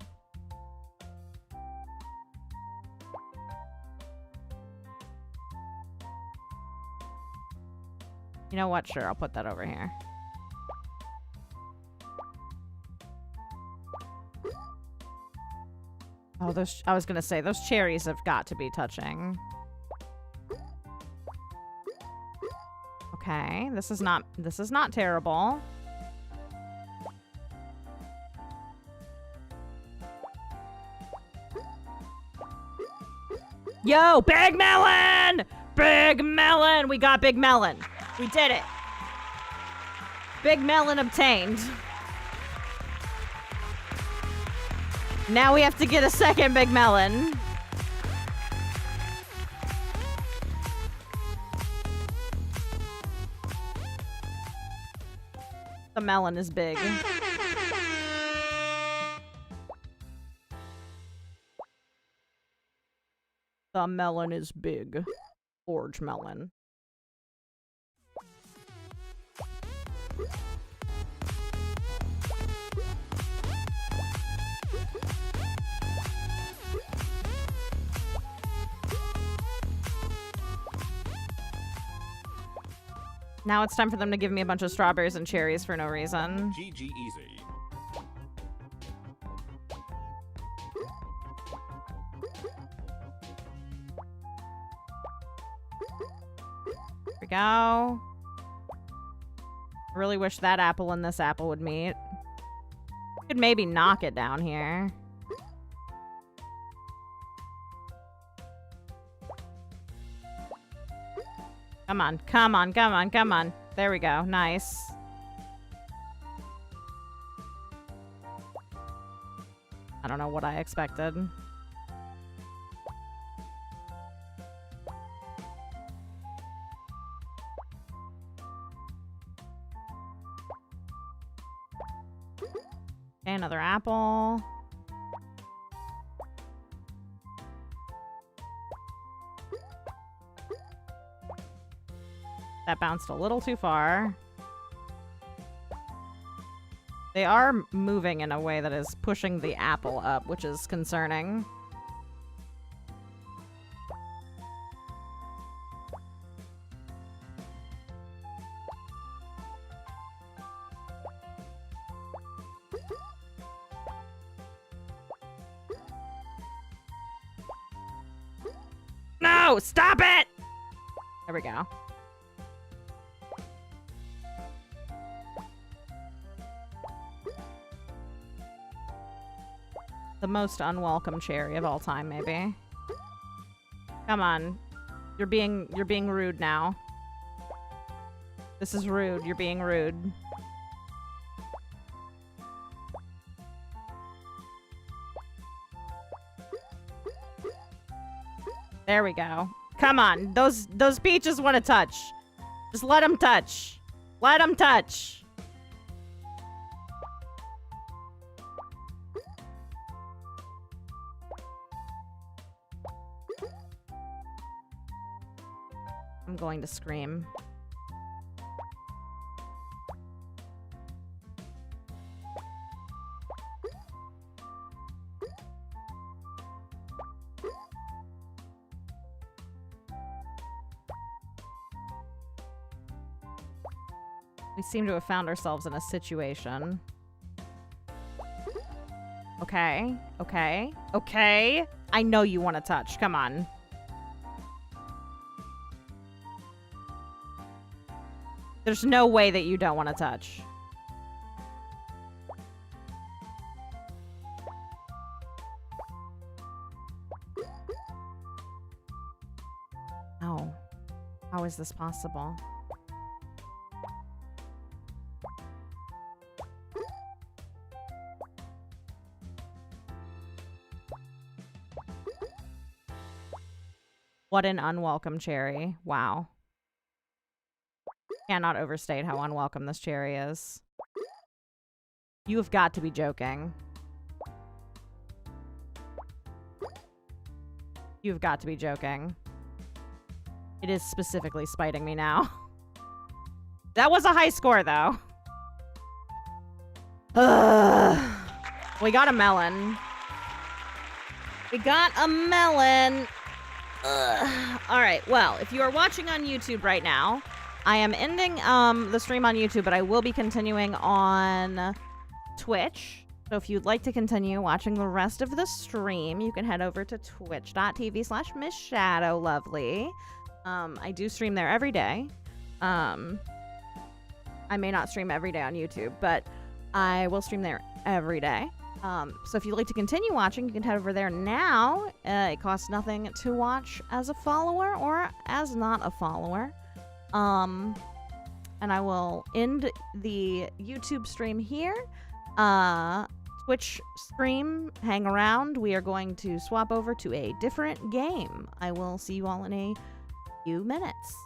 You know what? Sure, I'll put that over here. Oh, I was gonna say, those cherries have got to be touching. Okay, this is not terrible. Yo, big melon! Big melon! We got big melon. We did it. Big melon obtained. Now we have to get a second big melon. The melon is big. The melon is big. Orange melon. Now it's time for them to give me a bunch of strawberries and cherries for no reason. GG easy. Here we go. I really wish that apple and this apple would meet. Could maybe knock it down here. Come on, come on, come on, come on. There we go. Nice. I don't know what I expected. Okay, another apple. That bounced a little too far. They are moving in a way that is pushing the apple up, which is concerning. No! Stop it! There we go. The most unwelcome cherry of all time, maybe. Come on. You're being rude now. This is rude. You're being rude. There we go. Come on. Those peaches want to touch. Just let them touch. Let them touch. I'm going to scream. We seem to have found ourselves in a situation. Okay. Okay. Okay. I know you want to touch. Come on. There's no way that you don't want to touch. Oh. How is this possible? What an unwelcome cherry. Wow. Cannot overstate how unwelcome this cherry is. You have got to be joking. You've got to be joking. It is specifically spiting me now. That was a high score, though. We got a melon. We got a melon. Alright, well, if you are watching on YouTube right now, I am ending the stream on YouTube, but I will be continuing on Twitch. So if you'd like to continue watching the rest of the stream, you can head over to twitch.tv/MissShadowLovely. I do stream there every day. I may not stream every day on YouTube, but I will stream there every day. So if you'd like to continue watching, you can head over there now. It costs nothing to watch as a follower or as not a follower. And I will end the YouTube stream here. Twitch stream, hang around. We are going to swap over to a different game. I will see you all in a few minutes.